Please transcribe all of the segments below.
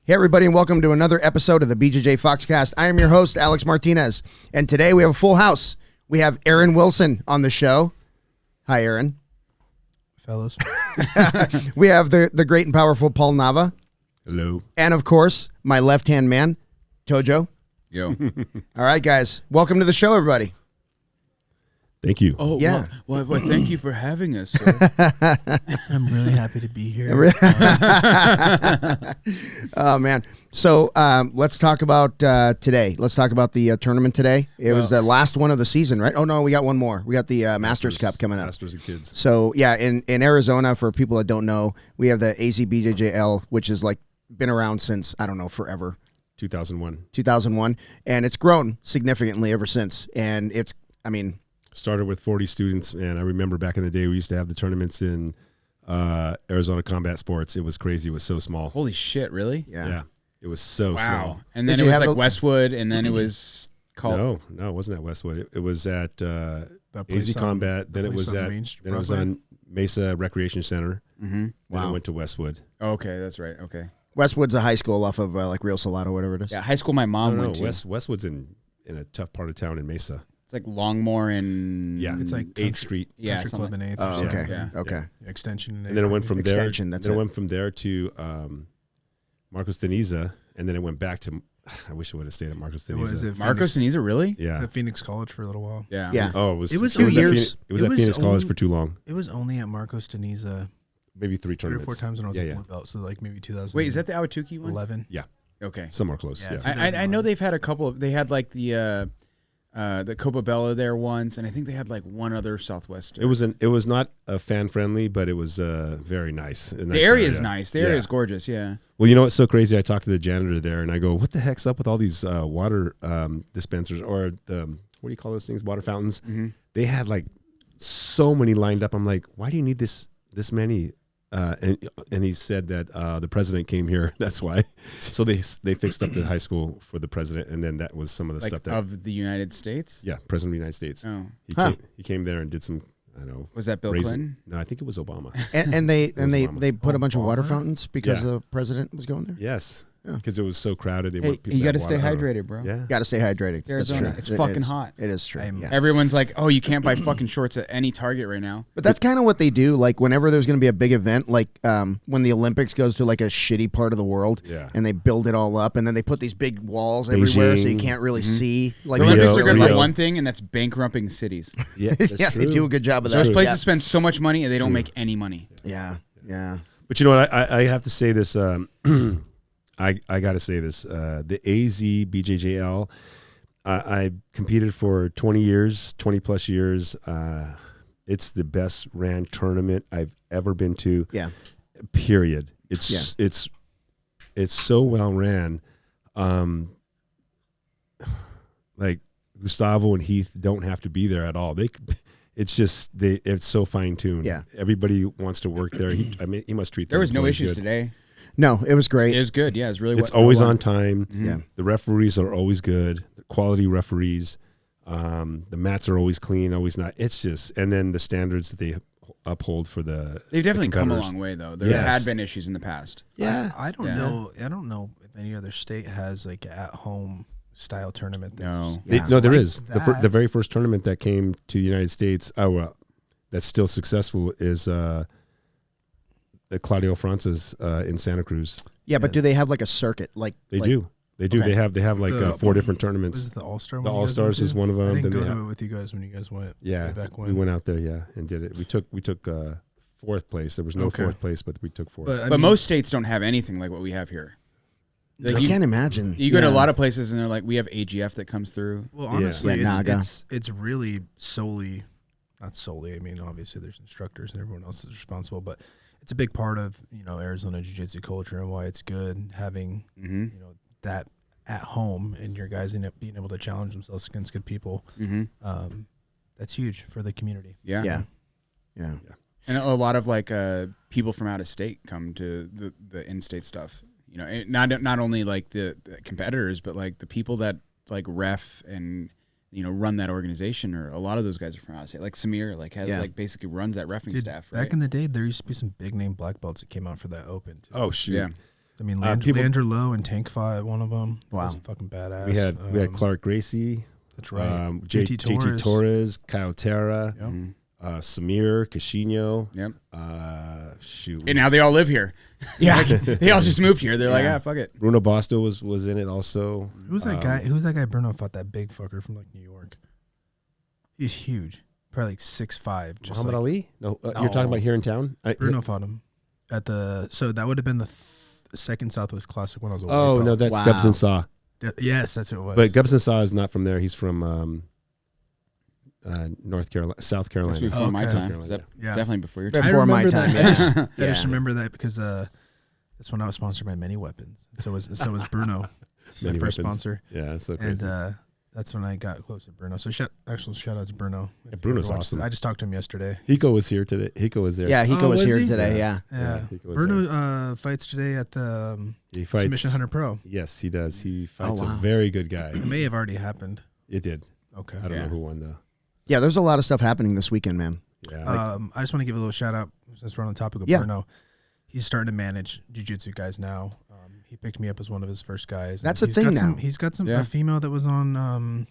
Hey, everybody, and welcome to another episode of the BJJ Foxcast. I am your host, Alex Martinez, and today we have a full house. We have Aaron Wilson on the show. Hi, Aaron. Fellas. We have the great and powerful Paul Nava. Hello. And, of course, my left-hand man, Tojo. Yo. All right, guys. Welcome to the show, everybody. Thank you. Oh, yeah. Well, thank you for having us, sir. I'm really happy to be here. Oh, man. So let's talk about today. Let's talk about the tournament today. It was the last one of the season, right? Oh, no, we got one more. We got the Masters Cup coming up. Masters of Kids. So, yeah, in Arizona, for people that don't know, we have the AZBJJL, which is like been around since, I don't know, forever. 2001. And it's grown significantly ever since. And it's, I mean... Started with 40 students, and I remember back in the day we used to have the tournaments in Arizona Combat Sports. It was crazy. It was so small. Holy shit, really? Yeah. It was so small. And then it was like Westwood, and then it was called... No, it wasn't at Westwood. It was at place AZ Combat. Then it was on Mesa Recreation Center. Mm-hmm. Then it went to Westwood. Oh, okay, that's right. Okay. Westwood's a high school off of like Rio Salado, whatever it is. Yeah, high school my mom went to. Westwood's in a tough part of town in Mesa. It's like Longmore and... Yeah, it's like 8th Street. Yeah, Country Club and 8th. Oh, okay. Yeah. Okay. Yeah. Extension. And then it went from there. That's then it went from there to Marcos Deniza, and then it went back to... I wish it would have stayed at Marcos Deniza. Marcos Deniza, really? Yeah. At Phoenix College for a little while. Yeah. Yeah. Oh, it was 2 years. It was at Phoenix College for too long. It was only at Marcos Deniza Maybe 3 3 or tournaments. 4 times when I was at Blue Belt. So like maybe 2011. Wait, is that the Awatuki one? 11. Yeah. Okay. Somewhere close. Yeah, Yeah. I know they've had a couple of... They had like the Copabella there once, and I think they had like one other Southwest. It was not fan friendly, but it was very nice. The area is nice. The area is gorgeous. Yeah. Well, you know what's so crazy? I talked to the janitor there, and I go, "What the heck's up with all these water dispensers or the what do you call those things? Water fountains?" Mm-hmm. They had like so many lined up. I'm like, "Why do you need this many?" And he said that the president came here. That's why. So they fixed up the high school for the president, and then that was some of the stuff of the United States. Yeah, president of the United States. Oh, He came there and did some. I don't know. Was that Bill Clinton? No, I think it was Obama. And they put a bunch of water fountains because Yeah. the president was going there? Yes, Yeah. because it was so crowded. They Hey, want people you got to have stay water. hydrated, bro. Yeah, Got to stay hydrated. It's Arizona. That's It's true. fucking It is. hot. It is true. Yeah. Everyone's like, oh, you can't buy fucking shorts at any Target right now. But that's kind of what they do. Like whenever there's going to be a big event, like when the Olympics goes to like a shitty part of the world, Yeah. and they build it all up, and then they put these big walls everywhere so you can't really see. Like The Olympics Rio, are good for Rio. one thing, and that's bankrupting cities. yeah, that's yeah, true. they do a good job of that. Those places Yeah. spend so much money, and they don't make any money. Yeah, yeah. But you know what? I have to say this. I got to say this. The AZBJJL, I competed for 20 plus years. It's the best ran tournament I've ever been to. Yeah. Period. It's so well ran. Like Gustavo and Heath don't have to be there at all. It's so fine tuned. Yeah. Everybody wants to work there. He must treat. There was no employees issues good. today. No, it was great. It was good. Yeah, it was really. It's always on time. Yeah. The referees are always good. The quality referees. The mats are always clean, always not. It's just, and then the standards that they uphold for the. They've definitely come a competitors. long way, though. There had been issues in the past. Yeah. I don't know. I don't know if any other state has like at home style tournament. No. No, there like is. that. The very first tournament that came to the United States, that's still successful, is the Claudio Francis in Santa Cruz. Yeah, but do they have like a circuit? Like They do. Okay. They have like 4 different Was tournaments. it the All-Star The one? you guys All-Stars went is to? one of them. I Then didn't go they to have- it with you guys when you guys went. Yeah, way back when. we went out there, and did it. We took 4th place. There was no 4th place, but we took 4th. I But mean, most states don't have anything like what we have here. Like I can't imagine. You go to a lot of places, and they're like, we have AGF that comes through. Well, honestly, Yeah, Naga. it's really solely, not solely. I mean, obviously, there's instructors and everyone else is responsible, but it's a big part of Arizona Jiu Jitsu culture and why it's good having that at home and your guys being able to challenge themselves against good people. That's huge for the community. Yeah. And a lot of like people from out of state come to the in-state stuff. Not only like the competitors, but like the people that like ref and run that organization. Or a lot of those guys are from out of state. Like Samir, like basically runs that reffing staff. Right? Back in the day, there used to be some big name black belts that came out for that open. Too. Oh shoot! Yeah. I mean, Leandro Lowe and Tank fought one of them. Wow. That was fucking badass. We had Clark Gracie. That's right. JT Torres, Kyle Terra, Yep. Samir, Casino. Yep. Shoot. And now they all live here. Yeah. They all just moved here. They're like, Yeah. fuck it. Bruno Basto was in it also. Who's that guy? Who's that guy Bruno fought? That big fucker from like New York. He's huge. Probably like 6'5". Just Muhammad like, Ali? No, you're talking about here in town? Bruno fought him at the. So that would have been the second Southwest Classic when I was a white Oh, belt. no, that's Wow. Gubson Saw. Yes, that's who it was. But Gubson Saw is not from there. He's from North Carolina, South Carolina. That's before my Okay. time. Carolina. Yeah. Definitely before your Before time. I remember my time, that. yeah. I just remember that because that's when I was sponsored by Many Weapons. So was Bruno, my Many first Weapons. sponsor, Yeah, that's so and crazy. that's when I got close to Bruno. So shout out to Bruno. Yeah, Bruno's awesome. I just talked to him yesterday. Hiko was here today. Hiko was there. Yeah, Hiko Oh, was was here he? today. Yeah. Yeah. Yeah, Hiko was Bruno fights today at the He fights Submission Hunter Pro. Yes, he does. He fights wow. a very good guy. It may have already happened. It did. Okay. I don't know who won though. Yeah, there's a lot of stuff happening this weekend, man. Yeah. I just want to give a little shout out since we're on the topic of Yeah. Bruno. He's starting to manage jiu-jitsu guys now. He picked me up as one of his first guys. That's And a thing now. He's got some Yeah. a female that was on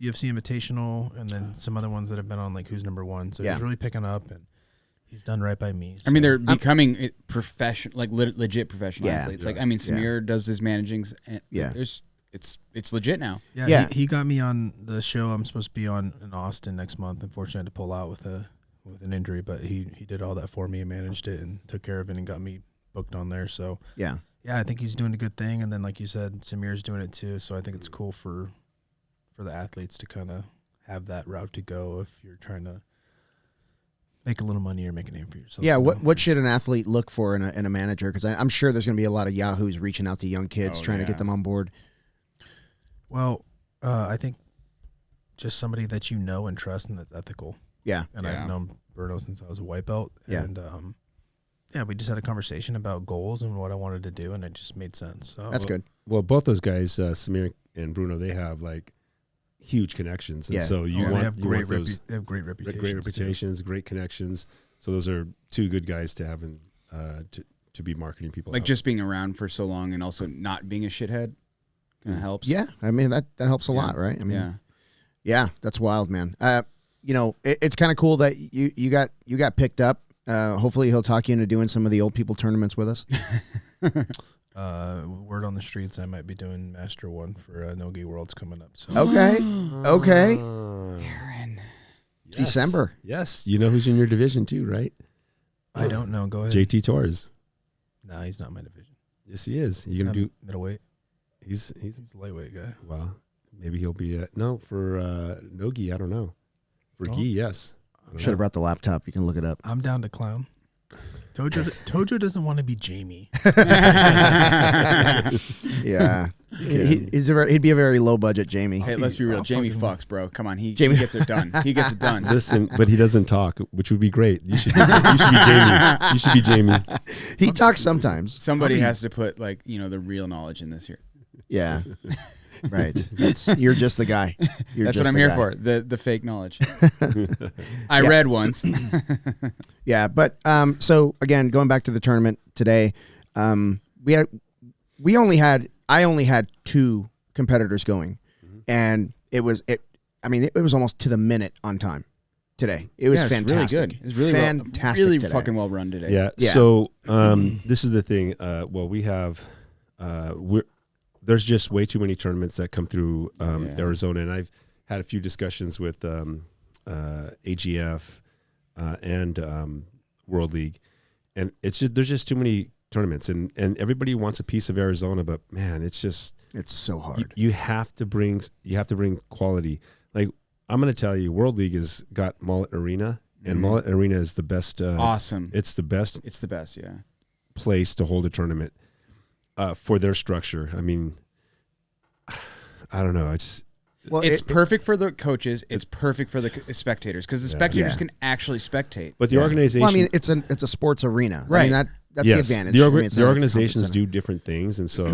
UFC Invitational, and then some other ones that have been on like Who's Number One. So Yeah. he's really picking up, and he's done right by me. I mean, so- they're becoming professional, like legit professional Yeah. athletes. Like, I mean, Samir does his managings. And Yeah. It's legit now. Yeah. He got me on the show I'm supposed to be on in Austin next month. Unfortunately, I had to pull out with an injury, but he did all that for me and managed it and took care of it and got me booked on there. So Yeah. yeah, I think he's doing a good thing. And then, like you said, Samir's doing it too. So I think it's cool for the athletes to kind of have that route to go if you're trying to make a little money or make a name for yourself. Yeah, you know? what should an athlete look for in a manager? Because I'm sure there's going to be a lot of yahoos reaching out to young kids trying to get them on board. Well, I think just somebody that you know and trust and that's ethical. Yeah. And I've known Bruno since I was a white belt. Yeah. And we just had a conversation about goals and what I wanted to do, and it just made sense. So That's good. Well, both those guys, Samir and Bruno, they have like huge connections, and Yeah. so they have you great want those they have great reputations. great reputations, great connections. So those are two good guys to have in, to be marketing people. Like out. just being around for so long and also not being a shithead kind of helps. Yeah, I mean that helps a lot, right? I mean, yeah, that's wild, man. It's kind of cool that you got picked up. Hopefully, he'll talk you into doing some of the old people tournaments with us. Word on the streets, I might be doing Master 1 for Nogi Worlds coming up. So Okay. Aaron. Yes. December. Yes, you know who's in your division too, right? I don't know. Go ahead. JT Torres. No, he's not my division. Yes, he is. You gonna do? middleweight? He's He's a lightweight guy. well. Maybe he'll be for Nogi. I don't know. For Gi, yes. Should have brought the laptop. You can look it up. I'm down to clown. Tojo doesn't want to be Jamie. Yeah, he'd be a very low budget Jamie. Hey, let's be real. I'll Jamie fucking- fucks, bro. Come on, he Jamie- gets it done. He gets it done. Listen, but he doesn't talk, which would be great. You should be Jamie. You should be Jamie. He talks sometimes. Somebody has to put the real knowledge in this here. Yeah, right. You're just the guy. That's what I'm here for. The fake knowledge. I read once. Yeah, but so again, going back to the tournament today, I only had 2 competitors going, and it was almost to the minute on time today. It was it's fantastic. really good. It was really fantastic. really today. fucking well run today. Yeah. Yeah. So this is the thing. We have there's just way too many tournaments that come through Arizona, and I've had a few discussions with AGF and World League, and there's just too many tournaments, and everybody wants a piece of Arizona, but man, it's so hard. you have to bring quality. Like I'm going to tell you, World League has got Mullet Arena, and Mullet Arena is the best. Awesome. It's the best. It's the best. Yeah. Place to hold a tournament for their structure. I mean, I don't know. It's perfect for the coaches. It's perfect for the spectators because the spectators can actually spectate. but the organization. Well, I mean, it's a sports arena, Right. I mean, that's yes, the advantage. The, I mean, it's the not a organizations conference do different things, and so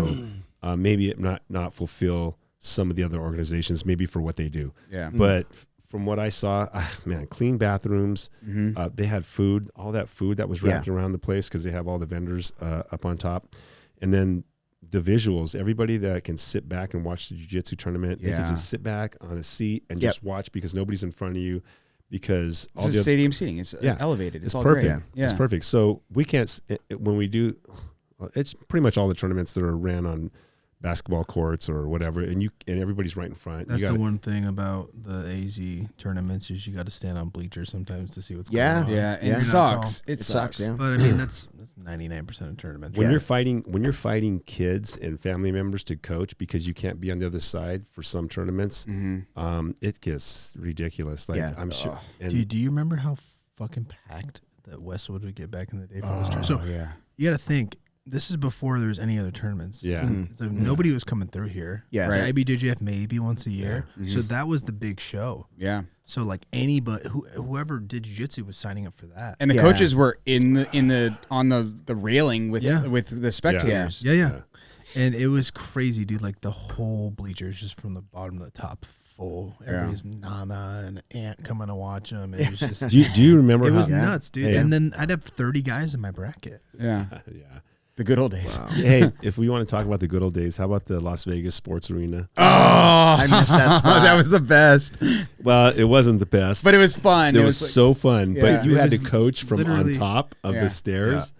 maybe it not fulfill some of the other organizations, maybe for what they do. Yeah. But from what I saw, man, clean bathrooms. They had food, all that food that was wrapped around the place because they have all the vendors up on top. and then the visuals. Everybody that can sit back and watch the jiu-jitsu tournament, they can just sit back on a seat and just watch because nobody's in front of you. Because all the stadium seating, it's elevated. It's all perfect. Great. Yeah. It's perfect. So we can't when we do. It's pretty much all the tournaments that are ran on basketball courts or whatever, and everybody's right in front. That's the one thing about the AZ tournaments is you got to stand on bleachers sometimes to see what's going on. Yeah, it sucks. It sucks. Yeah. But I mean, that's 99% of tournaments. When you're fighting kids and family members to coach because you can't be on the other side for some tournaments, it gets ridiculous. Like I'm sure. Dude, do you remember how fucking packed that Westwood would get back in the day for this tournament? So you got to think. This is before there was any other tournaments. Yeah. So nobody was coming through here. Yeah. Right. IBJJF maybe once a year. So that was the big show. Yeah. So like anybody, whoever did jiu-jitsu was signing up for that. And the coaches were on the railing with the spectators. Yeah. And it was crazy, dude. Like the whole bleachers just from the bottom to the top full. Everybody's Nana and Ant coming to watch them. It was just. do you remember? It was nuts, dude. Hey. And then I'd have 30 guys in my bracket. Yeah. Yeah. The good old days. Wow. Hey, if we want to talk about the good old days, how about the Las Vegas Sports Arena? Oh, I missed that spot. that was the best. Well, it wasn't the best, But it was fun. it was like, so fun. But you It had to was coach from on literally- top of the stairs.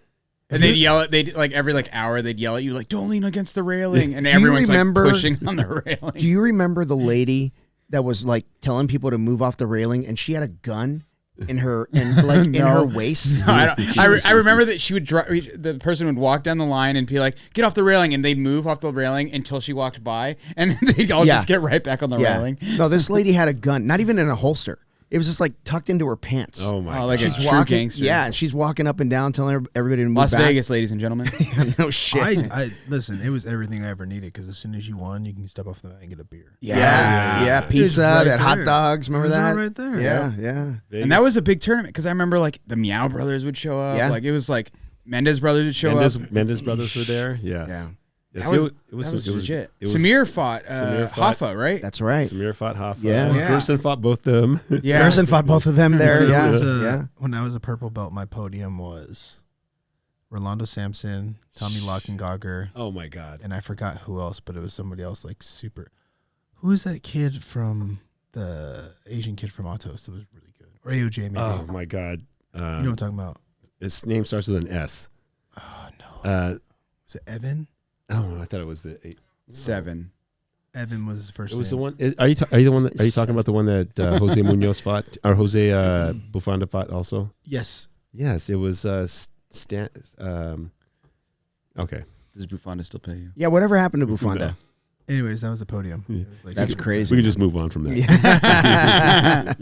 and they'd yell at every hour they'd yell at you like, don't lean against the railing, and Do you everyone's remember- like pushing on the railing. Do you remember the lady that was like telling people to move off the railing, and she had a gun in her in her waist? No, I remember that she would the person would walk down the line and be like, get off the railing, and they'd move off the railing until she walked by, and then they'd all just get right back on the railing. No, this lady had a gun, not even in a holster. It was just like tucked into her pants. Oh my! Like God. a true walking, gangster. yeah, and she's walking up and down, telling everybody to move Las back. Vegas, ladies and gentlemen. No shit. I listen. It was everything I ever needed because as soon as you won, you can step off the mat and get a beer. Yeah, pizza, right that hot there. dogs. Remember It was that? all right there. Yeah. Vegas. And that was a big tournament because I remember like the Meow Brothers would show up. Yeah. Like it was like Mendez Brothers would show up. Mendes brothers were there. Yes. Yeah. Yes, That was legit. Samir fought Hoffa, right? That's right. Samir fought Hoffa. Yeah. Gerson fought both them. Yeah. Gerson fought both of them there. When I was a purple belt, my podium was Rolando Sampson, Tommy Lockengauger, Oh my God. and I forgot who else, but it was somebody else like super. Who is that kid from the Asian kid from Autos that was really good? Or AOJ maybe. Oh my God. You know what I'm talking about? His name starts with an S. Oh no. Was it Evan? Oh, I thought it was the 8. 7. Evan was his first It was name. the one. Are you the one? Are you talking about the one that Jose Munoz fought, or Jose Bufanda fought also? Yes. Yes, it was Stan. Okay, Does Bufanda still pay you? Yeah, whatever happened to Bufanda? No. Anyways, that was the podium. It was like That's super crazy. we can just move on from that.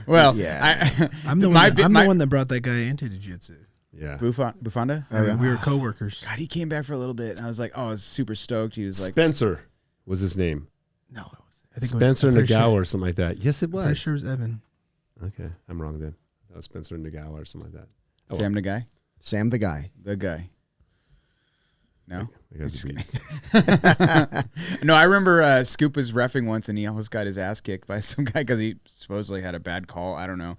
Well, Yeah. I'm the one that brought that guy into jiu-jitsu. Yeah, Bufanda? Oh, yeah. We were coworkers. God, he came back for a little bit, and I was like, oh, I was super stoked. He was like, Spencer was his name. No, it was. I think Spencer it was, Nagawa or something like that. Yes, it I'm pretty was. sure it was Evan. Okay, I'm wrong then. That was Spencer Nagawa or something like that. Oh, Sam the guy? Sam the guy. The guy. No? I guess No, I remember Scoop was reffing once, and he almost got his ass kicked by some guy because he supposedly had a bad call. I don't know.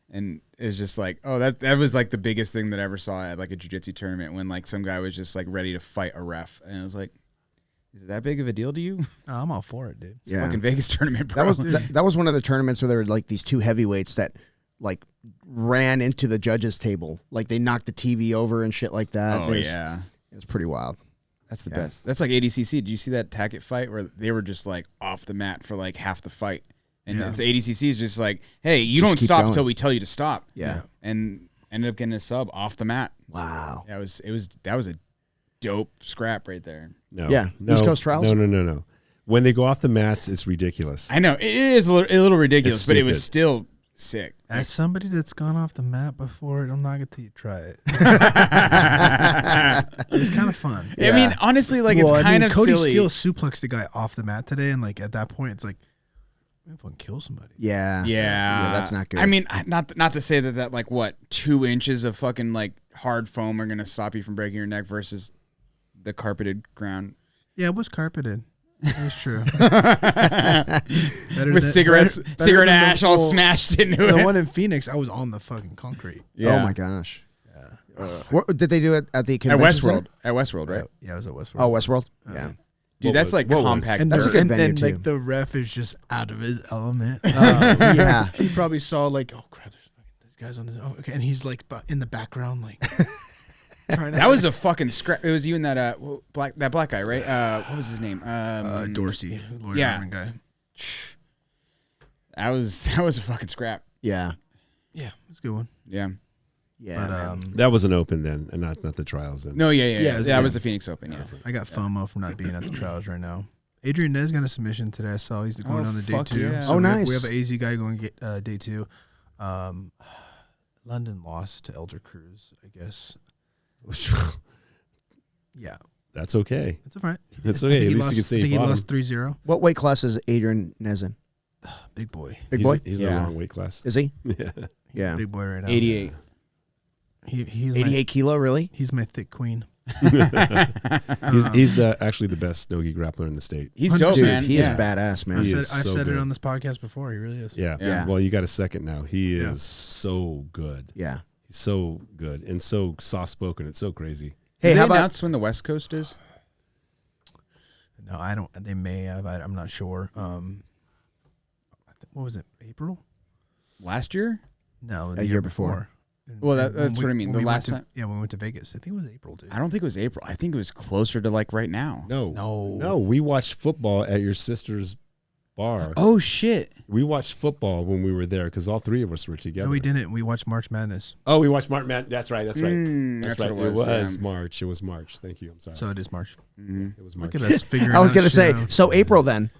And it was just like, oh, that was like the biggest thing that I ever saw at like a jiu-jitsu tournament when like some guy was just like ready to fight a ref. And I was like, is it that big of a deal to you? Oh, I'm all for it, dude. It's a fucking Vegas tournament, bro. That was one of the tournaments where there were like these two heavyweights that like ran into the judges' table. Like they knocked the TV over and shit like that. Oh, yeah. It was pretty wild. That's the best. That's like ADCC. Did you see that Tackett fight where they were just like off the mat for like half the fight? And it's ADCC is just like, hey, you Just don't keep stop going. until we tell you to stop. Yeah. And ended up getting a sub off the mat. Wow. That was a dope scrap right there. No. Yeah, No, East Coast Trials? No. When they go off the mats, it's ridiculous. I know it is a little ridiculous, It's but it was stupid. still sick. As somebody that's gone off the mat before, I'm not going to try it. It's kind of fun. I mean, honestly, like it's kind of Cody silly. Steele suplexed the guy off the mat today, and like at that point, it's like, I'm gonna fucking kill somebody. Yeah. Yeah, that's not good. I mean, not to say that like what 2 inches of fucking like hard foam are gonna stop you from breaking your neck versus the carpeted ground Yeah, it was carpeted. That's true. with cigarette ash all smashed into The it. one in Phoenix, I was on the fucking concrete. Oh my gosh. What, did they do it at the At convention Westworld. center? At Westworld, right? Yeah, it was at Westworld. Oh, Westworld. Yeah. Dude, that's like what was? compact. And That's a the- good venue, and too. like the ref is just out of his element. Yeah. He probably saw like, oh crap, there's guys on this. Oh, okay, and he's like in the background, like trying to. That was a fucking scrap. It was you and that black guy, right? What was his name? Dorsey, lawyer yeah. guy. That was a fucking scrap. Yeah. Yeah, it's a good one. Yeah. Yeah. But man. That was an open then, and not the trials. Then. No, yeah. Yeah, it was That good. was the Phoenix Open. Yeah. I got FOMO from not being at the trials right now. Adrian Nez got a submission today. I saw he's going on the day fuck 2. yeah. So Oh, we have- nice. We have an AZ guy going to get day 2. London lost to Elder Cruz, I guess. Yeah, That's okay. it's all right. That's okay. At least you can say I think he bottom. lost 3-0. What weight class is Adrian Nezin? Big boy. Big boy? He's in Yeah. the wrong weight class. Is he? Yeah. Yeah. Big boy right now. 88. He's 88 kilo, really? He's my thick queen. He's actually the best no-gi grappler in the state. He's dope, Dude, man. he yeah. is badass, man. He I've is said so it good. on this podcast before. He really is. Yeah. Yeah. Well, you got a second now. He Yeah. is so good. Yeah. He's so good and so soft-spoken. It's so crazy. Hey, Did how they about announce when the West Coast is? No, I don't. They may have. I'm not sure. What was it? April? Last year? No, A year before. Well, And that's when what I mean. when The went last to- time. Yeah, when we went to Vegas. I think it was April, dude. I don't think it was April. I think it was closer to like right now. No. We watched football at your sister's bar. Oh shit! We watched football when we were there because all three of us were together. No, we didn't. We watched March Madness. Oh, we watched March Madness. That's right. That's right. That's right. what it was, yeah. March. It was March. Thank you. I'm sorry. So it is March. It was March. Look at us figuring I was out going to say, shit out. so April then.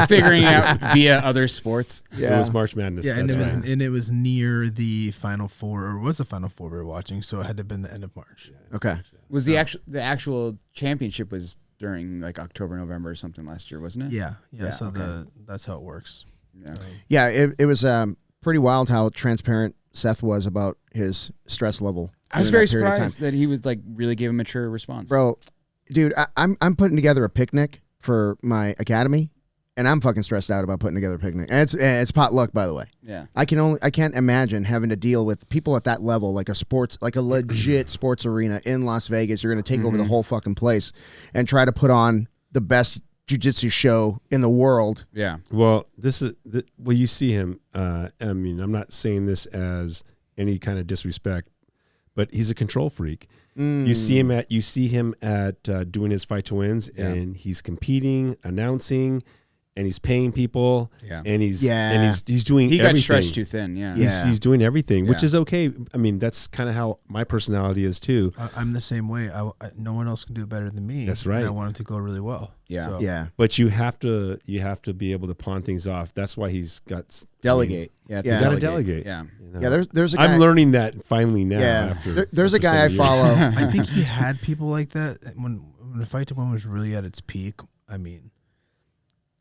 Figuring out via other sports. It was March Madness. Yeah, and That's it, was, right. and it was near the Final Four, or was the Final Four we were watching, so it had to have been the end of March. Okay. Was the actual championship was during like October, November or something last year, wasn't it? Yeah. So okay. that's how it works. Yeah. Yeah, it was pretty wild how transparent Seth was about his stress level. I was during very that period of time. surprised that he would like really give a mature response. Bro, dude, I'm putting together a picnic for my academy, and I'm fucking stressed out about putting together a picnic. And it's potluck, by the way. Yeah. I can't imagine having to deal with people at that level, like a legit sports arena in Las Vegas. You're going to take over the whole fucking place and try to put on the best jiu-jitsu show in the world. Yeah. Well, you see him. I mean, I'm not saying this as any kind of disrespect, but he's a control freak. You see him at doing his fight to wins, and he's competing, announcing, and he's paying people. Yeah. And he's Yeah. he's doing He everything. got stretched too thin. Yeah. Yeah. He's doing everything, which Yeah. is okay. I mean, that's kind of how my personality is too. I'm the same way. No one else can do it better than me. That's right. And I want it to go really well. Yeah. So, Yeah. But you have to be able to pawn things off. That's why he's got Delegate. Yeah. Yeah. You got to delegate. Yeah. you know? Yeah, there's a guy. I'm learning that finally now. Yeah. After, There's a after guy I 7 years. follow. I think he had people like that when the Fight to Win was really at its peak. I mean,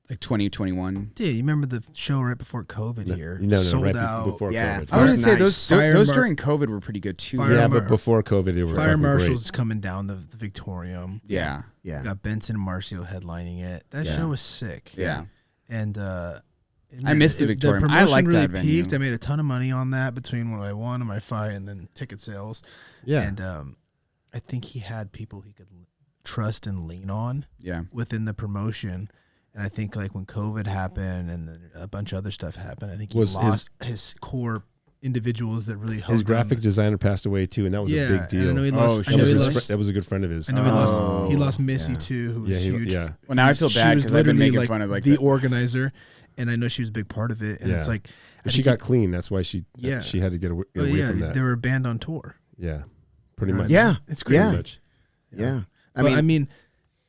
Like 2021. dude, you remember the show right before COVID here? No, Sold right out. before Yeah. COVID. I was gonna say Nice. those during COVID were pretty good too. Fire Yeah, Mar- but before COVID, they were Fire fucking Marshal's coming down the Victorium. Yeah. Yeah. You got Benson and Marcio headlining it. That Yeah. show was sick. Yeah. And I missed the Victorium. I promotion like really that venue. peaked. I made a ton of money on that between when I won and my fight and then ticket sales. Yeah. And I think he had people he could trust and lean on Yeah. within the promotion. And I think like when COVID happened and then a bunch of other stuff happened, I think he Was lost his core individuals that really helped His graphic designer passed away too, and that was a big deal. I know he Oh, lost. I shit. know That he was, lost. that was a good friend of his. I know he lost Missy yeah. too, who was Yeah, huge. yeah. Well, now I feel She bad was because I've been literally, making like, fun of like the that. organizer, and I know she was a big part of it. And it's Yeah. like, I But she think got clean. That's why she Yeah. she had to get away, oh, away yeah, from that. they were banned on tour. Yeah, pretty You know much. what I mean? Yeah. It's crazy. Yeah. Pretty much. Yeah. I mean,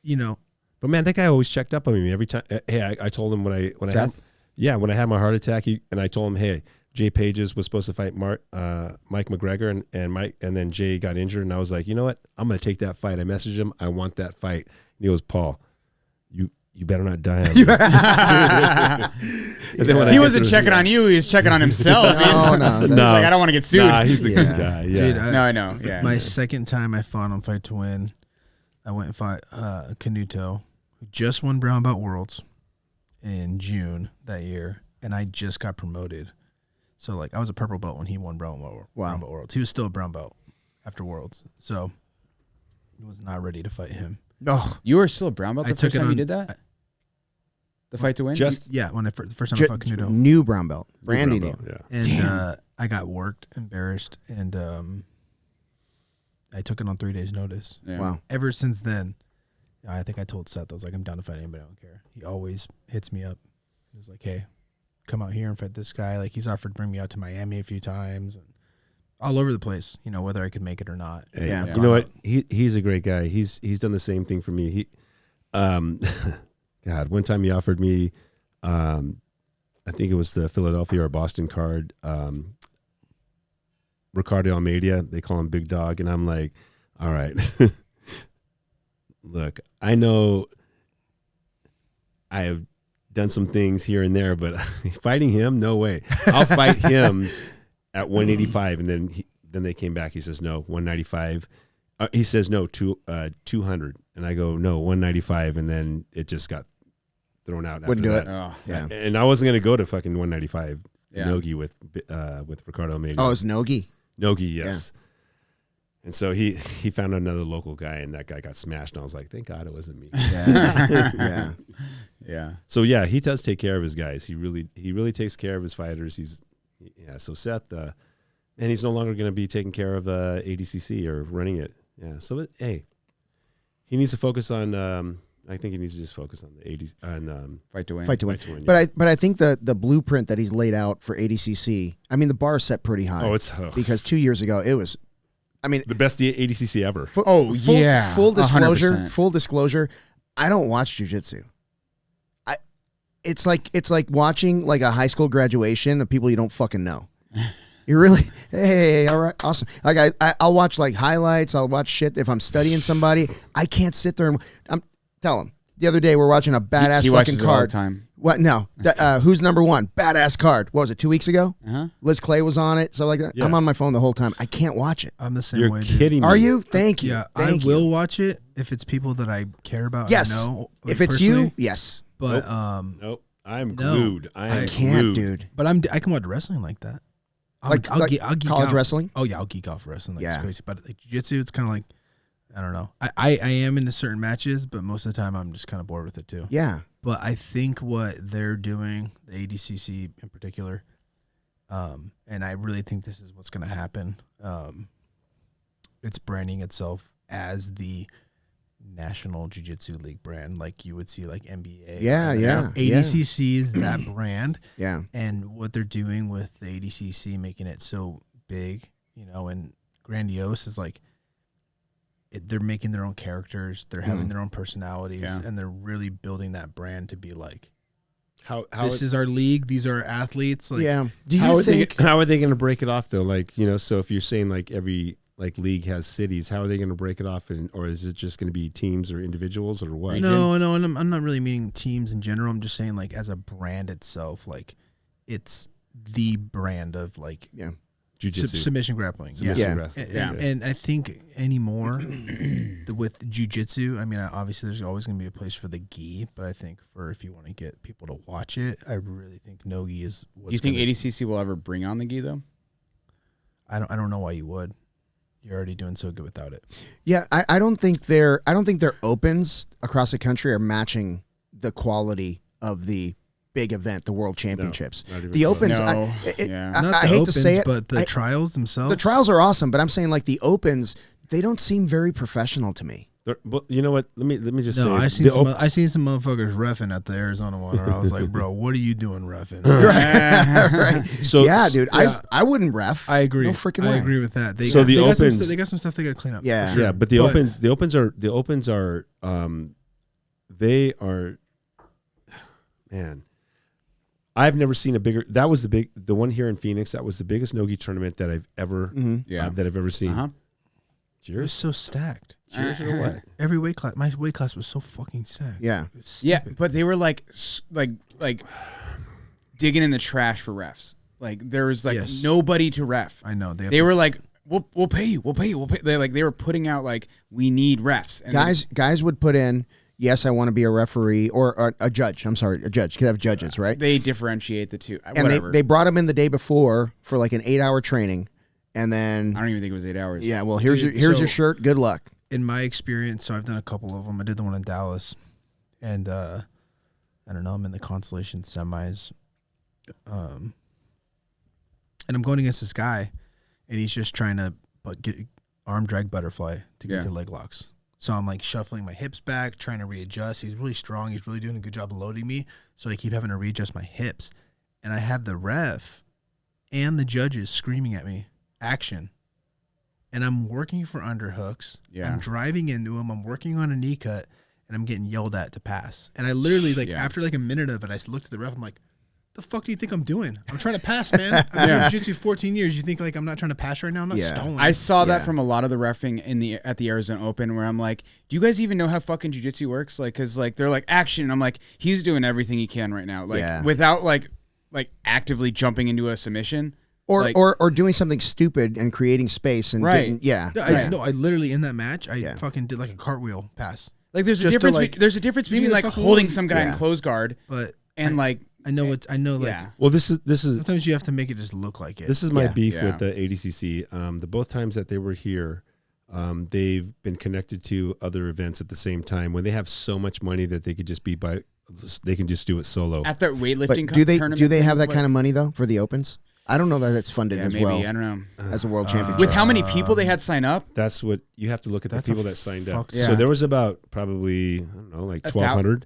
you know, But man, that guy always checked up on me every time. Hey, I told him when I had, when I had my heart attack, and I told him, hey, Jay Pages was supposed to fight Mike McGregor, and Mike, and then Jay got injured, and I was like, you know what, I'm gonna take that fight. I messaged him, I want that fight. And he goes, Paul, you better not die on me. And then when I He get wasn't to- checking on you. He was checking on himself. No, no. He's No. like, I don't want to get sued. Nah, he's a Yeah. good guy. Yeah. dude, no, I know. Yeah. my second time I fought on Fight to Win, I went and fought Canuto, who just won Brown Belt Worlds in June that year, and I just got promoted. So like I was a purple belt when he won Brown Belt Worlds. He was still a brown belt. after Worlds, so I was not ready to fight him. No, You were still a brown belt I the took first it time you on- did that? The fight to win? Just Yeah, when the first time I fought Canuto, new brown belt, brandy new. Yeah. and Damn. I got worked, embarrassed, and I took it on 3 days' notice. Yeah. Wow. Ever since then, I think I told Seth, I was like, I'm down to fight anybody, I don't care. He always hits me up. He was like, hey, come out here and fight this guy. Like, he's offered to bring me out to Miami a few times, and all over the place, you know, whether I could make it or not. Hey, Yeah. You know what? He's a great guy. He's done the same thing for me. He, God, one time he offered me, I think it was the Philadelphia or Boston card, Ricardo Almeida. They call him Big Dog, and I'm like, all right, look, I know I have done some things here and there, but fighting him, no way. I'll fight him at 185, and then they came back. He says no, 195. He says no, 200, and I go no, 195, and then it just got thrown out. Wouldn't do after it. that. Oh, Yeah. And I wasn't gonna go to fucking 195 Yeah. Nogi with Ricardo Almeida. Oh, it's Nogi. Nogi, yes. And so he found another local guy, and that guy got smashed. And I was like, thank God it wasn't me. Yeah. Yeah. yeah. So yeah, he does take care of his guys. He really takes care of his fighters. So Seth, and he's no longer going to be taking care of ADCC or running it. Yeah. So hey, he needs to focus on. I think he needs to just focus on the Fight to win. Fight to win. Fight to win, But I think the blueprint that he's laid out for ADCC, I mean, the bar is set pretty high. Oh, it's because 2 years ago it was, I mean, the best ADCC ever. Full disclosure. 100%. Full disclosure. I don't watch jiu-jitsu. It's like watching like a high school graduation of people you don't fucking know. You're really, hey, all right, awesome. Like I'll watch like highlights. I'll watch shit if I'm studying somebody. I can't sit there and tell him. The other day we're watching a badass He fucking watches it all the card. time. What? No. Who's number one? Badass card. What was it? 2 weeks ago? Uh-huh. Liz Clay was on it. So like that. Yeah. I'm on my phone the whole time. I can't watch it. I'm the same You're way, dude. kidding me. Are you? Thank you. Yeah, Thank I will watch it if it's people that I care about. Yes. And know, like, If it's personally. you, yes. But Nope. I'm No. glued. I am I can't, glued. dude. but I can watch wrestling like that. I'll Like geek college out. wrestling? Oh yeah, I'll geek off wrestling. Like Yeah. it's crazy. But like jiu-jitsu, it's kind of like I don't know. I am into certain matches, but most of the time I'm just kind of bored with it too. Yeah. But I think what they're doing, the ADCC in particular, and I really think this is what's going to happen. It's branding itself as the National Jiu-Jitsu League brand, like you would see like NBA. Yeah, yeah, ADCC is that brand, Yeah. and what they're doing with the ADCC, making it so big, you know, and grandiose is like they're making their own characters, they're having their own personalities, Yeah. and they're really building that brand to be like, How this is our league, these are our athletes. Like, Yeah. Do how you are think? how are they going to break it off though? Like, you know, so if you're saying like every like league has cities, how are they going to break it off? Or is it just going to be teams or individuals or what? no, and I'm not really meaning teams in general. I'm just saying like as a brand itself, like it's the brand of like Yeah. Jiu-jitsu. submission grappling. Submission Yeah. wrestling. And I think anymore with jiu-jitsu, I mean, obviously there's always going to be a place for the gi, but I think for if you want to get people to watch it, I really think no gi is what's Do you think gonna, ADCC will ever bring on the gi though? I don't know why you would. You're already doing so good without it. Yeah, I don't think their opens across the country are matching the quality of the big event, the World Championships. not even The close. opens, No, yeah. Not I the hate opens, to say it, but the trials themselves. the trials are awesome, but I'm saying like the opens, they don't seem very professional to me. But you know what? Let me just say. No, I the seen some motherfuckers reffing at the Arizona one, where I was like, bro, what are you doing reffing? Right? So Yeah, dude, yeah. I wouldn't ref. I agree. No freaking I way. agree with that. So the opens- they got some stuff they got to clean up. Yeah. for sure. Yeah, but the opens are they are man. I've never seen a bigger. That was the one here in Phoenix. That was the biggest no-gi tournament that I've ever Yeah. that I've ever seen. Uh-huh. It was so stacked. Cheers or what? Every weight class, my weight class was so fucking stacked. Yeah. It was Yeah, stupid. but they were like digging in the trash for refs. Like there was like Yes. nobody to ref. I know They were like, we'll pay you. They were putting out like, we need refs. And Guys would put in, yes, I want to be a referee or a judge. I'm sorry, a judge. Could have judges, right? they differentiate the two. And Whatever. they brought them in the day before for like an 8-hour training, and then I don't even think it was 8 hours. yeah. Well, here's Dude, your so- shirt. Good luck. In my experience, so I've done a couple of them. I did the one in Dallas, and I don't know. I'm in the consolation semis, and I'm going against this guy, and he's just trying to get arm drag butterfly to get to leg locks. So I'm like shuffling my hips back, trying to readjust. He's really strong. He's really doing a good job of loading me. So I keep having to readjust my hips, and I have the ref and the judges screaming at me, "Action!" And I'm working for underhooks. Yeah. I'm driving into him. I'm working on a knee cut, and I'm getting yelled at to pass. And I literally, like, after like a minute of it, I looked at the ref. I'm like, the fuck do you think I'm doing? I'm trying to pass, man. I've been in jiu-jitsu 14 years. You think like I'm not trying to pass right now? I'm not stalling. I saw that from a lot of the reffing at the Arizona Open, where I'm like, do you guys even know how fucking jiu-jitsu works? Like, cause like they're like action, and I'm like, he's doing everything he can right now, like without like actively jumping into a submission. Or doing something stupid and creating space and getting, I literally in that match I fucking did like a cartwheel pass. Like there's a difference. There's a difference between like holding some guy in close guard, and like I know like well this is sometimes you have to make it just look like it. This is my beef with the ADCC. The both times that they were here, they've been connected to other events at the same time when they have so much money that they could just they can just do it solo at that weightlifting. But do they have that kind of money though for the opens? I don't know that it's funded as well. I don't know. As a world championship. With how many people they had sign up? That's what you have to look at, the people that signed up. Yeah. So there was about probably, I don't know, like 1,200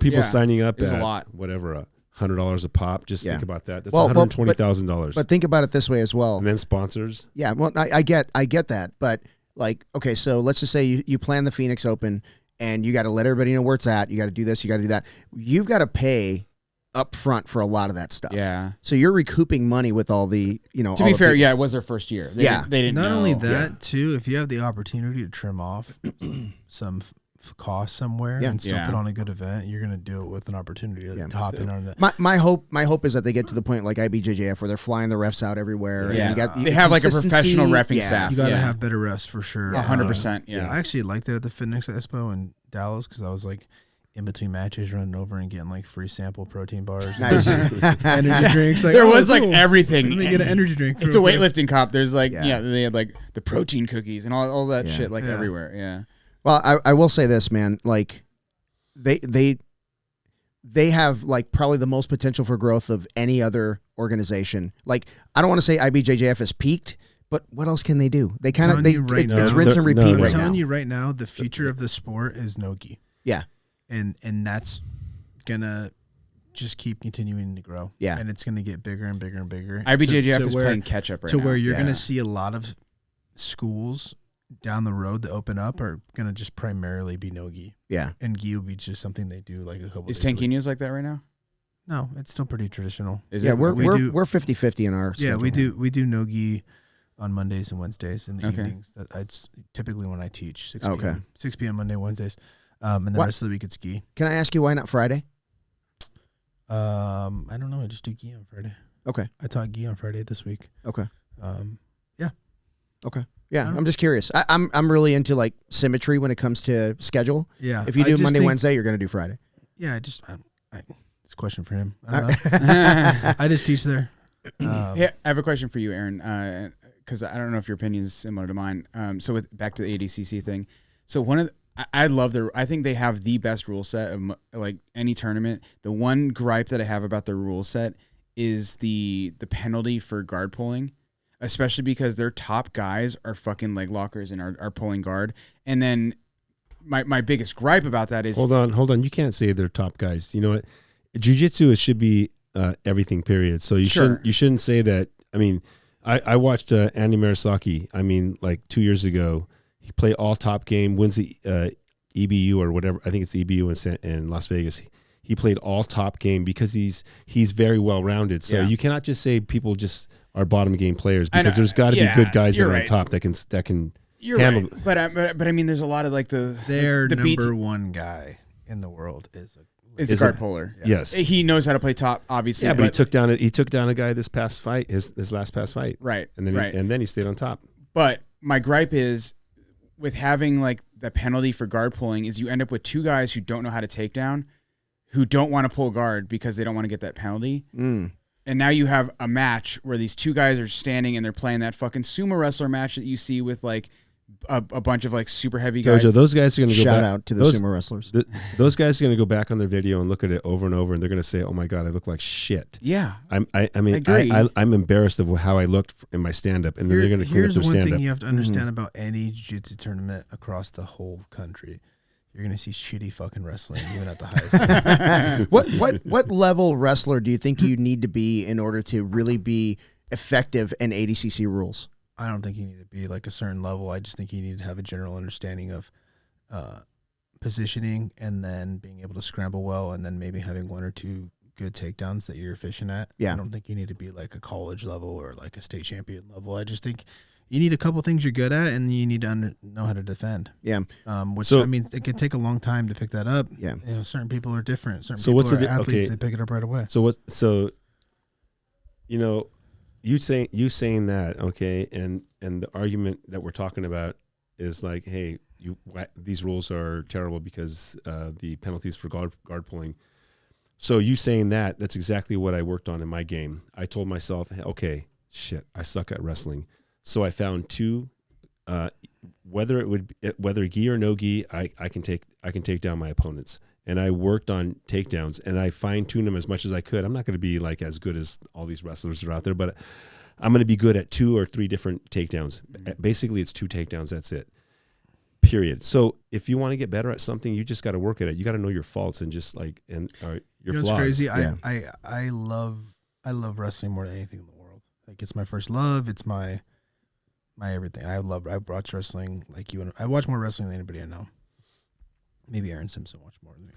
people signing up. It was a lot. Whatever, $100 a pop. Just think about that. That's $120,000. But think about it this way as well. And then sponsors. Yeah, well, I get that. But like, okay, so let's just say you plan the Phoenix Open and you got to let everybody know where it's at. You got to do this. You got to do that. You've got to pay up front for a lot of that stuff. Yeah. So you're recouping money with all the, To be fair, it was their first year. They didn't Not know. only that, too, if you have the opportunity to trim off some cost somewhere and still put on a good event, you're going to do it with an opportunity to hop in on that. My hope is that they get to the point like IBJJF where they're flying the refs out everywhere. Yeah. And they have like a professional reffing staff. You got to have better refs for sure. 100%. Yeah. I actually liked it at the Fitness Expo in Dallas because I was like, in between matches, running over and getting like free sample protein bars, energy drinks. Like, there was like everything. Let me get an energy drink. It's a weightlifting comp. There's like they had like the protein cookies and all that shit like everywhere. Yeah. Well, I will say this, man. Like they have like probably the most potential for growth of any other organization. Like I don't want to say IBJJF has peaked. But what else can they do? They kind of it's rinse and repeat. I'm telling you right now, the future of the sport is no-gi. Yeah. And that's gonna just keep continuing to grow. Yeah, and it's gonna get bigger and bigger and bigger. IBJJF is playing catch up right now. To where you're gonna see a lot of schools down the road that open up are gonna just primarily be no gi. Yeah, and gi will be just something they do like a couple. Is Tanquino's like that right now? No, it's still pretty traditional. We're 50-50 in our schedule. we do no gi on Mondays and Wednesdays in the evenings. It's typically when I teach 6 p.m. 6 p.m. Monday, Wednesdays. And the rest of the week it's gi. Can I ask you why not Friday? I don't know. I just do gi on Friday. Okay. I taught gi on Friday this week. Okay. Yeah. Okay. Yeah, I'm just curious. I'm really into like symmetry when it comes to schedule. Yeah. If you do Monday, Wednesday, you're going to do Friday. Yeah. It's a question for him. I don't know. I just teach there. I have a question for you, Aaron, because I don't know if your opinion is similar to mine. So back to the ADCC thing. So I think they have the best rule set of like any tournament. The one gripe that I have about the rule set is the penalty for guard pulling, especially because their top guys are fucking leg lockers and are pulling guard. And then my biggest gripe about that is hold on. You can't say they're top guys. You know what? Jiu-jitsu should be everything. Period. So you shouldn't say that. I mean, I watched Andy Murasaki. I mean, like 2 years ago. He played all top game, wins the EBU or whatever. I think it's EBU in Las Vegas. He played all top game because he's very well rounded. So you cannot just say people just are bottom game players because there's got to be good guys that are on top that can handle. Right. But I mean, there's a lot of like their number one guy in the world is a guard puller. Yeah. Yes, he knows how to play top. Obviously, yeah. But he took down a guy this past fight, his last past fight. Right. And then he stayed on top. But my gripe is, with having like the penalty for guard pulling, is you end up with two guys who don't know how to take down, who don't want to pull guard because they don't want to get that penalty. And now you have a match where these two guys are standing and they're playing that fucking sumo wrestler match that you see with like a bunch of like super heavy guys. Tojo, those guys are going to go Shout back. out to the sumo wrestlers. Those guys are going to go back on their video and look at it over and over, and they're going to say, "Oh my god, I look like shit." Yeah, I mean, agree. I'm embarrassed of how I looked in my stand up, and then they're going to clean up Here's their one stand thing up. you have to understand about any jiu-jitsu tournament across the whole country. You're gonna see shitty fucking wrestling, even at the highest level. What level wrestler do you think you need to be in order to really be effective in ADCC rules? I don't think you need to be like a certain level. I just think you need to have a general understanding of positioning, and then being able to scramble well, and then maybe having one or two good takedowns that you're efficient at. Yeah. I don't think you need to be like a college level or like a state champion level. I just think you need a couple things you're good at, and you need to know how to defend. Yeah. Which, So- I mean, it can take a long time to pick that up. Yeah. You know, certain people are different. Certain So people what's are the di- athletes. okay. They pick it up right away. So you know, you saying that, okay, and the argument that we're talking about is like, hey, these rules are terrible because the penalties for guard pulling. So you saying that's exactly what I worked on in my game. I told myself, okay, shit, I suck at wrestling. So I found two, whether gi or no gi, I can take down my opponents. And I worked on takedowns, and I fine-tuned them as much as I could. I'm not going to be like as good as all these wrestlers that are out there, but I'm going to be good at 2 or 3 different takedowns. Basically, it's 2 takedowns. That's it. Period. So if you want to get better at something, you just got to work at it. You got to know your faults and just like your It's flaws. crazy. Yeah. I love wrestling more than anything in the world. Like, it's my first love. It's my everything. I watch wrestling like you. And I watch more wrestling than anybody I know. Maybe Aaron Simpson watched more than me.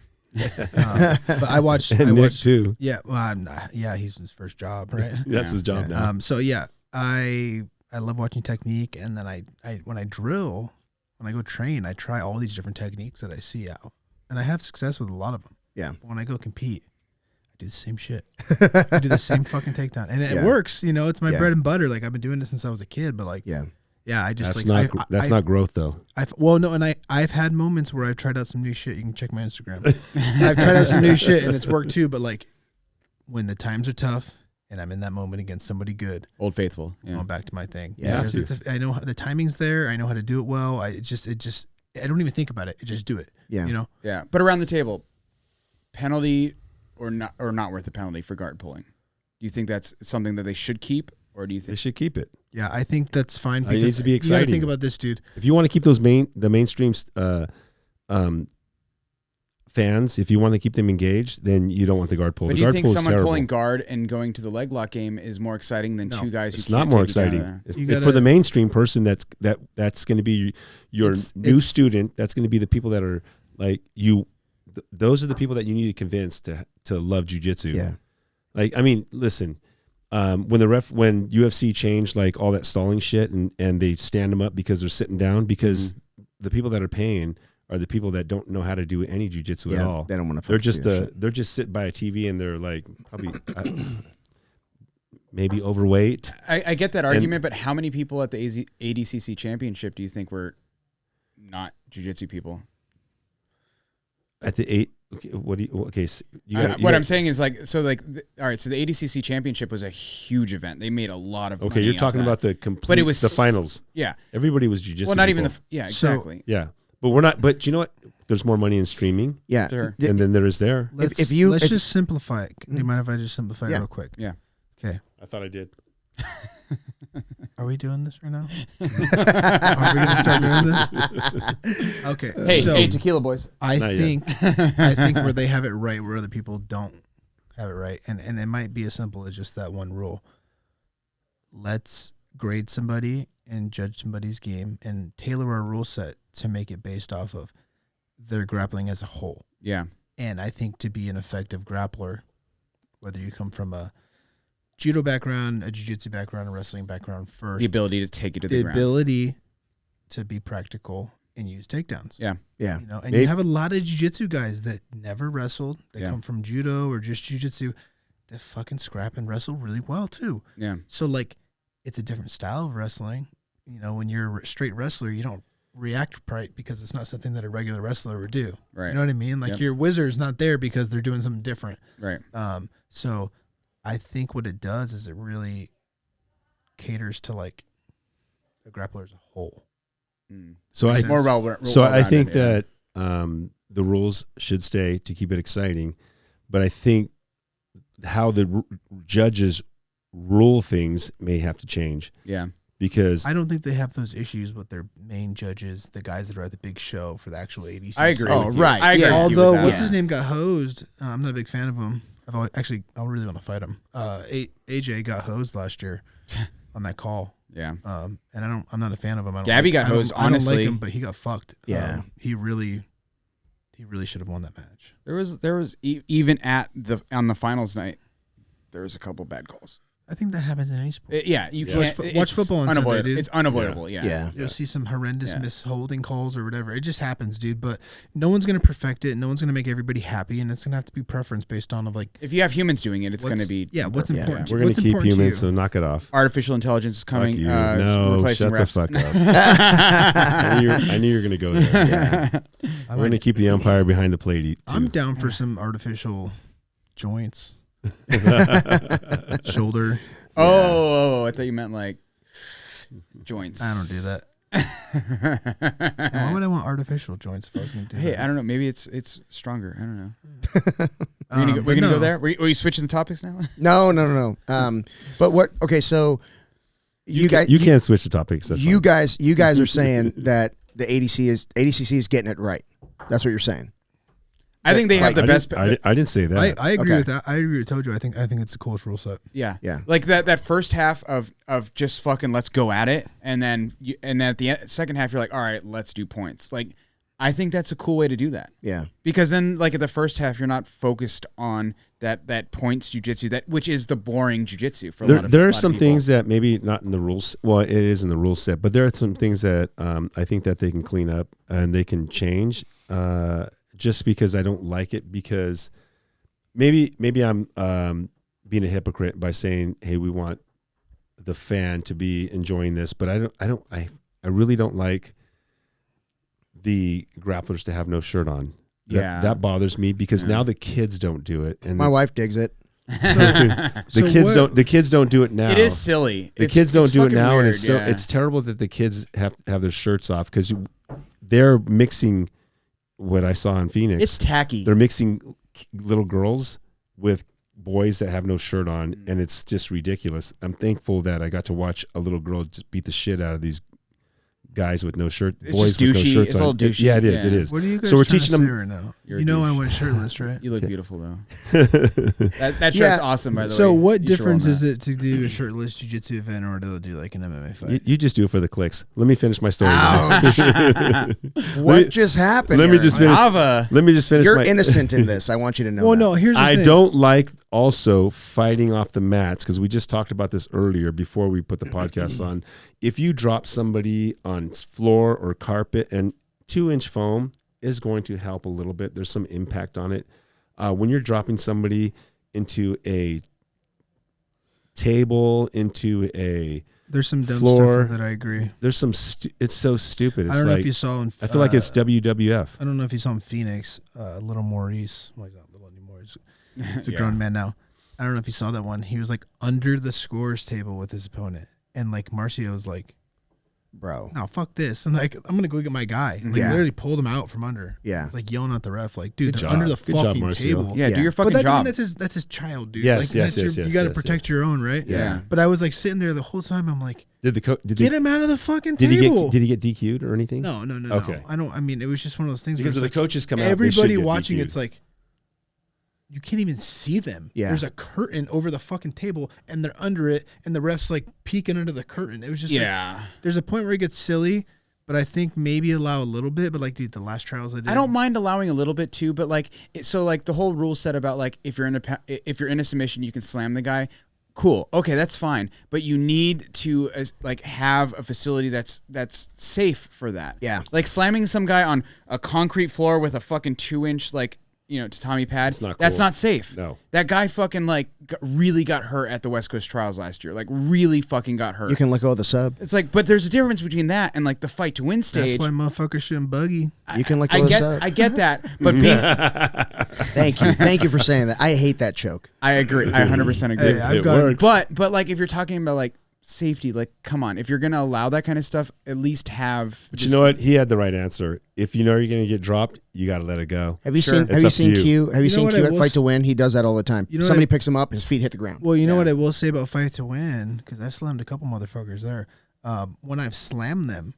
But I watch. And I Nick watch too. Yeah. Well, I'm not, yeah. He's his first job, right? That's his job now. So yeah, I love watching technique, and then I when I drill, when I go train, I try all these different techniques that I see out, and I have success with a lot of them. Yeah. But when I go compete, I do the same shit. I do the same fucking takedown, and it works. You know, it's my bread and butter. Like, I've been doing this since I was a kid, but like, yeah, I just That's not growth though. I've had moments where I've tried out some new shit. You can check my Instagram. I've tried out some new shit, and it's worked too. But like, when the times are tough and I'm in that moment against somebody good, Old Faithful. I'm going back to my thing. Yeah, because I know the timing's there. I know how to do it well. I don't even think about it. I just do it. Yeah. You know. Yeah, but around the table, penalty or not worth the penalty for guard pulling. Do you think that's something that they should keep, or do you They think should keep it. Yeah, I think that's fine. It needs to be You exciting. got to think about this, dude. If you want to keep those the mainstream fans, if you want to keep them engaged, then you don't want the guard pull. But The do you guard think pull is someone terrible. pulling guard and going to the leg lock game is more exciting than two guys who It's can't not more take each other? exciting. It's, You for gotta- the mainstream person, that's going to be your new student. That's going to be the people that are like you. Those are the people that you need to convince to love jiu-jitsu. Yeah. Like, I mean, listen, when UFC changed like all that stalling shit and they stand them up because they're sitting down, because the people that are paying are the people that don't know how to do any jiu-jitsu at all. They don't want to. They're just sitting by a TV and they're like probably maybe overweight. I get that argument, but how many people at the ADCC championship do you think were not jiu-jitsu people? At the 8, okay, what do you? Okay, so what I'm saying is like, so like, all right, so the ADCC championship was a huge event. They made a lot of Okay, money you're off talking that. about the complete, But it was the finals. Yeah. Everybody was jiu-jitsu. Well, not even people. yeah, exactly. Yeah, but we're not. But you know what? There's more money in streaming, Yeah. Sure. and then there is there. Let's if just simplify it. Do you mind if I just simplify it real quick? Yeah. Okay. I thought I did. Are we doing this right now? Are we going to start doing this? Okay. Hey, tequila boys. I Not think where they have it right, where other people don't have it right, and it might be as simple as just that one rule. Let's grade somebody and judge somebody's game and tailor our rule set to make it based off of their grappling as a whole. Yeah. And I think to be an effective grappler, whether you come from a judo background, a jiu-jitsu background, a wrestling background first, The ability to take it to the ground. ability to be practical and use takedowns. Yeah. Yeah. You know, and you have a lot of jiu-jitsu guys that never wrestled. They Yeah. come from judo or just jiu-jitsu. They fucking scrap and wrestle really well too. Yeah. So like, it's a different style of wrestling. You know, when you're a straight wrestler, you don't react right because it's not something that a regular wrestler would do. Right. You know what I mean? Like, Yep. your wizard's not there because they're doing something different. Right. So I think what it does is it really caters to like the grappler as a whole. So It's I more I think yeah. that the rules should stay to keep it exciting, but I think how the judges rule things may have to change. Yeah. Because I don't think they have those issues with their main judges, the guys that are at the big show for the actual ADC. I agree. Oh, with you. right. I agree. Yeah. with you Although with that. what's his name got hosed. I'm not a big fan of him. I really want to fight him. AJ got hosed last year on that call. Yeah. And I'm not a fan of him. Gabby got hosed. Honestly, I don't like him, but he got fucked. Yeah. He really should have won that match. There was even on the finals night, there was a couple bad calls. I think that happens in any sport. You can't Watch football on Sunday, dude. It's unavoidable. Yeah. You'll see some horrendous Yeah. misholding calls or whatever. It just happens, dude. But no one's gonna perfect it. No one's gonna make everybody happy, and it's gonna have to be preference based on like If you have humans doing it, it's going to what's- be what's imperfect. important. we're going What's to keep important to humans, you? so knock it off. Artificial intelligence is coming. Fuck you. No, replacing shut the refs. fuck up. I knew you were going to go there. We're going to keep the umpire behind the plate, too. I'm down for some artificial joints, shoulder. Oh, I thought you meant like joints. I don't do that. And why would I want artificial joints if I was going to do Hey, that? I don't know. Maybe it's stronger. I don't know. We're but gonna no. go there. Are you switching the topics now? No. But what? Okay, so you guys, You can't switch the topics. That's you fine. guys are saying that the ADCC is getting it right. That's what you're saying. I think they have the best. I didn't say that. I agree Okay. with that. I agree with Tojo. I think it's a cool rule set. Yeah. Yeah. Like that first half of just fucking let's go at it, and then at the second half you're like, all right, let's do points. Like, I think that's a cool way to do that. Yeah. Because then, like at the first half, you're not focused on that points jujitsu, which is the boring jujitsu for a lot of There a are lot of some people. things that maybe not in the rules. Well, it is in the rule set, but there are some things that I think that they can clean up and they can change. Just because I don't like it, because maybe I'm being a hypocrite by saying, hey, we want the fan to be enjoying this, but I really don't like the grapplers to have no shirt on. That bothers me because now the kids don't do it, and My wife digs it. the kids don't do it now. It is silly. The kids don't do it now, and it's terrible that the kids have their shirts off because they're mixing. What I saw in Phoenix, It's tacky. they're mixing little girls with boys that have no shirt on, and it's just ridiculous. I'm thankful that I got to watch a little girl just beat the shit out of these guys with no shirt, It's boys just with no douchey. shirts It's on. all douchey. Yeah, it is. Yeah. It is. What are you guys So we're trying teaching to them. say right now? You're a You know I douche. went shirtless, right? You look beautiful though. That shirt's Yeah. awesome, by the way. So what You should roll difference on is that. it to do a shirtless jiu-jitsu event or to do like an MMA fight? You just do it for the clicks. Let me finish my story. What just happened? Let me here? just finish. Nava. Let me just finish. You're my, innocent in this. I want you to know. Well, that. no, here's the I thing. don't like also fighting off the mats because we just talked about this earlier before we put the podcast on. If you drop somebody on floor or carpet, and 2-inch foam is going to help a little bit. There's some impact on it. When you're dropping somebody into a table, into a There's some dumb floor. stuff with it. I agree. there's some. It's so stupid. It's I don't know like if you saw. In, I feel like it's WWF. I don't know if you saw in Phoenix, little Maurice. Well, he's not little anymore. He's a grown man now. I don't know if you saw that one. He was like under the scores table with his opponent, and like Marcio was like, bro. "No, fuck this!" And like, I'm gonna go get my guy. And, like, Yeah. literally pulled him out from under. Yeah. It's like yelling at the ref, like, "Dude, Good they're job. under the Good job, fucking Marcio. table." Yeah, do your But fucking job. that's his child, dude. Yes, like, yes, that's yes, your, yes, You got to yes, protect your own, right? Yeah. But I was like sitting there the whole time. I'm like, Did get him out of the fucking did table. he get DQ'd or anything? No. Okay. I don't. I mean, it was just one of those things. Because where if it's the like, coaches come out, they should everybody get watching, DQ'd. it's like you can't even see them. Yeah. There's a curtain over the fucking table, and they're under it, and the ref's like peeking under the curtain. It was just like, there's a point where it gets silly, but I think maybe allow a little bit. But like, dude, the last trials I did, I don't mind allowing a little bit too, but like, so like the whole rule set about like if you're in a submission, you can slam the guy. Cool. Okay, that's fine. But you need to like have a facility that's safe for that. Yeah. Like slamming some guy on a concrete floor with a fucking 2-inch like tatami pad. It's not That's cool. not safe. No. That guy fucking like really got hurt at the West Coast Trials last year. Like really fucking got hurt. You can let go of the sub. It's like, but there's a difference between that and like the fight to win That's stage. why motherfuckers shouldn't buggy. You can let go of the sub. I get that, but Thank you for saying that. I hate that choke. I agree. I 100% agree. Hey, I've got- But like if you're talking about like safety, like come on, if you're gonna allow that kind of stuff, at least have. But you know what? He had the right answer. If you know you're going to get dropped, you got to let it go. Have you Sure. seen It's up to you. Q? Have you know seen what Q I at will Fight to Win? He does that all the time. You know what Somebody picks him up, his feet hit the ground. Well, you know what I will say about Fight to Win, because I've slammed a couple motherfuckers there. When I've slammed them,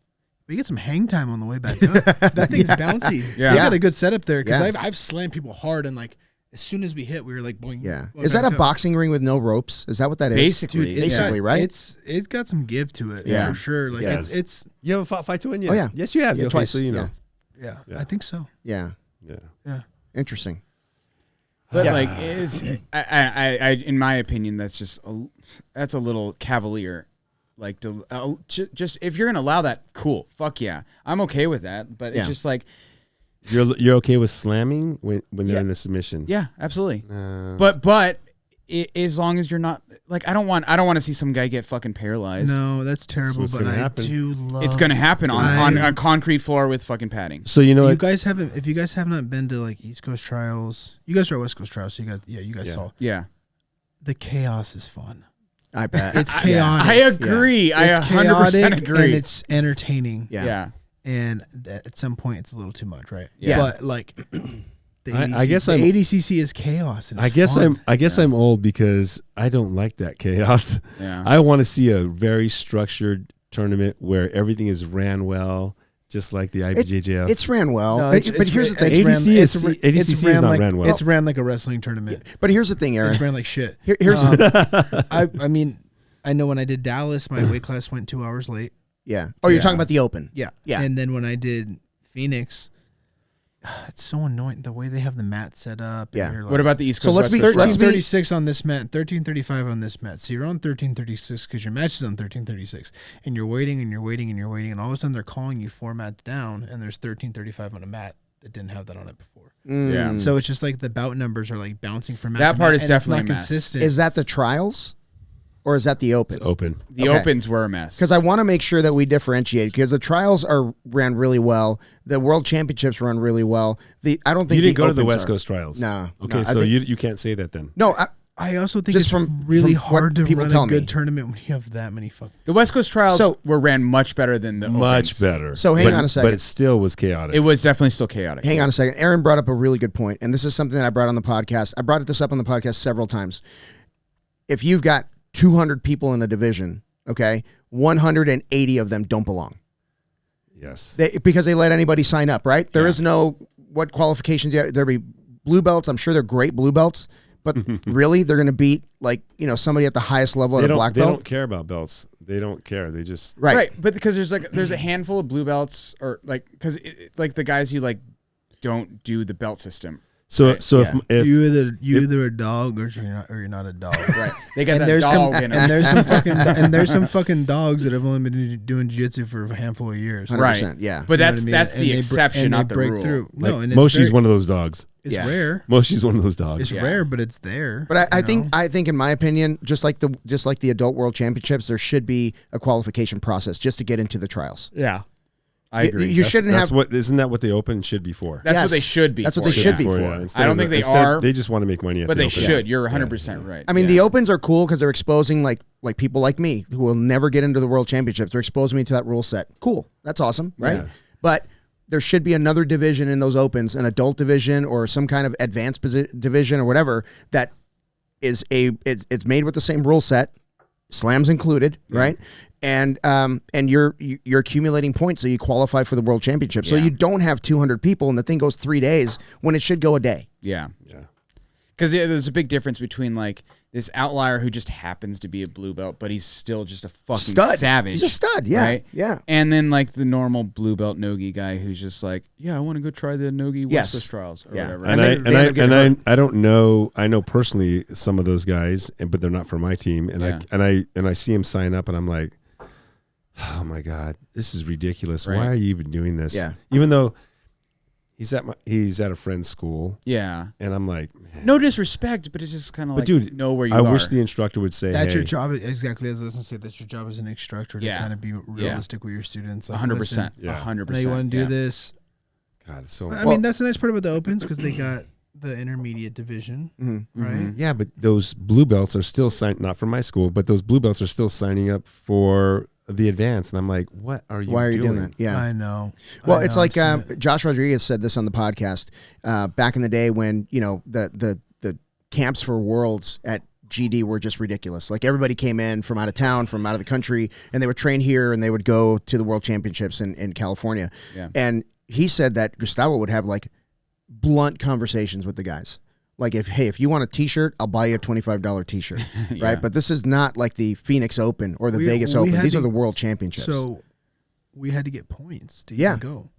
we get some hang time on the way back up. That thing's bouncy. Yeah. We got a good setup there because Yeah. I've slammed people hard and like as soon as we hit, we were like, boing. Yeah. going Is that back a up. boxing ring with no ropes? Is that what that is? Basically, Dude, it's Basically, got, right? It's got some give to it, Yeah. for sure. Like Yes. it's You haven't fought Fight to Win yet? Oh, yeah. Yes, you have. Yeah, Okay, twice. so you know. yeah, Yeah. I think so. Yeah. Yeah. Interesting. But Yeah. like, I in my opinion, that's a little cavalier. Like to just if you're gonna allow that, cool, fuck yeah, I'm okay with that. But Yeah. it's just like, You're okay with slamming when they're Yeah. in a submission? yeah, absolutely. Uh, But as long as you're not like, I don't want to see some guy get fucking paralyzed. No, that's terrible. what's But gonna I happen. do love. It's gonna happen on I- a concrete floor with fucking padding. so you know You what? guys haven't. If you guys have not been to like East Coast trials, you guys are at West Coast trials. So you guys Yeah. saw Yeah, the chaos is fun. I bet. It's chaotic. I agree. I It's 100% chaotic agree. and it's entertaining. Yeah. yeah. And at some point, it's a little too much, right? Yeah. But like, the I guess the I'm- ADCC is chaos. And I it's guess fun. I'm old because I don't like that chaos. Yeah. I want to see a very structured tournament where everything is ran well, just like the IBJJF. It's ran well. No, but here's the thing. ADC is- it's ran ADCC is not like, ran well. It's ran like a wrestling tournament. But here's the thing, Aaron. It's ran like shit. Here's I mean, I know when I did Dallas, my weight class went 2 hours late. yeah. Oh, you're Yeah. talking about the Open. Yeah. Yeah. And then when I did Phoenix, it's so annoying the way they have the mat set up. Yeah. And you're like, What about the East Coast? So let's West be- Coast let's trials? be- 1336 on this mat, 1335 on this mat. So you're on 1336 because your match is on 1336, and you're waiting and you're waiting and you're waiting, and all of a sudden they're calling you 4 mats down, and there's 1335 on a mat that didn't have that on it before. Yeah. So it's just like the bout numbers are like bouncing from mat That to part mat, is and definitely it's a not mess. consistent. Is that the trials, or is that the Open? It's open. The Okay. Opens were a mess. Because I want to make sure that we differentiate. Because the trials ran really well. The World Championships run really well. I don't think You didn't the go to the Opens West are. Coast trials. No. Okay, no, I so think- you can't say that then. No, I also think Just it's from really what hard to people run tell a good me. tournament when you have that many fucking. the West Coast trials So- were ran much better than the Much Opens. better. So hang on a second. But it still was chaotic. It was definitely still chaotic. hang on a second. Aaron brought up a really good point, and this is something that I brought on the podcast. I brought this up on the podcast several times. If you've got 200 people in a division, okay, 180 of them don't belong. Yes. Because they let anybody sign up, right? There is no what qualifications. There'll be blue belts. I'm sure they're great blue belts, but really they're going to beat somebody at the highest level at a black They belt. don't care about belts. They don't care. They just Right. But because there's a handful of blue belts, or because the guys who don't do the belt system. so Right, so yeah. if You either a dog or you're not a dog. Right. They got And that there's dog some in and them. there's some fucking dogs that have only been doing jiu-jitsu for a handful of years. 100%, Right. yeah. But You know that's what I mean? that's And the they exception, and they not the break rule. through. like, No, and Moshi's one of those dogs. It's Yeah. rare. Moshi's one of those dogs. It's Yeah. rare, but it's there. But I you know? think in my opinion, just like the adult world championships, there should be a qualification process just to get into the trials. Yeah, I agree. You shouldn't have. Isn't that what the Open should be for? That's Yes. what they should be. That's what for, they should yeah. be for. Instead I don't of think they instead- are. They just want to make money at But the they Open. should. You're 100% right. I mean, Yeah. the opens are cool because they're exposing like people like me who will never get into the world championships. They're exposing me to that rule set. Cool, that's awesome, right? Yeah. But there should be another division in those opens, an adult division or some kind of advanced division or whatever that is it's made with the same rule set, slams included, right? And you're accumulating points so you qualify for the world championship. So Yeah. you don't have 200 people and the thing goes 3 days when it should go a day. Yeah. Yeah. Because there's a big difference between this outlier who just happens to be a blue belt, but he's still just a fucking Stud. savage. He's a stud, yeah, Right? yeah. And then the normal blue belt nogi guy who's just I want to go try the nogi West Yes. Coast trials or Yeah. whatever. And they I end up getting hurt. I don't know. I know personally some of those guys, but they're not for my team. And Yeah. I see him sign up, and I'm like, oh my god, this is ridiculous. Right. Why are you even doing this? Yeah. Even though he's at a friend's school, Yeah. and I'm like, man. No disrespect, but it's just kind of But dude, know where you I are. wish the instructor would say, That's hey, your job. Exactly as I was going to say, that's your job as an instructor to Yeah. kind of be realistic with your students. Like, 100%. listen, Yeah. 100%. now you want to do yeah. this. God, it's so. I mean, that's the nice part about the opens because they got the intermediate division, Mm-hmm. right? Yeah, but those blue belts are still signing, not from my school, but those blue belts are still signing up for the advance. And I'm like, what are you doing? Why are you doing that? Yeah. I know. Well, I it's know, like I've seen it. Josh Rodriguez said this on the podcast back in the day when, you know, the camps for Worlds at GD were just ridiculous. Like everybody came in from out of town, from out of the country, and they would train here and they would go to the World Championships in California. Yeah. And he said that Gustavo would have like blunt conversations with the guys. Like if you want a t-shirt, I'll buy you a $25 t-shirt. Yeah. Right. But this is not like the Phoenix Open or the We Vegas had Open. These to- are the World Championships. So we had to get points to Yeah. even go.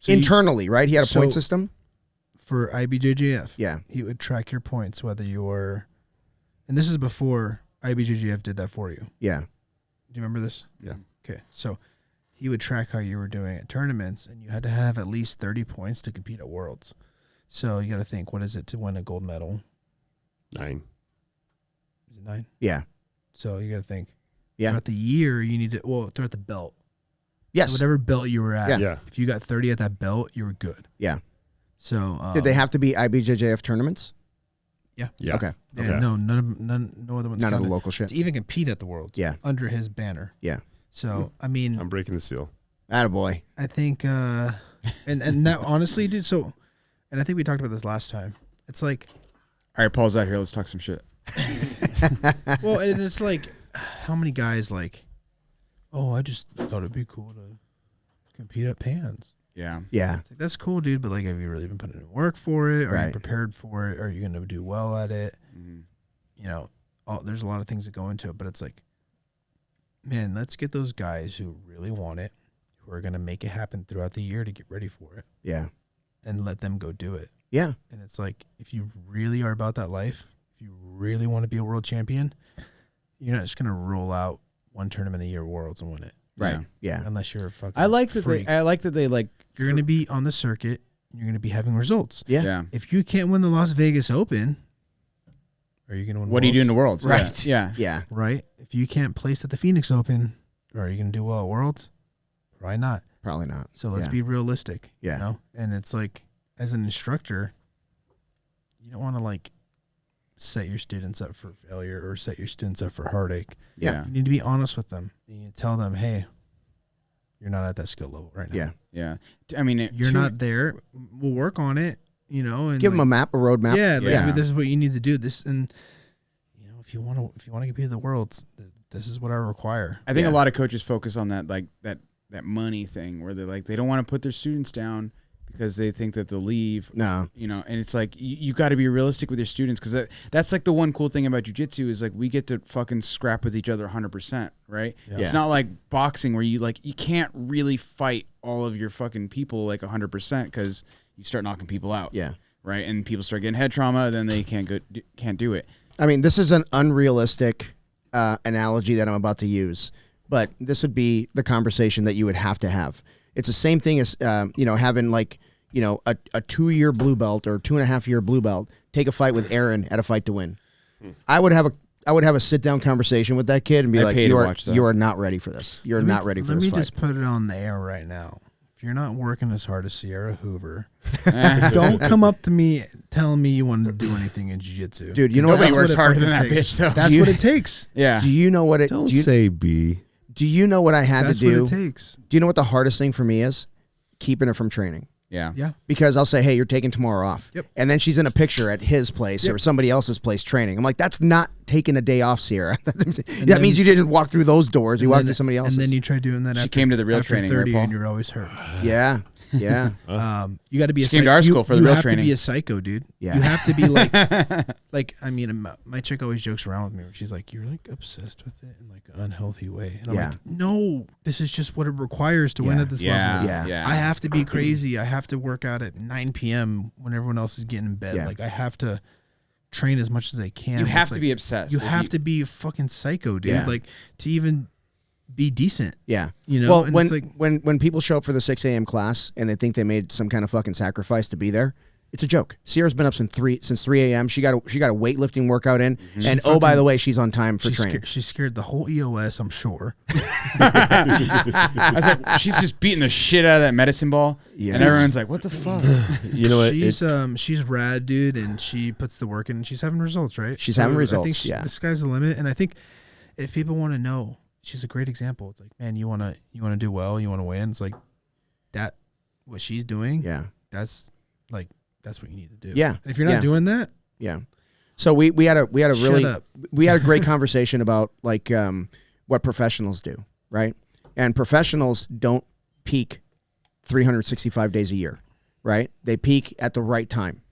So internally, right? He had a point so- system. for IBJJF, Yeah. he would track your points, whether you were, and this is before IBJJF did that for you. Yeah. Do you remember this? Yeah. Okay. So he would track how you were doing at tournaments, and you had to have at least 30 points to compete at Worlds. So you got to think, what is it to win a gold medal? 9. Is it 9? Yeah. So you got to think. Yeah. Throughout the year, you need to, well, throughout the belt. Yes. So whatever belt you were at, Yeah. Yeah. if you got 30 at that belt, you were good. Yeah. So Did they have to be IBJJF tournaments? Yeah. Okay. Yeah, Okay. no, no other ones. None of the counted. local shit. To even compete at the Worlds. Yeah. Under his banner. Yeah. So I mean, I'm breaking the seal. Attaboy. I think, and that honestly, dude. So, and I think we talked about this last time. It's like, All right, Paul's out here. Let's talk some shit. well, and it's like, how many guys like, oh, I just thought it'd be cool to compete at Pans. Yeah. Yeah. It's like, that's cool, dude. But like, have you really been putting in work for it? Are Right. you prepared for it? Are you going to do well at it? Mm-hmm. You know, there's a lot of things that go into it, but it's like, man, let's get those guys who really want it, who are going to make it happen throughout the year to get ready for it, Yeah. and let them go do it. Yeah. And it's like, if you really are about that life, if you really want to be a world champion, you're not just going to roll out one tournament a year Worlds and win it. Right. Yeah. Unless you're a fucking I like that freak. I like that they like. You're going to be on the circuit. You're going to be having results. Yeah. Yeah. If you can't win the Las Vegas Open, are you going to win What do you do in the Worlds? Worlds? Right. Yeah. Yeah. Right? If you can't place at the Phoenix Open, are you going to do well at Worlds? Probably not. Probably not. So let's Yeah. be realistic. Yeah. You know? And it's like, as an instructor, you don't want to like set your students up for failure or set your students up for heartache. Yeah. You need to be honest with them. You need to tell them, hey, you're not at that skill level right now. Yeah. Yeah. I mean, You're not there. We'll work on it, you know, and Give them a map, a road map. yeah, like, Yeah. I mean, this is what you need to do. This, and you know, if you want to compete at the Worlds, this is what I require. I think Yeah. a lot of coaches focus on that, like that money thing, where they're like they don't want to put their students down because they think that they'll leave. No. You know, and it's like you got to be realistic with your students, because that's like the one cool thing about jiu-jitsu is like we get to fucking scrap with each other 100%, right? Yeah. It's not like boxing where you can't really fight all of your fucking people like 100% because you start knocking people out. Yeah. Right, and people start getting head trauma, then they can't do it. I mean, this is an unrealistic analogy that I'm about to use, but this would be the conversation that you would have to have. It's the same thing as, having like, a 2-year blue belt or 2.5-year blue belt take a fight with Aaron at a Fight to Win. I would have a sit down conversation with that kid and be I'd like, pay to watch that. you are not ready for this. You're not ready for this Let me fight. just put it on the air right now. If you're not working as hard as Sierra Hoover, don't come up to me telling me you want to do anything in jiu-jitsu. Dude, you know Nobody what? works what it harder than fucking that takes. bitch, though. That's what it takes. Yeah. Do you know what it? Don't do you, say B. do you know what I had That's to do? what it takes. Do you know what the hardest thing for me is? Keeping her from training. Yeah. Yeah. Because I'll say, hey, you're taking tomorrow off. Yep. And then she's in a picture at his place or somebody else's place training. I'm like, that's not taking a day off, Sierra. that means you didn't walk through those doors. You walked through somebody else's. And then you try doing that She after, came to the real after training, 30 right, Paul? and you're always hurt. Yeah. Yeah. You got to be She came to our school for the you real have training. to be a psycho, dude. Yeah. You have to be like, I mean, my chick always jokes around with me. Where she's like, you're like obsessed with it in like an unhealthy way. And I'm Yeah. like, no, this is just what it requires to win at this level. Yeah. I have to be crazy. I have to work out at 9 p.m. when everyone else is getting in bed. Yeah. Like, I have to train as much as I can. You have It's to like, be obsessed. You If have to be a fucking psycho, dude. Yeah. Like, to even be decent. Yeah. You know? Well, And when, it's like, when people show up for the 6 a.m. class and they think they made some kind of fucking sacrifice to be there, It's a joke. Sierra's been up since 3 a.m. She got a weightlifting workout in, and by the way, she's on time for training. She scared the whole EOS, I'm sure. I was like, she's just beating the shit out of that medicine ball, and everyone's like, "What the fuck?" You know what? She's rad, dude, and she puts the work in, and she's having results, right? She's having results. I think the sky's the limit, and I think if people want to know, she's a great example. It's like, man, you wanna do well, you wanna win. It's like that. What she's doing, that's what you need to do. Yeah. If you're not doing that, So we had a great conversation about like what professionals do, right? And professionals don't peak 365 days a year, right? They peak at the right time.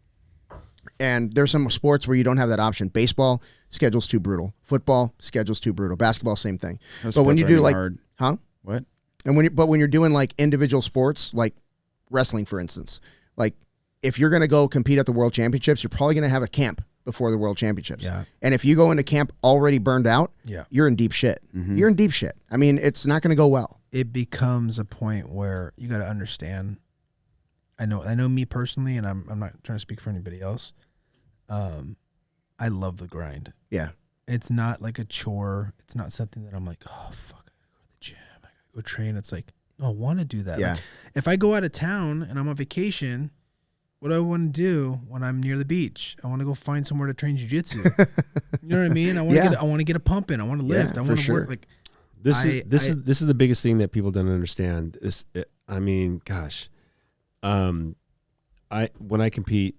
And there's some sports where you don't have that option. Baseball, schedule's too brutal. Football, schedule's too brutal. Basketball, same thing. But when you do like what? And when you're doing like individual sports, like wrestling, for instance, like if you're going to go compete at the World Championships, you're probably going to have a camp before the World Championships. Yeah. And if you go into camp already burned out, you're in deep shit. Mm-hmm. You're in deep shit. I mean, it's not going to go well. It becomes a point where you got to understand. I know me personally, and I'm not trying to speak for anybody else. I love the grind. Yeah. It's not like a chore. It's not something that I'm like, oh, fuck, I gotta go to the gym. I gotta go train. It's like, no, I want to do that. Yeah. Like, if I go out of town and I'm on vacation, what do I want to do when I'm near the beach? I want to go find somewhere to train jiu-jitsu. You know what I mean? I want to get a pump in. I want to lift. I want to work. Like this is the biggest thing that people don't understand. When I compete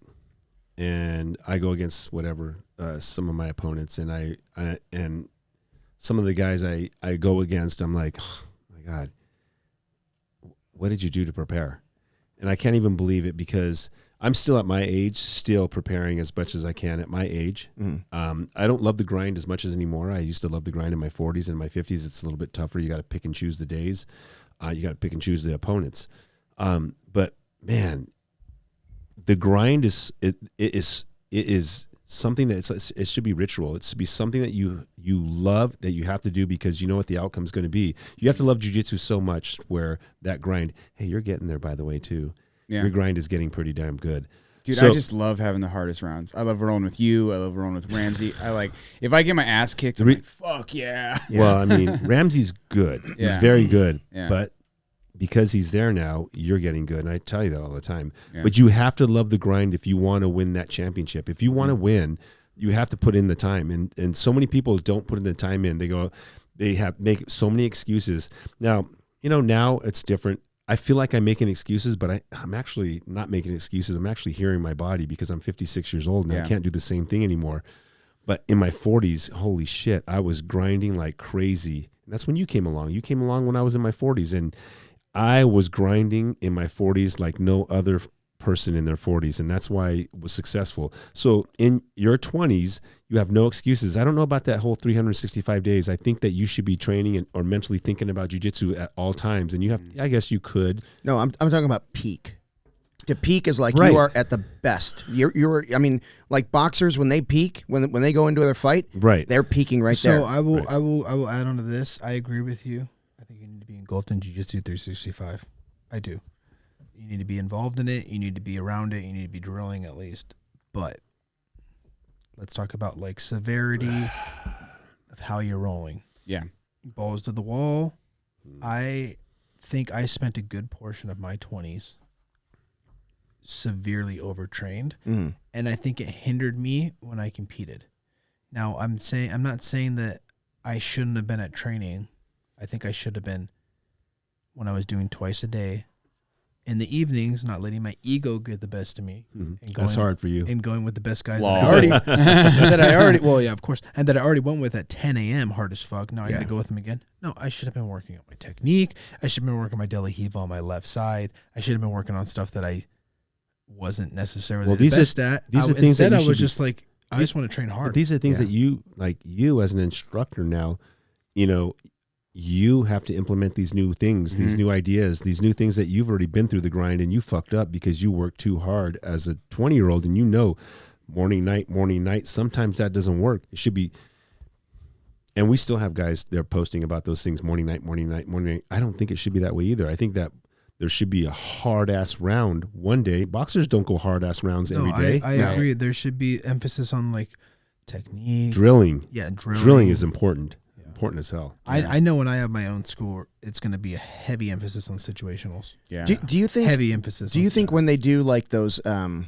and I go against whatever some of my opponents and and some of the guys I go against, I'm like, oh my God, what did you do to prepare? And I can't even believe it because I'm still at my age, still preparing as much as I can at my age. Mm-hmm. I don't love the grind as much as anymore. I used to love the grind in my 40s and my 50s. It's a little bit tougher. You got to pick and choose the days. You got to pick and choose the opponents. But man, the grind is something that it should be ritual. It should be something that you love, that you have to do because you know what the outcome is going to be. You have to love jiu-jitsu so much where that grind, hey, you're getting there, by the way, too. Yeah. Your grind is getting pretty damn good. Dude, I just love having the hardest rounds. I love rolling with you. I love rolling with Ramsey. If I get my ass kicked, I'm like, fuck yeah. Well, I mean, Ramsey's good. Yeah. He's very good. Yeah. But because he's there now, you're getting good. And I tell you that all the time. Yeah. But you have to love the grind if you want to win that championship. If you want to win, you have to put in the time. And so many people don't put in the time in. They make so many excuses. Now it's different. I feel like I'm making excuses, but I'm actually not making excuses. I'm actually hearing my body because I'm 56 years old and I can't do the same thing anymore. But in my 40s, holy shit, I was grinding like crazy. And that's when you came along. You came along when I was in my 40s, and I was grinding in my 40s like no other person in their 40s, and that's why I was successful. So in your 20s, you have no excuses. I don't know about that whole 365 days. I think that you should be training or mentally thinking about jiu-jitsu at all times, and you have. I guess you could. No, I'm talking about peak. To peak is like you are at the best. You're. I mean, like boxers when they peak, when they go into their fight, right? They're peaking right there. So I will add on to this. I agree with you. I think you need to be engulfed in jiu-jitsu 365. I do. You need to be involved in it. You need to be around it. You need to be drilling at least. But let's talk about like severity of how you're rolling. Yeah. Balls to the wall. I think I spent a good portion of my 20s severely overtrained. Mm. And I think it hindered me when I competed. Now I'm not saying that I shouldn't have been at training. I think I should have been when I was doing twice a day. In the evenings, not letting my ego get the best of me. Mm-hmm. And that's hard for you. And going with the best guys that I already, well, yeah, of course, and that I already went with at 10 a.m. hard as fuck. Now I got to go with them again. No, I should have been working on my technique. I should have been working my deli heave on my left side. I should have been working on stuff that I wasn't necessarily the best at. These are things that I was just like, I just want to train hard. These are things that you as an instructor now, you have to implement these new things, these new ideas, these new things that you've already been through the grind and you fucked up because you worked too hard as a 20-year-old, and morning, night, sometimes that doesn't work. It should be, and we still have guys, they're posting about those things, morning, night. I don't think it should be that way either. I think that there should be a hard ass round one day. Boxers don't go hard ass rounds every day. I agree. There should be emphasis on like technique, drilling. Yeah, drilling is important. Yeah. Important as hell. I know when I have my own school, it's going to be a heavy emphasis on situationals. Yeah. Do you think heavy emphasis? Do you think when they do like those, oh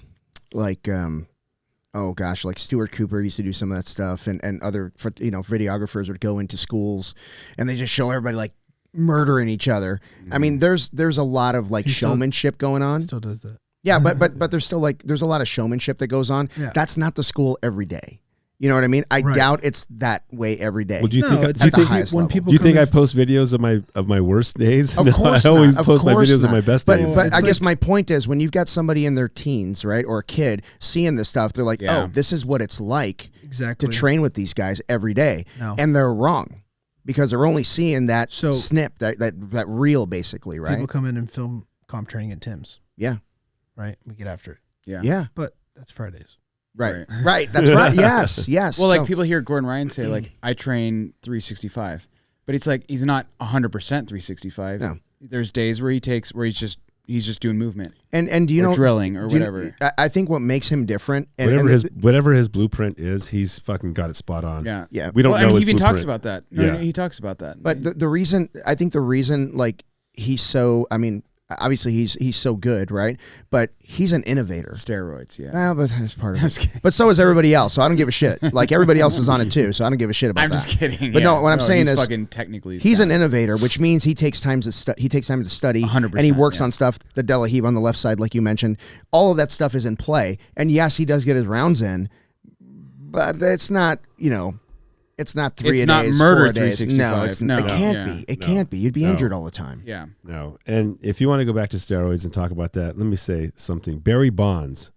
gosh, like Stuart Cooper used to do some of that stuff, and other videographers would go into schools, and they just show everybody like murdering each other. I mean, there's a lot of like showmanship going on. Still does that. Yeah, but there's still like there's a lot of showmanship that goes on. Yeah. That's not the school every day. You know what I mean? I doubt it's that way every day. Well, do you think I post videos of my worst days? Of course, I always post my videos of my best days. But I guess my point is, when you've got somebody in their teens, right, or a kid seeing this stuff, they're like, "Oh, this is what it's like to train with these guys every day," and they're wrong because they're only seeing that snip, that reel, basically, right? People come in and film comp training at Tim's. Yeah, right. We get after it. Yeah, but that's Fridays. Right. That's right. Yes. Well, like people hear Gordon Ryan say, like, I train 365, but it's like he's not 100% 365. No. There's days where he's just doing movement and do you know drilling or whatever. I think what makes him different, whatever his blueprint is, he's fucking got it spot on. Yeah. We don't know. He even talks about that. He talks about that. But the reason like he's so, I mean, obviously he's so good, right? But he's an innovator. Steroids, yeah. Well, but that's part of it. But so is everybody else. So I don't give a shit. Like everybody else is on it too. So I don't give a shit about that. I'm just kidding. But no, what I'm saying is, fucking technically, he's an innovator, which means he takes time to study. 100%, and he works on stuff. The De La Heave on the left side, like you mentioned, all of that stuff is in play. And yes, he does get his rounds in, but it's not, it's not 3 it's a not days, murder 4 days. 365. It can't be. It can't be. You'd be injured all the time. Yeah. No. And if you want to go back to steroids and talk about that, let me say something. Barry Bonds,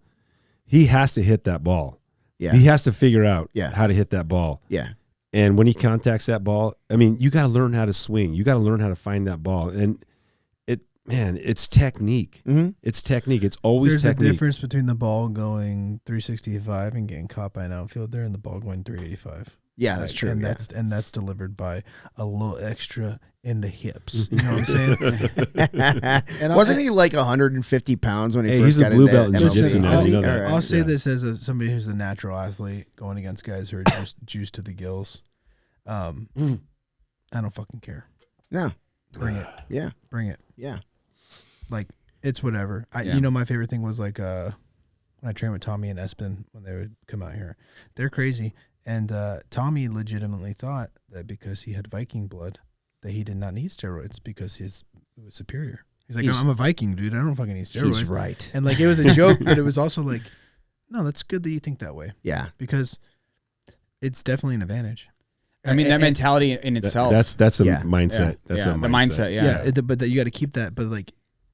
he has to hit that ball. Yeah. He has to figure out how to hit that ball. Yeah. And when he contacts that ball, I mean, you got to learn how to swing. You got to learn how to find that ball. And it's technique. Mm-hmm. It's technique. It's always technique. There's a difference between the ball going 365 and getting caught by an outfielder and the ball going 385. Yeah, that's true. And that's delivered by a little extra in the hips. You know what I'm saying? And wasn't he like 150 pounds when he first got into into blue belt in jiu-jitsu now? You know that. I'll say this as somebody who's a natural athlete going against guys who are juiced to the gills. I don't fucking care. No. Bring it. Yeah. Bring it. Yeah. Like, it's whatever. You know, my favorite thing was like when I trained with Tommy and Espen when they would come out here. They're crazy. And Tommy legitimately thought that because he had Viking blood, that he did not need steroids because it was superior. He's like, I'm a Viking, dude. I don't fucking need steroids. He's right. And like, it was a joke, but it was also like, no, that's good that you think that way. Yeah. Because it's definitely an advantage. I mean, that mentality in itself. That's a mindset. That's a mindset. Yeah. But that you got to keep that. But like,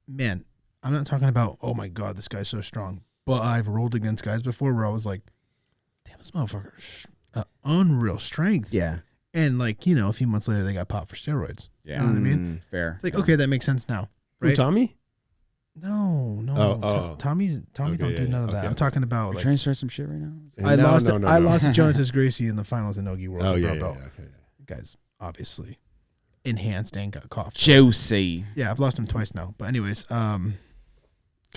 man, I'm not talking about, oh my God, this guy's so strong. But I've rolled against guys before where I was like, damn, this motherfucker. Unreal strength. Yeah. And like, a few months later they got popped for steroids. Yeah. You know what I mean? Fair. It's like, okay, that makes sense now. Right? Who, Tommy? No. Tommy don't do none of that. I'm talking about You're like trying to start some shit right now? I lost to Jonas Gracie in the finals in Nogi Worlds. Okay. Guys obviously enhanced and got coughed. Josie. Yeah, I've lost him twice now. But anyways, God,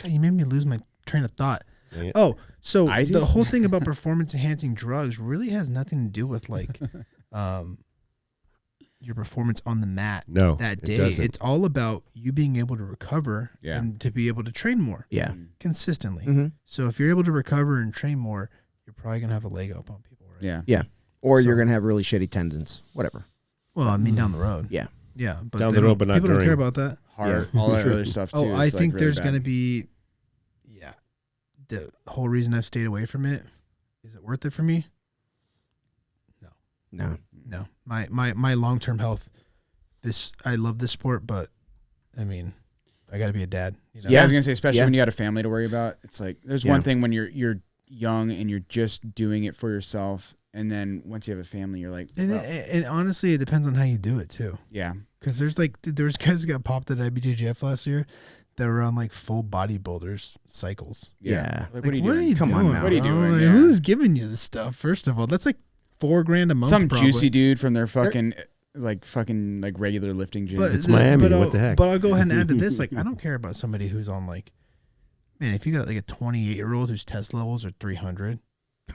you made me lose my train of thought. Oh, so the whole thing about performance enhancing drugs really has nothing to do with like your performance on the mat that day. It's all about you being able to recover and to be able to train more consistently. Mm-hmm. So if you're able to recover and train more, you're probably going to have a leg up on people. Right? Yeah. Or you're going to have really shitty tendons, whatever. Well, I mean, down the road. Yeah. Yeah. But down the road, but not people during. Don't care about that. Heart, all that other stuff too. I think really there's going to be, the whole reason I've stayed away from it. Is it worth it for me? No. My long-term health, I love this sport, but I mean, I got to be a dad. Yeah, I was going to say, especially when you got a family to worry about. It's like, there's one thing when you're young and you're just doing it for yourself. And then once you have a family, you're like, and honestly, it depends on how you do it too. Yeah. Because there's guys who got popped at IBJJF last year that were on like full bodybuilders cycles. Yeah. Like, what are you doing? Come on now. What are you doing? Like, who's giving you this stuff? First of all, that's like $4,000 a month. Some probably. juicy dude from their fucking like fucking like regular lifting gym. It's Miami. What the heck? But I'll go ahead and add to this. Like, I don't care about somebody who's on like, man, if you got like a 28-year-old whose test levels are 300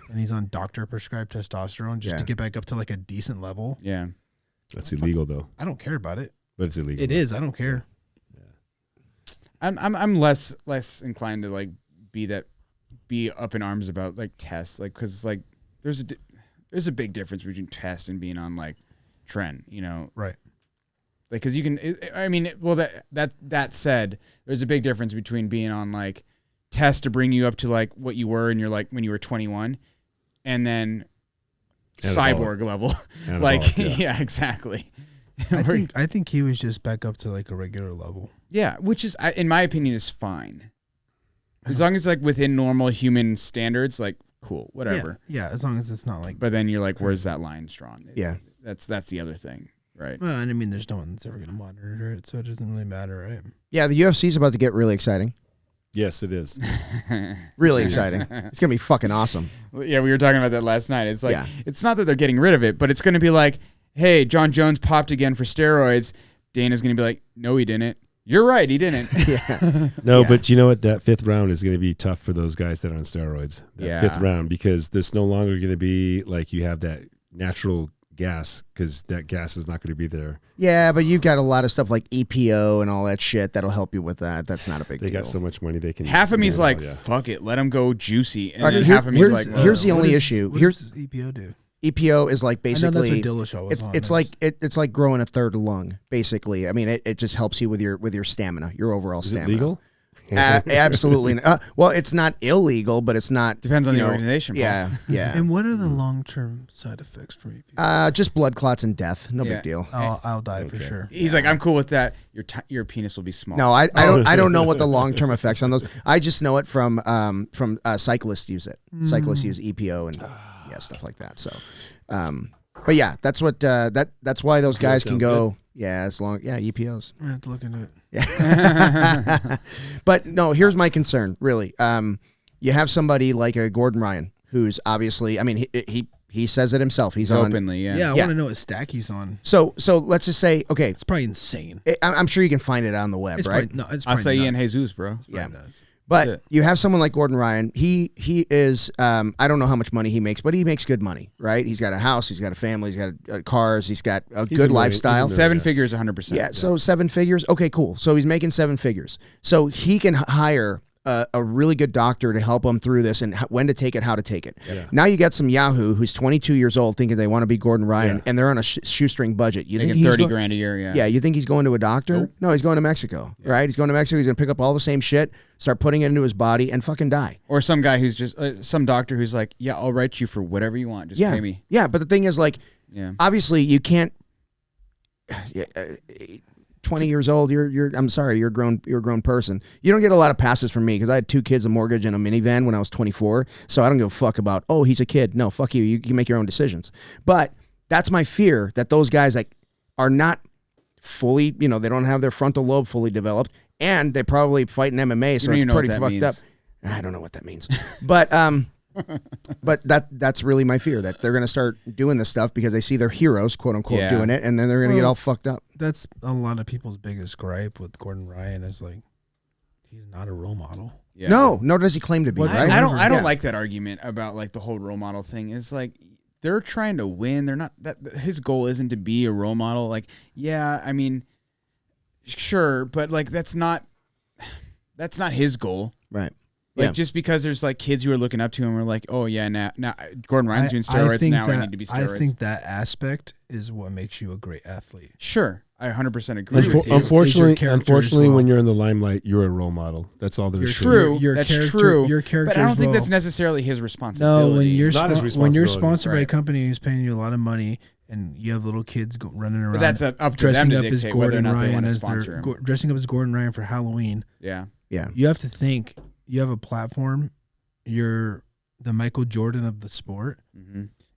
and he's on doctor prescribed testosterone just to get back up to like a decent level. Yeah. That's illegal though. I don't care about it. But it's illegal. It is. I don't care. I'm less inclined to like be up in arms about like tests, like because like there's a big difference between tests and being on like trend, you know, right? Like because you can, I mean, well that said, there's a big difference between being on like tests to bring you up to like what you were and you're like when you were 21, and then cyborg level, like yeah, exactly. I think he was just back up to like a regular level. Yeah, which is, in my opinion, is fine. As long as like within normal human standards, like cool, whatever. Yeah, as long as it's not like. But then you're like, where's that line drawn? Yeah, that's the other thing, right? Well, and I mean, there's no one that's ever going to monitor it, so it doesn't really matter, right? Yeah, the UFC is about to get really exciting. Yes, it is. Really exciting. It's gonna be fucking awesome. Yeah, we were talking about that last night. It's like it's not that they're getting rid of it, but it's going to be like, hey, John Jones popped again for steroids. Dana's going to be like, no, he didn't. You're right, he didn't. No, but you know what? That 5th round is going to be tough for those guys that are on steroids. That 5th round, because there's no longer going to be like you have that natural gas, because that gas is not going to be there. Yeah, but you've got a lot of stuff like EPO and all that shit that'll help you with that. That's not a big deal. They got so much money they can. Half of me's like, fuck it, let him go juicy. And right, then half of me's like, here's the only issue. What does EPO do? EPO is like basically. I know that's what Dillashaw was on. It's like growing a third lung, basically. I mean, it just helps you with your stamina, your overall stamina. Is it legal? Absolutely. Well, it's not illegal, but it's not. Depends on the organization. Yeah, yeah. And what are the long-term side effects for EPO? Just blood clots and death. No big deal. I'll die for sure. He's like, I'm cool with that. Your penis will be small. No, I don't know what the long-term effects on those. I just know it from cyclists use it. Cyclists use EPO and stuff like that. So, but yeah, that's what that's why those guys can go. Good. Yeah, EPOs. I have to look into it. Yeah. But no, here's my concern. Really, you have somebody like a Gordon Ryan, who's obviously, I mean, he says it himself. He's openly, on. Yeah, I want to know what stack he's on. So let's just say, okay, it's probably insane. I'm sure you can find it on the web, right? It's probably Acai and Jesus, bro. Yeah. But you have someone like Gordon Ryan. He is, I don't know how much money he makes, but he makes good money, right? He's got a house, he's got a family, he's got cars, he's got a good lifestyle. 7 figures, 100%. Yeah, so 7 figures. Okay, cool. So he's making 7 figures. So he can hire a really good doctor to help him through this and when to take it, how to take it. Yeah. Now you got some Yahoo who's 22 years old thinking they want to be Gordon Ryan, and they're on a shoestring budget. You think he's 30 grand a year? Yeah. Yeah. You think he's going to a doctor? Nope. No, he's going to Mexico. Yeah. Right? He's going to Mexico. He's going to pick up all the same shit, start putting it into his body, and fucking die. Or some guy who's just some doctor who's like, yeah, I'll write you for whatever you want. Just pay me. Yeah, but the thing is, like, obviously you can't. 20 years old, I'm sorry, you're a grown person. You don't get a lot of passes from me because I had 2 kids, a mortgage, and a minivan when I was 24. So I don't give a fuck about, oh, he's a kid. No, fuck you. You can make your own decisions. But that's my fear, that those guys like are not fully, they don't have their frontal lobe fully developed, and they probably fight in MMA, so it's pretty fucked up. I don't know what that means. But but that's really my fear, that they're going to start doing this stuff because they see their heroes, quote unquote, doing it, and then they're going to get all fucked up. That's a lot of people's biggest gripe with Gordon Ryan is like, he's not a role model. Yeah. No, nor does he claim to be. Right? I don't like that argument about like the whole role model thing. It's like they're trying to win. They're not. His goal isn't to be a role model. Like, yeah, I mean, sure, but like that's not his goal, right? Like just because there's like kids who are looking up to him are like, oh yeah, now Gordon Ryan's doing steroids, I need to be steroids. I think that aspect is what makes you a great athlete. Sure, I 100% agree with you. Unfortunately, when you're in the limelight, you're a role model. That's all there is. True, that's true. Your character, but I don't think that's necessarily his responsibility. No, when you're sponsored by a company who's paying you a lot of money, and you have little kids running around, but that's up to them to dictate whether or not they want to sponsor him. Dressing up as Gordon Ryan for Halloween. Yeah. You have to think. You have a platform, you're the Michael Jordan of the sport,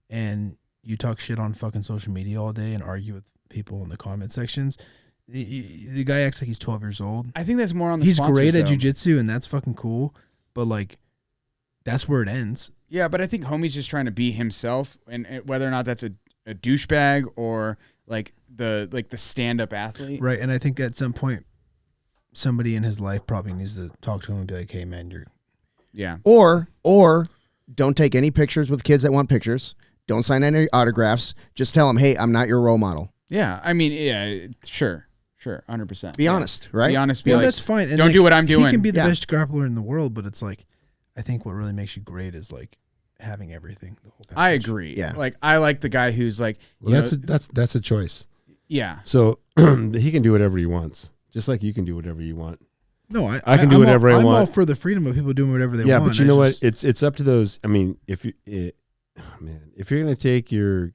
and you talk shit on fucking social media all day and argue with people in the comment sections. The guy acts like he's 12 years old. I think that's more on the He's sponsors, great at though. jiu-jitsu, and that's fucking cool, but like, that's where it ends. Yeah, but I think homie's just trying to be himself, and whether or not that's a douchebag or like the stand up athlete. Right, and I think at some point, somebody in his life probably needs to talk to him and be like, "Hey, man, you're." Yeah. Or don't take any pictures with kids that want pictures. Don't sign any autographs. Just tell them, hey, I'm not your role model. Yeah. I mean, yeah, sure. 100%. Be honest, right? Be honest. Be Yeah, like, that's fine. And don't do what I'm doing. He can be the Yeah. best grappler in the world, but it's like, I think what really makes you great is like having everything. The whole package. I agree. Yeah. Like I like the guy who's like, Well, that's a choice. yeah. So he can do whatever he wants, just like you can do whatever you want. No, I can do whatever I I'm want. all for the freedom of people doing whatever they want. Yeah, but you know what? what? It's up to those. I mean, if you're gonna take your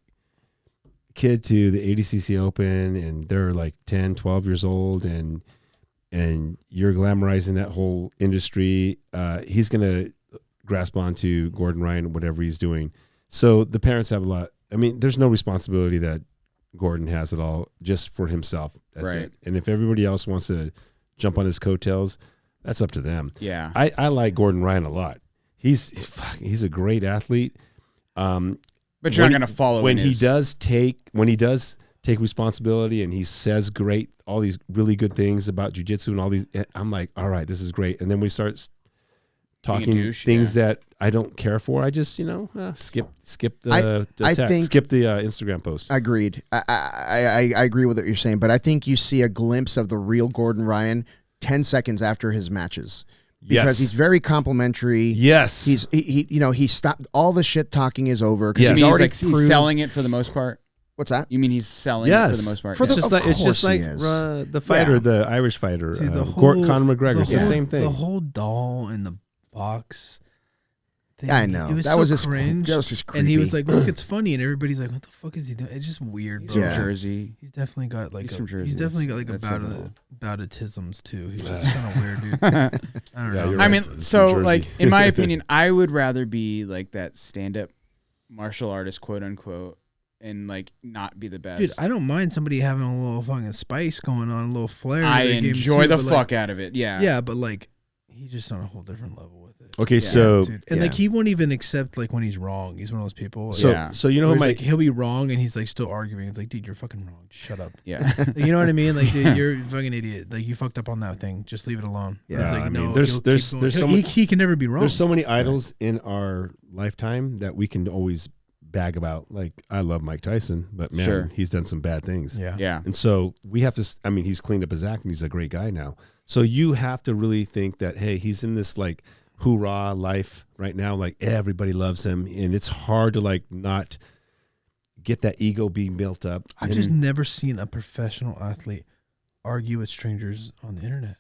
kid to the ADCC Open and they're like 10, 12 years old and you're glamorizing that whole industry, he's gonna grasp onto Gordon Ryan, whatever he's doing. So the parents have a lot. I mean, there's no responsibility that Gordon has at all, just for himself. That's Right. it. And if everybody else wants to jump on his coattails, that's up to them. Yeah. I like Gordon Ryan a lot. He's a great athlete. But you're not going to follow when in he his- does take responsibility and he says all these really good things about jiu-jitsu and all these. I'm like, all right, this is great. And then we start talking douche, things that I don't care for. I just skip the I think- skip the Instagram post. Agreed. I agree with what you're saying, but I think you see a glimpse of the real Gordon Ryan 10 seconds after his matches. Because Yes. he's very complimentary. Yes, He stopped. All the shit talking is over. 'Cause Yes. he's He's, already like, he's proved- selling it for the most part. What's that? You mean he's selling it yes, for the most part? For Yeah. the- it's Of just course like he is. the fighter, Yeah. the Irish fighter, See, Conor McGregor. It's the same thing. The whole doll in the box thing. I know. It was That so was just cringe. that was just And he was creepy. like, "Look, it's funny," and everybody's like, "What the fuck is he doing?" It's just weird, He's bro. Yeah. from Jersey. He's definitely got like He's from Jersey. he's definitely got like a That's bout like of boutisms too. He's just kind of weird, dude. I don't Yeah, know. you're I right. mean, From so Jersey. like in my opinion, I would rather be like that stand-up martial artist, quote unquote, and like not be the best. Dude, I don't mind somebody having a little fucking spice going on, a little flair. I to their game enjoy too, the but, fuck out of it. Yeah. Yeah, but like he's just on a whole different level with it. Okay, Yeah, so Dude. And yeah. like he won't even accept like when he's wrong. He's one of those people. so Yeah. so you know where who he's my like, he'll be wrong and he's like still arguing. It's like, dude, you're fucking wrong. Just shut up. Yeah. Like, you know what I mean? Like, dude, you're a fucking idiot. Like, you fucked up on that thing. Just leave it alone. Yeah. It's like, I mean, no, there's- he'll there's- keep there's going. so He- much- he can never be wrong. There's so many idols in our lifetime that we can always bag about. Like, I love Mike Tyson, but man, Sure. he's done some bad things. Yeah. Yeah. And so we have to, I mean, he's cleaned up his act and he's a great guy now. So you have to really think that, hey, he's in this like hoorah life right now. Like everybody loves him. And it's hard to like not get that ego being built up. I've And- just never seen a professional athlete argue with strangers on the internet.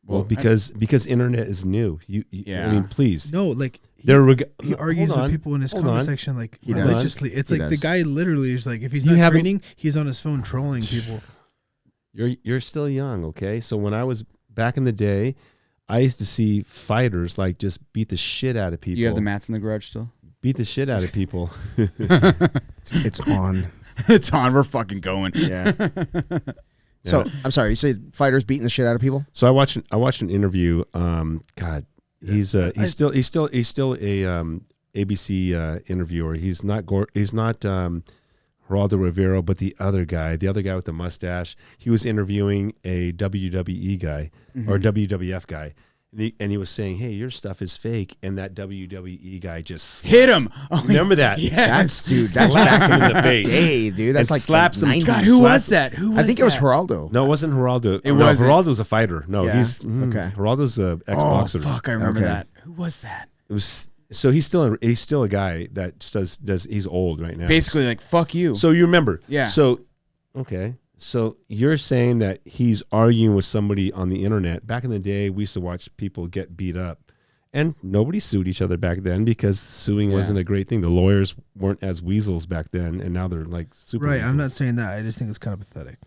well, because internet is new. You Yeah. I mean, please. No, like he argues with people in his Hold comment on. section like He does. religiously. It's He like the does. guy literally is like, if he's You not haven't- training, he's on his phone trolling people. You're still young, okay? So when I was back in the day, I used to see fighters like just beat the shit out of people. You have the mats in the garage still? Beat the shit out of people. It's on. It's on. We're fucking going. Yeah. So I'm sorry. You say fighters beating the shit out of people? So I watched an interview. God, he's still a ABC interviewer. He's not Geraldo Rivero, but the other guy with the mustache. He was interviewing a WWE guy or WWF guy. And he was saying, "Hey, your stuff is fake," and that WWE guy just Hit him. Oh, Remember that? That's that's Slaps back him in in the face. Day, dude. That's And like slaps the him. 90s. God, who was that? Who was I think it was that? Geraldo. No, it wasn't Geraldo. It no, wasn't. Geraldo's a fighter. No, Yeah. he's Okay. Geraldo's a Oh, ex-boxer. fuck. I remember Okay. that. Who was that? It was so he's still a guy that does he's old right now. Basically, like, fuck you. So you remember. Yeah. So okay. So you're saying that he's arguing with somebody on the internet. Back in the day, we used to watch people get beat up. And nobody sued each other back then because suing Yeah. wasn't a great thing. The lawyers weren't as weasels back then, and now they're like super Right. I'm not weasels. saying that. I just think it's kind of pathetic.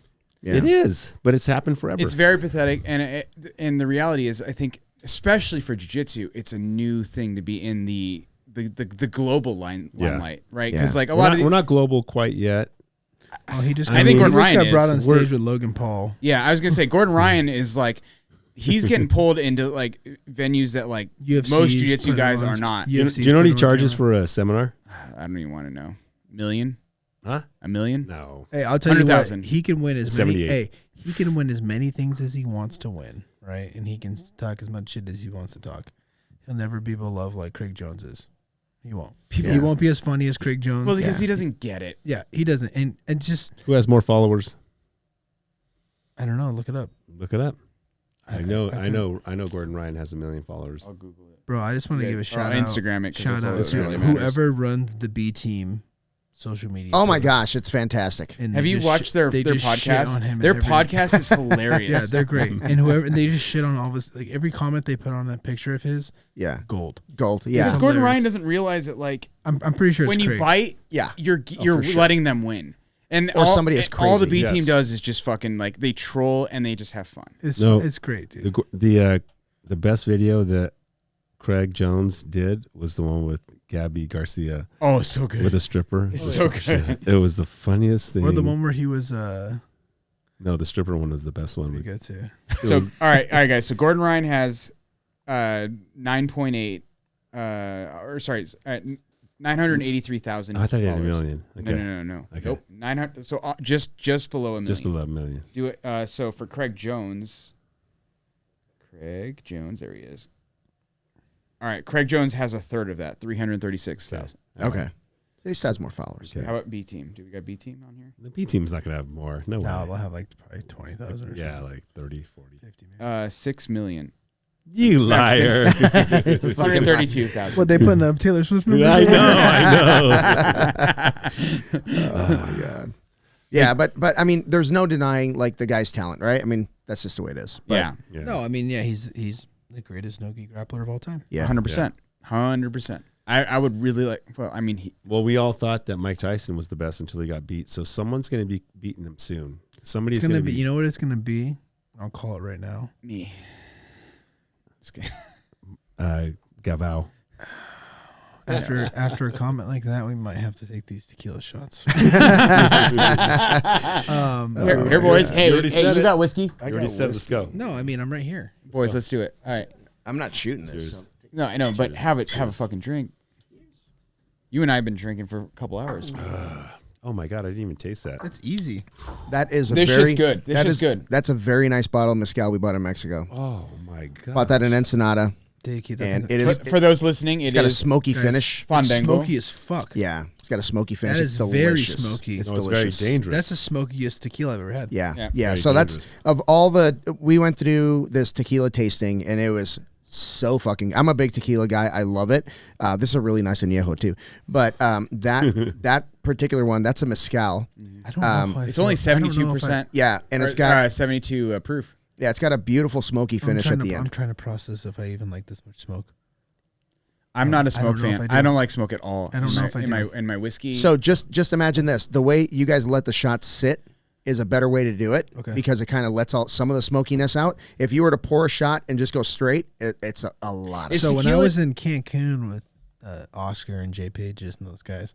Yeah. It is, but it's happened forever. It's very pathetic, and the reality is, I think, especially for jiu-jitsu, it's a new thing to be in the global limelight, right? Because like we're not global quite yet. Oh, he just I think he Gordon just got Ryan brought is. on stage We're- with Logan Paul. Yeah, I was gonna say Gordon Ryan is like he's getting pulled into like venues that like UFC's most jiu-jitsu putting guys on- are not. Do you UFC's know what he putting on charges camera. for a seminar? I don't even want to know. $1 million? Huh? $1 million? No. Hey, I'll tell you what. 100,000. He can win as many. 78. Hey, he can win as many things as he wants to win, right? And he can talk as much shit as he wants to talk. He'll never be beloved like Craig Jones is. He won't. He won't be as funny as Craig Jones. Well, because he doesn't get it. Yeah, he doesn't. And just Who has more followers? I don't know. Look it up, Look it up. I know couldn't- Gordon Ryan has 1 million followers. I'll Google it. bro. I just want to give a shout out. Instagram it. 'cause Shout that's all out that to really matters. whoever runs the B team social media. Oh my page. gosh, it's fantastic. And Have they you just watched their they just shit on podcast? him Their and every- podcast is hilarious. Yeah, they're great. And they just shit on all this. Like every comment they put on that picture of his, Yeah, gold. gold. Because Yeah, Gordon Hilarious. Ryan doesn't realize that, like, I'm pretty sure it's when you Craig. bite, yeah. you're for sure. letting them win. And Or somebody is all the crazy. B team Yes. does is just fucking like they troll and they just have fun. It's great, dude. The best video that Craig Jones did was the one with Gabby Garcia Oh, so good. with a stripper. It's so good. It was the funniest thing. Or the one where he was No, the stripper one was the best one. we get to. So all right, guys. So Gordon Ryan has 9.8, or sorry, 983,000. I thought he had 1 followers. million. Okay. No. Okay. Nope. 900. So just below 1 million. Just below 1 million. Do it. So for Craig Jones, there he is. All right, Craig Jones has a third of that, 336,000. Okay, he still has more followers. Okay. How about B team? Do we got B team on here? The B team's not going to have more. No way. No, they'll have like probably 20,000 or Yeah, something. like 30, 40. 50 maybe. 6 million. You liar. 132,000. What they putting up Taylor Swift numbers? I know. Oh my god. Yeah, but I mean, there's no denying like the guy's talent, right? I mean, that's just the way it is. But, Yeah, Yeah. No, I mean, yeah, he's the greatest no-gi grappler of all time. yeah. 100%. 100%. I would really like. Well, I mean, Well, we all thought that Mike Tyson was the best until he got beat. So someone's going to be beating him soon. Somebody's It's going gonna to be. You know what it's gonna be? I'll call it right now. me. It's good. Gavao. After a comment like that, we might have to take these tequila shots. Here, boys. Hey, You already said you it. got whiskey? You already said let's go. No, I mean I'm right here. Boys, let's do it. All right. I'm not shooting this. Cheers. so- No, I know, but have a fucking drink. You and I have been drinking for a couple hours. Oh my God, I didn't even taste that. That's easy. That is a This very shit's good. This that shit's is- good. That's a very nice bottle of mezcal we bought in Mexico. Oh my God. Bought that in Ensenada, Take it. and it is. For those listening, It's got a smoky guys, finish. Fandango. smoky as fuck. Yeah, it's got a smoky finish. That It's is very delicious. smoky. It's No, it's very delicious. dangerous. That's the smokiest tequila I've ever had. Yeah, Yeah. yeah. Very So dangerous. that's of all the we went through this tequila tasting, and it was so fucking. I'm a big tequila guy. I love it. This is a really nice añejo too, but that particular one, that's a mezcal. I don't know. How I It's feel. only I don't know if 72%. Yeah, and it's got 72 proof. yeah, it's got a beautiful smoky finish at the I'm end. trying to process if I even like this much smoke. I'm not a I don't smoke know if fan. I do. I don't like smoke at all. I don't know if I do. in my whiskey. So just imagine this: the way you guys let the shots sit is a better way to do it, Okay. because it kind of lets all some of the smokiness out. If you were to pour a shot and just go straight, it's a lot. Is So when I tequila- was in Cancun with Oscar and Jay Pages and those guys,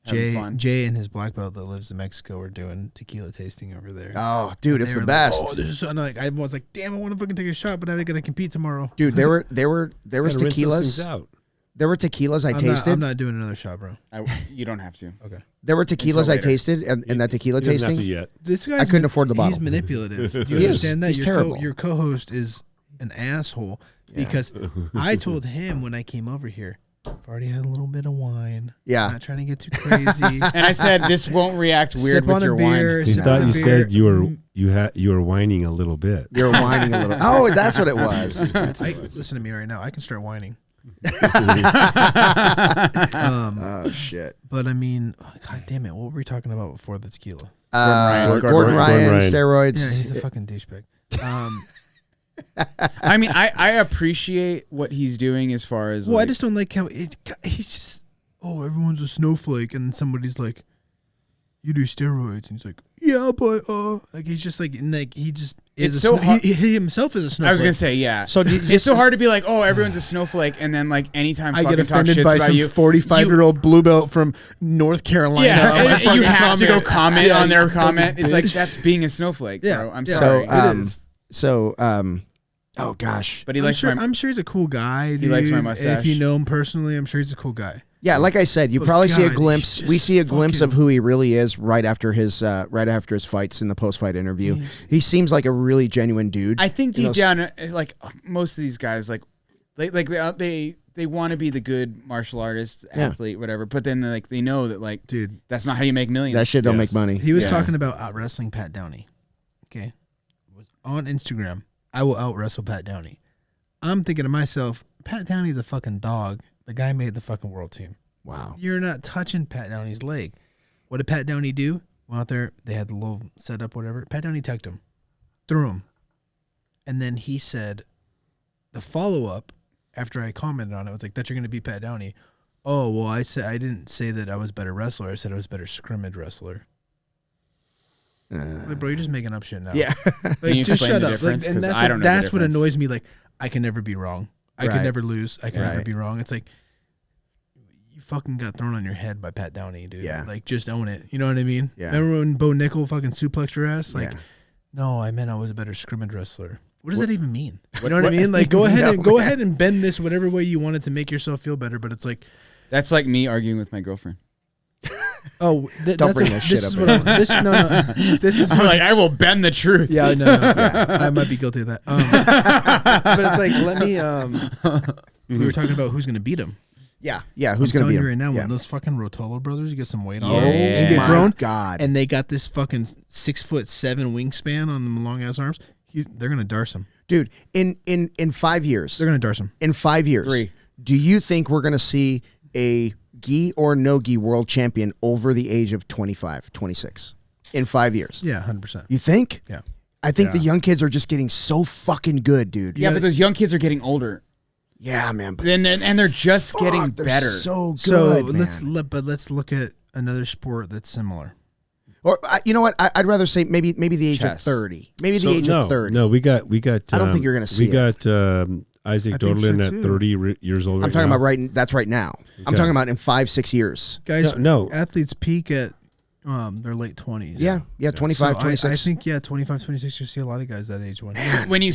Having fun. Jay and his black belt that lives in Mexico were doing tequila tasting over there. Oh, dude, it's They the were best. Like, oh, this is so, and like, I was like, damn, I want to fucking take a shot, but I got to compete tomorrow. Dude, there was Gotta rinse those things tequilas. out. There were tequilas I tasted. I'm not doing another shot, bro. you don't have to. Okay. There were tequilas I later. tasted, and that tequila He doesn't have to tasting. yet. This guy, I couldn't afford the bottle. He's manipulative. Do you He is. understand that? He's terrible. Your co-host is an asshole because I told him when I came over here, I've already had a little bit of wine. Yeah. Not trying to get too crazy. And I said this won't react weird Sip with on your a beer. wine. He Sip thought on a you beer. said you were whining a little bit. You're whining a little. Oh, that's what it was. Listen to me right now. I can start whining. Oh shit. But I mean, God damn it. What were we talking about before the tequila? Gordon Ryan, Ryan. steroids. Yeah, he's a fucking douchebag. I mean, I appreciate what he's doing as far as. Well, I like, just don't like how he's just, oh, everyone's a snowflake. And then somebody's like, you do steroids. And he's like, yeah, but, like, he's just like he just is It's so hard- he himself is a snowflake. I was gonna say, yeah. So do you it's just- so hard to be like, oh, everyone's a snowflake, and then like anytime I fucking get talk offended shit by about some you, 45-year-old blue belt from North Carolina. yeah, on my and you fucking have to go comment. comment Yeah, on their you comment. fucking It's like bitch. that's being a snowflake, Yeah, bro. I'm yeah. sorry. Oh gosh. But he I'm likes sure, my. I'm sure he's a cool guy. Dude. He likes my mustache. If you know him personally, I'm sure he's a cool guy. Yeah, like I said, you But probably see a God, glimpse. he's We just see a glimpse of fucking- who he really is right after his fights in the post-fight interview. He seems like a really genuine dude. I think You deep know, down, like most of these guys, like they want to be the good martial artist, athlete, whatever. But then they know that Dude, that's not how you make millions. that shit don't make Yes. money. he was Yeah. talking about out wrestling Pat Downey. Okay, was on Instagram. I will out wrestle Pat Downey. I'm thinking to myself, Pat Downey's a fucking dog. The guy made the fucking world team. Wow. You're not touching Pat Downey's leg. What did Pat Downey do? Went out there. They had the little setup, whatever. Pat Downey tucked him, threw him, and then he said, the follow up after I commented on it was like, "That you're going to beat Pat Downey." Oh well, I didn't say that I was a better wrestler. I said I was a better scrimmage wrestler. Like, bro, you're just making up shit now. Yeah. Can you just explain shut the up. difference? And 'Cause that's I don't know the that's what difference. annoys me. Like, I can never be wrong. I Right. can never lose. I can never Right. be wrong. It's like you fucking got thrown on your head by Pat Downey, dude. Yeah. Like, just own it. You know what I mean? Yeah. Remember when Bo Nickel fucking suplexed your ass? Like, Yeah. no, I meant I was a better scrimmage wrestler. What does that even mean? You know what I mean? Like, go ahead and bend this whatever way you want it to make yourself feel better. But it's like, That's like me arguing with my girlfriend. oh, Don't bring this shit is up what anymore. this is I'm what, like, I will bend the truth. yeah, no, I might be guilty of that. But it's like, let me. We were talking about who's going to beat him. Yeah. Yeah. Who's I'm going to telling be you him? right now, Yeah. when those fucking Rotolo brothers get some weight on Yeah. them and get My grown, God. and they got this fucking 6'7" wingspan on them long ass arms, they're gonna darce him. Dude, in 5 years. They're gonna darce him. In 5 years. 3. Do you think we're going to see a gi or no gi world champion over the age of 25, 26 in 5 years? Yeah, 100%. You think? Yeah. I think the young kids are just getting so fucking good, dude. Yeah, but those young kids are getting older. Yeah, man. But And they're just getting they're better. so good, So man. let's look at another sport that's similar. Or you know what? I'd rather say maybe the age Chess. of 30. Maybe So, the age of 30. No, we got. I don't think you're gonna see We got Isaac I think Dodelin so, at too. 30 years old. I'm talking about that's right now. I'm Okay. talking about in 5-6 years. Guys, No. athletes peak at their late 20s. Yeah, 25, So 26. I think 25, 26. You see a lot of guys that age one. when you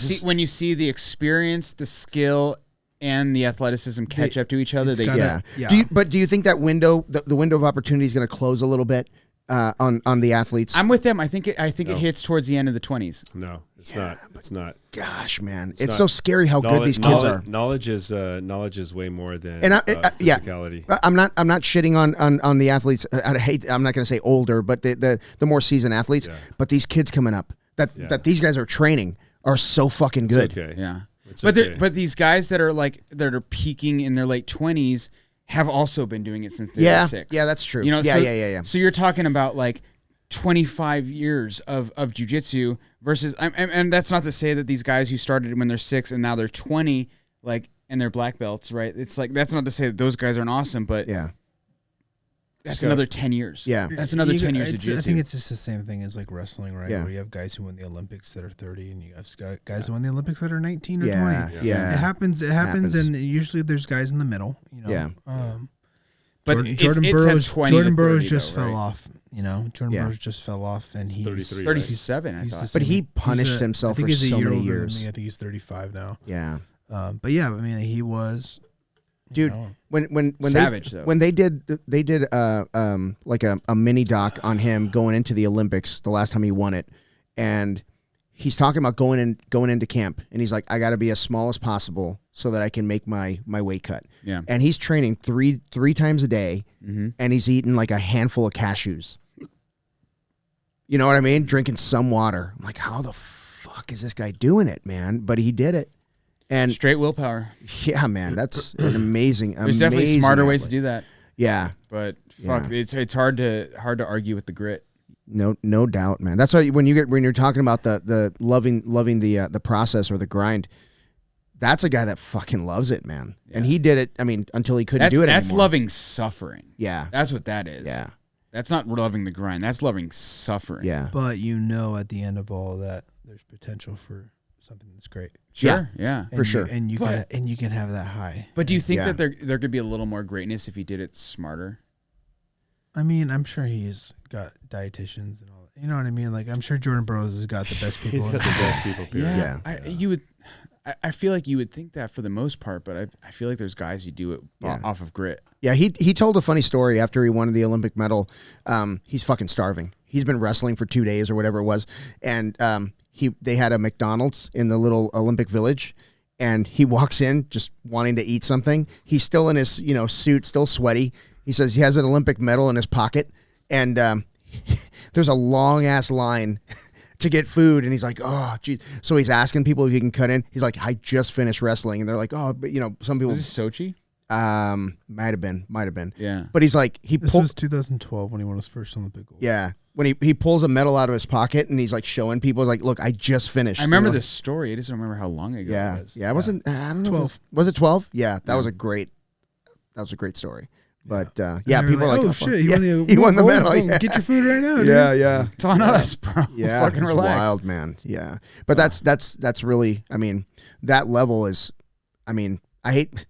see the experience, the skill, and the athleticism catch up to each other, it's they gotta- yeah. Yeah. Do you think that window, the window of opportunity, is going to close a little bit on the athletes? I'm with them. I think it hits towards the end of the 20s. No, it's not. It's not. Gosh, man, it's not. so scary how good these kids are. Knowledge is way more than And yeah, physicality. I'm not shitting on the athletes. I'm not going to say older, but the more seasoned athletes. Yeah. But these kids coming up that these guys are training are so fucking good. It's okay. Yeah. It's But okay. but these guys that are peaking in their late 20s have also been doing it since they Yeah, were 6. yeah, that's true. You know, Yeah, so, yeah. So you're talking about like 25 years of jiu-jitsu versus and that's not to say that these guys who started when they're 6 and now they're 20 like and they're black belts, right? It's like that's not to say that those guys aren't awesome, but Yeah, that's another 10 years. Yeah. That's another 10 years of I jiu-jitsu. think it's just the same thing as like wrestling, right? Yeah. Where you have guys who win the Olympics that are 30, and you have guys who win the Olympics that are 19 or yeah, 20. yeah. It happens, and usually there's guys in the middle. You know. Yeah. But Jordan it's Burroughs. at 20 Jordan to Burroughs 30 just though, fell right? off. You know, Jordan Yeah. Burroughs just fell off, and he's 33, right? 37, I he's thought. the But he same- punished he's himself I think for he's a so year many older than years. me. I think he's 35 now. Yeah. But yeah, I mean, he was. Dude, know. when Savage, they though. when they did like a mini doc on him going into the Olympics the last time he won it, and he's talking about going into camp, and he's like, I got to be as small as possible so that I can make my weight cut. Yeah. And he's training three times a day, Mm-hmm. and he's eating like a handful of cashews. You know what I mean? Drinking some water. I'm like, how the fuck is this guy doing it, man? But he did it. And Straight willpower. yeah, man, that's an amazing. There's definitely smarter ways to do that. Yeah, But fuck, Yeah. it's hard to argue with the grit. no doubt, man. That's why when you're talking about the loving the process or the grind, that's a guy that fucking loves it, man. And he did it. I mean, until he couldn't do it That's anymore. loving suffering. Yeah, That's what that is. yeah, That's not loving the grind. That's loving suffering. yeah. But you know, at the end of all that, there's potential for something that's great. Sure. Yeah. And sure. And you can have that high. But do you think Yeah. that there could be a little more greatness if he did it smarter? I mean, I'm sure he's got dietitians and all. You know what I mean? Like, I'm sure Jordan Burroughs has got the best people. He's in got the the best people. Period. Yeah. You would. I feel like you would think that for the most part, but I feel like there's guys who do it off of grit. Yeah, he told a funny story after he won the Olympic medal. He's fucking starving. He's been wrestling for 2 days or whatever it was, and they had a McDonald's in the little Olympic Village, and he walks in just wanting to eat something. He's still in his suit, still sweaty. He says he has an Olympic medal in his pocket, and there's a long ass line to get food, and he's like, oh, geez. So he's asking people if he can cut in. He's like, I just finished wrestling, and they're like, oh, but some people. Was this Sochi? Might have been. Yeah. But he's like, This was 2012 when he won his first Olympic gold. Yeah. When he pulls a medal out of his pocket and he's like showing people, like, look, I just finished. I remember this story. I just don't remember how long ago it was. Yeah. It wasn't, I don't know. 12. Was it 12? Yeah. That was a great story. But people are like, oh shit, he won the medal. Yeah. Get your food right now, dude. Yeah. It's on us, bro. Yeah. Fucking it's relax. wild, man. Yeah. But that's really, I mean, that level is, I mean,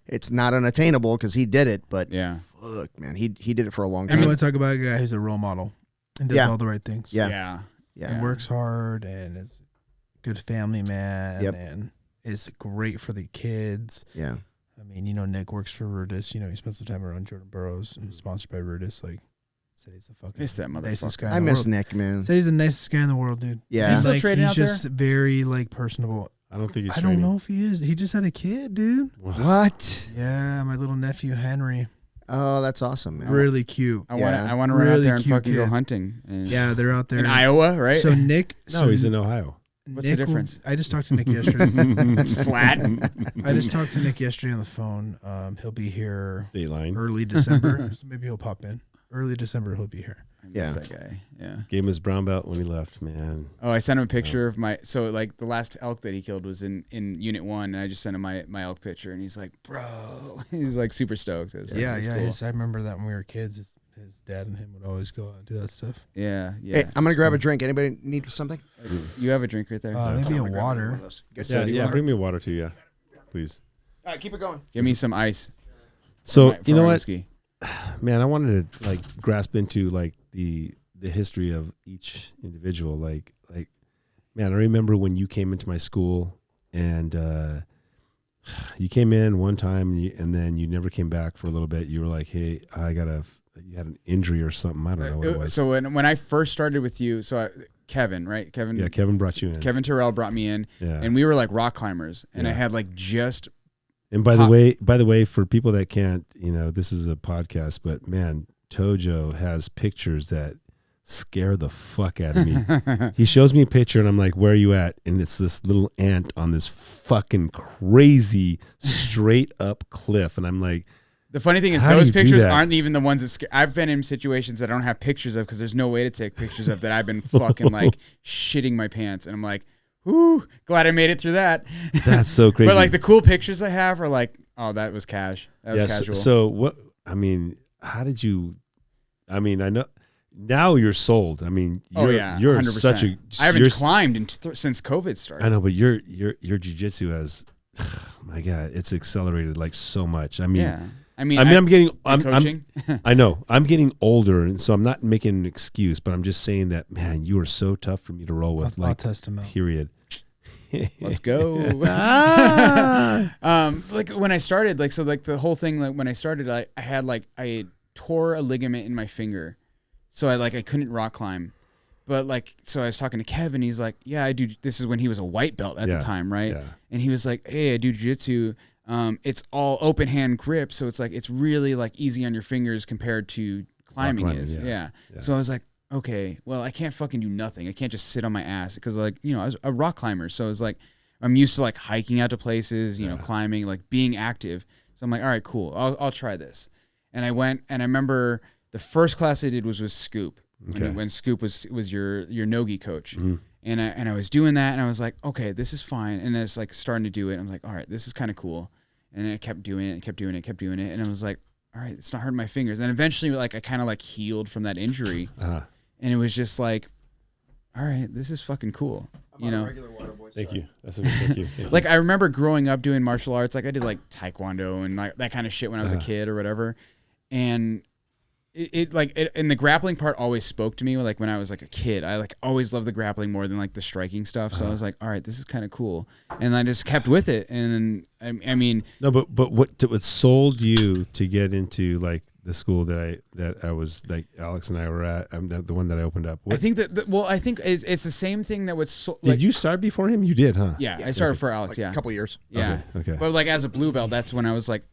it's not unattainable because he did it, but yeah, fuck, man, he did it for a long And time. we want to talk about a guy who's a role model and does all the right things. Yeah. And works hard and is a good family man Yep. and is great for the kids. Yeah. I mean, Nick works for Rudis. He spends some time around Jordan Burroughs and sponsored by Rudis. Like, said he's the fucking Miss that nicest motherfucker. guy. I in the miss world. Nick, man. Said he's the nicest guy in the world, dude. Yeah. Is he still Like, trading he's out just very like personable. I don't think he's I don't know if he is. He just had a kid, dude. What? Yeah, my little nephew Henry. Oh, that's awesome, man. Really cute. I Yeah. want to run out Really there and cute fucking go kid. hunting. And Yeah, they're out there in Iowa, right? So Nick. No, he's in Ohio. What's the difference? I just talked to Nick yesterday. It's flat. I just talked to Nick yesterday on the phone. He'll be here State line. early December, so maybe he'll pop in. Early December, he'll be here. I miss that guy. Yeah. Gave him his brown belt when he left, man. Oh, I sent him a picture of like the last elk that he killed was in Unit 1, and I just sent him my elk picture, and he's like, bro, he's like super stoked. It was like, Yeah, it's yeah. cool. I remember that when we were kids. His dad and him would always go out and do that stuff. Yeah. Hey, I'm gonna grab a drink. Anybody need something? You have a drink right there. Maybe a water. Yeah, bring me a water too, yeah. Please. All right, keep it going. Give me some ice. So, for you know my what? whiskey. Man, I wanted to like grasp into like the history of each individual. Like, man, I remember when you came into my school and you came in one time and then you never came back for a little bit. You were like, hey, you had an injury or something. I don't know what it was. So when I first started with you, Kevin, right? Kevin. Yeah, Kevin brought you in. Kevin Terrell brought me in, Yeah. and we were like rock climbers, and I had like just. And by the way, for people that can't, this is a podcast, but man, Tojo has pictures that scare the fuck out of me. He shows me a picture and I'm like, where are you at? And it's this little ant on this fucking crazy straight up cliff. And I'm like, The funny thing is, how do those you do pictures that? aren't even the ones that scare. I've been in situations that I don't have pictures of because there's no way to take pictures of that I've been fucking like shitting my pants. And I'm like, whoo, glad I made it through that. that's so crazy. But like the cool pictures I have are like, oh, that was cash. That was casual. So what, I mean, how did you, I mean, I know now you're sold. I mean, you're, you're 100%. such a, I haven't climbed since COVID started. I know, but your jiu-jitsu has, my God, it's accelerated like so much. I mean, yeah. I'm getting, coaching. I know I'm getting older, and so I'm not making an excuse, but I'm just saying that, man, you are so tough for me to roll with. I'll test him out. Period. Let's go. Like when I started, like, so like the whole thing, like when I started, I tore a ligament in my finger. So I couldn't rock climb. But like, so I was talking to Kevin, he's like, yeah, I do. This is when he was a white belt at the time. Right. Yeah. And he was like, hey, I do jiu-jitsu. It's all open hand grip. So it's like, it's really like easy on your fingers compared to climbing is. Yeah. So I was like, okay, well, I can't fucking do nothing. I can't just sit on my ass because like, I was a rock climber. So it's like, I'm used to like hiking out to places, climbing, like being active. So I'm like, all right, cool. I'll try this. And I went, and I remember the first class I did was with Scoop. Okay. When Scoop was your nogi coach. Mm-hmm. And I was doing that, and I was like, okay, this is fine. And I was like starting to do it. I'm like, all right, this is kind of cool. And I kept doing it, and I was like, all right, it's not hurting my fingers. And eventually, like, I kind of like healed from that injury, and it was just like, all right, this is fucking cool. Thank you. That's a good thank you. Thank Like I remember growing up doing martial arts. Like I did like taekwondo and like that kind of shit when I was a kid or whatever, and and the grappling part always spoke to me. Like when I was like a kid, I like always loved the grappling more than like the striking stuff. So I was like, all right, this is kind of cool, and I just kept with it. And I mean, no, but what sold you to get into like the school that I was like Alex and I were at, the one that I opened up. I think I think it's the same thing that was. Did you start before him? You did, huh? Yeah, I started for Alex. Like a couple years. Yeah. Okay. But like as a blue belt, that's when I was like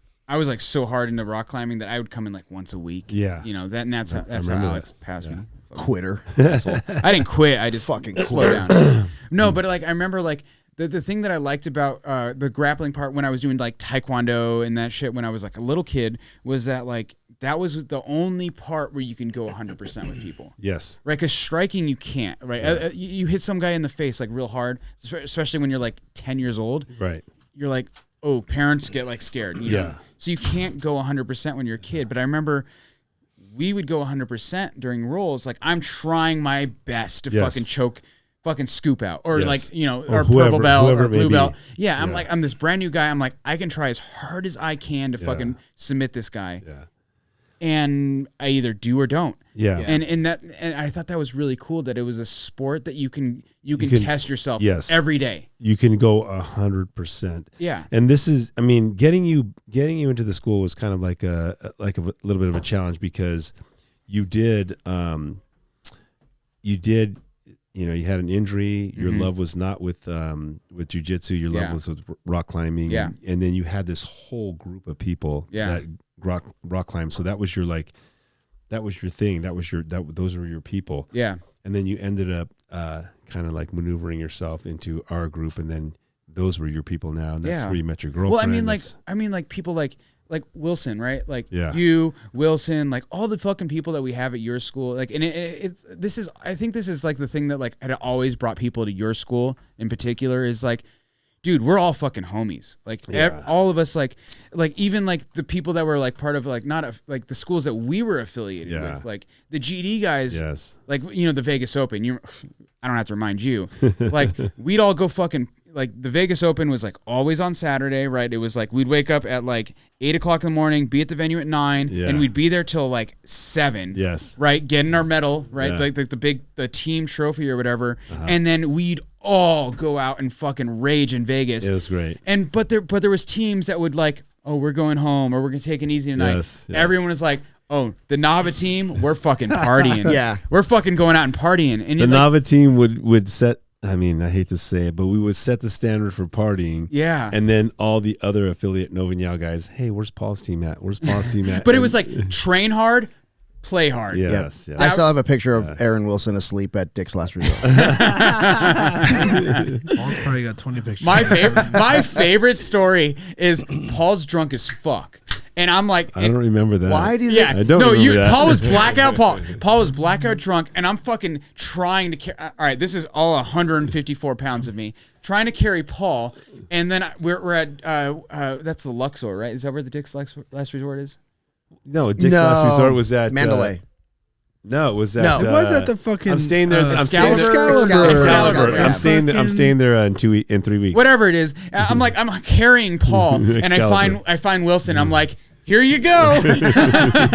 so hard into rock climbing that I would come in like once a week. Yeah. You know, that's how Alex passed me. Quitter. I didn't quit. I just Fucking slowed down. No, but like I remember like the thing that I liked about the grappling part when I was doing like taekwondo and that shit when I was like a little kid was that like that was the only part where you can go 100% with people. Yes. Right, because striking you can't. Right, Yeah. You hit some guy in the face like real hard, especially when you're like 10 years old. Right. You're like, oh, parents get like scared. You know? So you can't go 100% when you're a kid. But I remember we would go 100% during rolls. Like I'm trying my best to fucking choke, fucking scoop out, or like or whoever, purple belt or blue maybe. belt. Yeah, I'm like I'm this brand new guy. I'm like I can try as hard as I can to fucking submit this guy. Yeah. And I either do or don't. Yeah. And I thought that was really cool that it was a sport that you can test yourself every day. You can go 100%. Yeah. And this is, I mean, getting you into the school was kind of like a little bit of a challenge because you had an injury. Your love was not with jiu-jitsu. Your love was with rock climbing. Yeah. And then you had this whole group of people that rock climb. So that was your thing. Those were your people. Yeah. And then you ended up kind of like maneuvering yourself into our group, and then those were your people now, and that's where you met your girlfriend. Well, I mean, like people like Wilson, right? Like you, Wilson, like all the fucking people that we have at your school. Like, and I think this is like the thing that like had always brought people to your school in particular is like, dude, we're all fucking homies. Like all of us, like even like the people that were like part of like like the schools that we were affiliated with, like the GD guys, like the Vegas Open. I don't have to remind you, like we'd all go fucking. Like the Vegas Open was like always on Saturday, right? It was like we'd wake up at like 8 o'clock in the morning, be at the venue at 9, and we'd be there till like 7. Yes. Right, getting our medal, right? Like the team trophy or whatever, and then we'd all go out and fucking rage in Vegas. It was great. And but there was teams that would like, oh, we're going home or we're gonna take it easy tonight. Yes. Everyone was like, oh, the Nava team, we're fucking partying. We're fucking going out and partying. And the Nava team would set. I mean, I hate to say it, but we would set the standard for partying. Yeah. And then all the other affiliate Nova Nyao guys, hey, where's Paul's team at? Where's Paul's team at? But it was like train hard, play hard. Yes. I still have a picture of Aaron Wilson asleep at Dick's Last Resort. Paul's probably got 20 pictures. My favorite story is Paul's drunk as fuck. And I'm like, I don't remember that. Why do yeah, I don't remember that. Paul was blackout. Paul was blackout drunk, and I'm fucking trying to carry. All right, this is all 154 pounds of me trying to carry Paul, and then we're at that's the Luxor, right? Is that where the Dick's Last Resort is? No, Dick's Last Resort was at Mandalay. No, it was at. No, it was at the fucking. I'm staying there. Excalibur. I'm staying there in 3 weeks. Whatever it is, I'm carrying Paul, and I find Wilson. I'm like, here you go.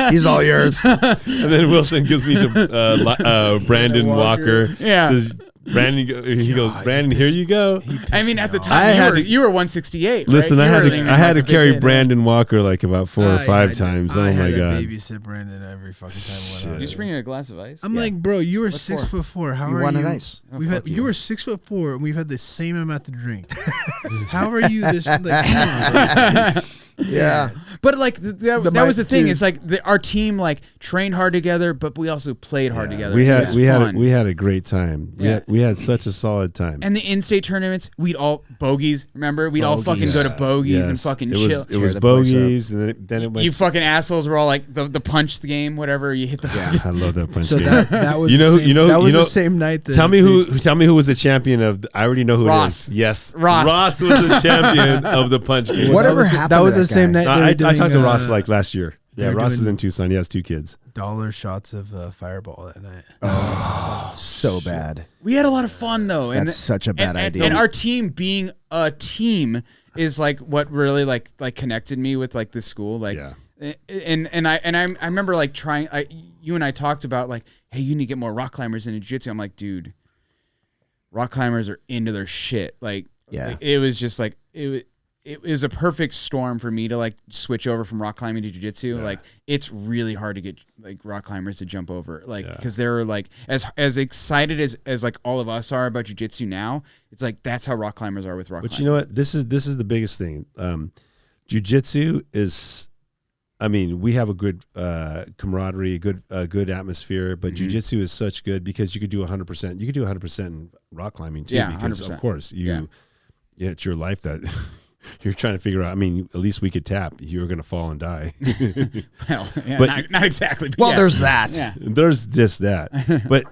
He's all yours. And then Wilson gives me to Brandon Walker. Yeah. Says, Brandon, he goes, Brandon, here you go. I mean, at the time, you were 168. Listen, right? I had to carry Brandon Walker like about 4 or 5 times. I oh my had to god! babysit Brandon every fucking time. You just bring a glass of ice. I'm like, bro, you were 6'4". How are you? wanted ice. You were 6'4", and we've had the same amount to drink. How are you this? Like, come on, bro. Yeah. But like that was the thing. It's like our team like trained hard together, but we also played hard together. We had a great time. We had such a solid time. And the in-state tournaments, we'd all bogeys. Remember, we'd all fucking go to bogeys and fucking chill. It was bogeys, and then it went. You fucking assholes were all like the punch the game, whatever. You hit the. Yeah, I love that punch. So game. that was the same night. Tell me who was the champion of. I already know who Ross. it is. Yes, Ross was the champion of the punch game. Whatever happened. That was the same night. I talked to Ross like last year. Yeah, Ross is in Tucson. He has 2 kids. Dollar shots of Fireball that night. Oh, so bad. We had a lot of fun though. That's such a bad idea. And our team being a team is like what really like connected me with like this school. Like And I remember like trying. You and I talked about like, hey, you need to get more rock climbers into jiu-jitsu. I'm like, dude, rock climbers are into their shit. Like, it was just like it was a perfect storm for me to like switch over from rock climbing to jiu-jitsu. Yeah. Like it's really hard to get like rock climbers to jump over, like because they're like as excited as like all of us are about jiu-jitsu now. It's like that's how rock climbers are with rock climbing. But you know what? This is the biggest thing. Jiu-jitsu is, I mean, we have a good camaraderie, good atmosphere, but jiu-jitsu is such good because you could do 100%. You could do 100% in rock climbing too, because 100%. Of course it's your life that you're trying to figure out. I mean, at least we could tap. You're going to fall and die. Well, but not exactly. Well, there's that. Yeah. There's just that. But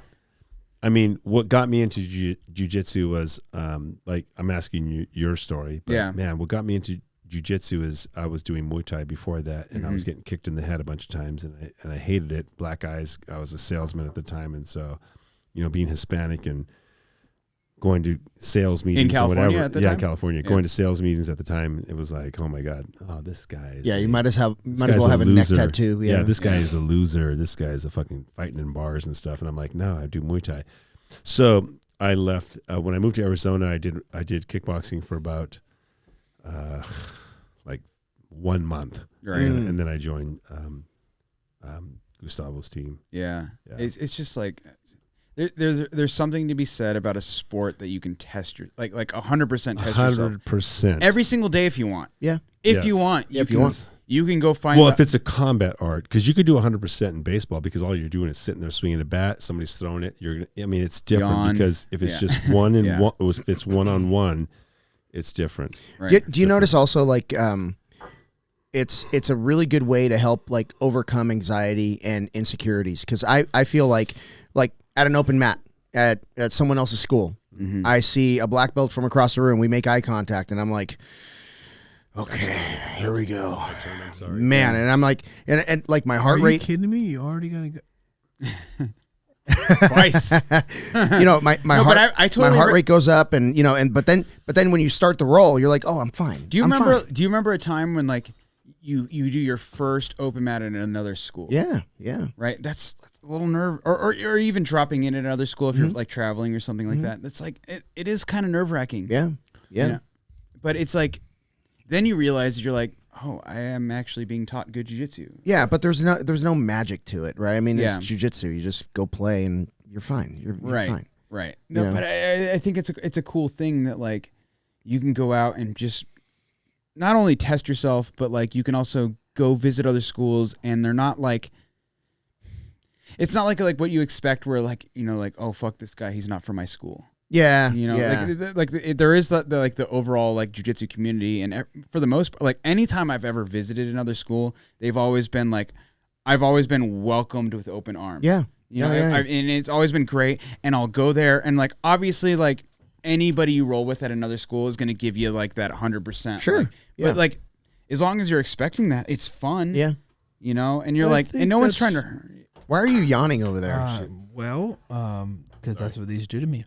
I mean, what got me into jiu-jitsu was like, I'm asking you your story. But man, what got me into jiu-jitsu is I was doing Muay Thai before that, and I was getting kicked in the head a bunch of times, and I hated it. Black eyes. I was a salesman at the time, and so, you know, being Hispanic and going to sales meetings in California at the time? California. Going to sales meetings at the time, it was like, oh my God, this guy is you might as well have a neck tattoo. Yeah, this guy is a loser. This guy is a fucking fighting in bars and stuff. And I'm like, no, I do Muay Thai. So I left when I moved to Arizona. I did kickboxing for about like 1 month, right? And then I joined Gustavo's team. Yeah. It's just like there's something to be said about a sport that you can test your like 100% test yourself 100% every single day if you want. Yeah, if you want, you can go find. Well, if it's a combat art, because you could do 100% in baseball, because all you're doing is sitting there swinging a bat, somebody's throwing it. I mean, it's different because if it's just one and one, if it's one-on-one, it's different. Right. Do you notice also like it's a really good way to help like overcome anxiety and insecurities, because I feel like at an open mat at someone else's school, I see a black belt from across the room. We make eye contact, and I'm like, okay, here we go. I'm sorry, man. And I'm like, and like my heart rate. Are you kidding me? You already gotta go. Twice. You know, my heart rate goes up, and you know, but then when you start the roll, you're like, oh, I'm fine. Do you remember a time when like you do your first open mat at another school? Yeah. Right. That's a little nerve, or even dropping in at another school if you're like traveling or something like that. That's like it is kind of nerve wracking. Yeah. You know? But it's like then you realize that you're like, oh, I am actually being taught good jiu-jitsu. Yeah, but there's no magic to it, right? I mean, it's jiu-jitsu. You just go play and you're fine. You're fine. Right. No, but I think it's a cool thing that like you can go out and just not only test yourself, but like you can also go visit other schools, and they're not like, it's not like what you expect where like, you know, like, oh, fuck this guy, he's not from my school. Yeah. You know, there is the overall like jiu-jitsu community, and for the most part, like anytime I've ever visited another school, they've always been like, I've always been welcomed with open arms. Yeah. You know, and it's always been great, and I'll go there, and like obviously like anybody you roll with at another school is going to give you like that 100%. Sure. Like, but like as long as you're expecting that, it's fun. Yeah. You know, and you're like, and no one's trying to. Why are you yawning over there? Because that's what these do to me.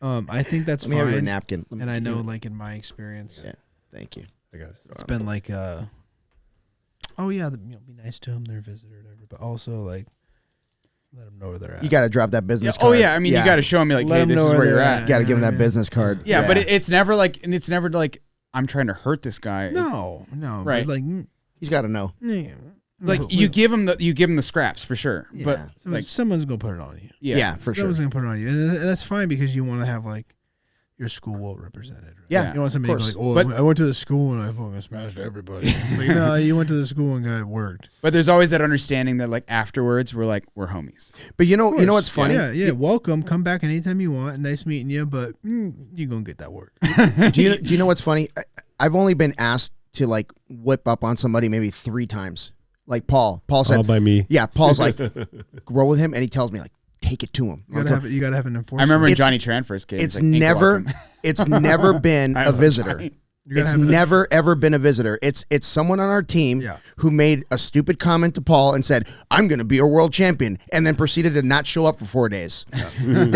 I think that's fine. Let me have your napkin. And I know, like in my experience, yeah, thank you. I got it. It's been like, be nice to them, they're a visitor, or whatever. But also like, let them know where they're at. You got to drop that business card. Oh yeah, I mean, you got to show them like, hey, this is where you're at. You got to give them that business card. Yeah, but it's never like I'm trying to hurt this guy. No, right? Like he's got to know. Yeah. Like you give him the scraps for sure, but like someone's gonna put it on you. Yeah, for sure. Someone's gonna put it on you, and that's fine because you want to have like your school well represented. Right? Yeah, you don't want somebody like, oh, I went to the school and I fucking smashed everybody. Like, no, you went to the school and it worked. But there's always that understanding that like afterwards we're homies. But you know what's funny? Yeah. Welcome, come back anytime you want. Nice meeting you, but you're gonna get that work. Do you know what's funny? I've only been asked to like whip up on somebody maybe 3 times. Like Paul said, all by me. Yeah, Paul's like, roll with him, and he tells me like, take it to him. You gotta have an enforcer. I remember when Johnny Tran first came. It's never been a visitor. It's never ever been a visitor. It's someone on our team who made a stupid comment to Paul and said, "I'm going to be a world champion," and then proceeded to not show up for 4 days. And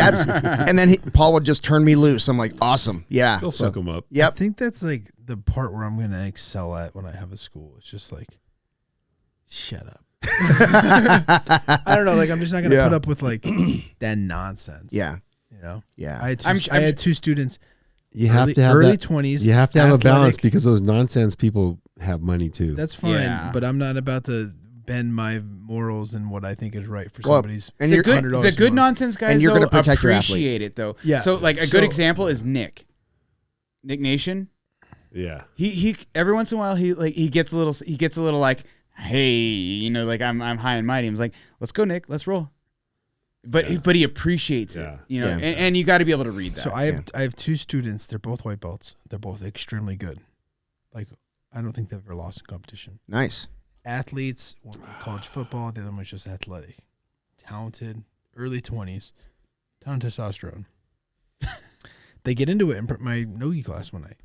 then Paul would just turn me loose. I'm like, awesome, yeah. Go suck him up. Yep. I think that's like the part where I'm going to excel at when I have a school. It's just like, shut up. I don't know. Like, I'm just not gonna put up with like that nonsense. Yeah. You know. Yeah. I had two students. You have to have early 20s. You have to have athletic. a balance because those nonsense people have money too. That's fine, but I'm not about to bend my morals and what I think is right for somebody's. And the good nonsense guys, and you're going to protect your appreciate it though. Yeah. So like a good example is Nick Nation. Yeah. He every once in a while he gets a little like, hey, you know, like I'm high and mighty. I'm like, let's go, Nick, let's roll. But he appreciates it, you know, and you got to be able to read that. So I have two students. They're both white belts. They're both extremely good. Like, I don't think they've ever lost a competition. Nice. Athletes, one college football. The other one was just athletic. Talented, early 20s, ton of testosterone. They get into it in my no-gi class one night.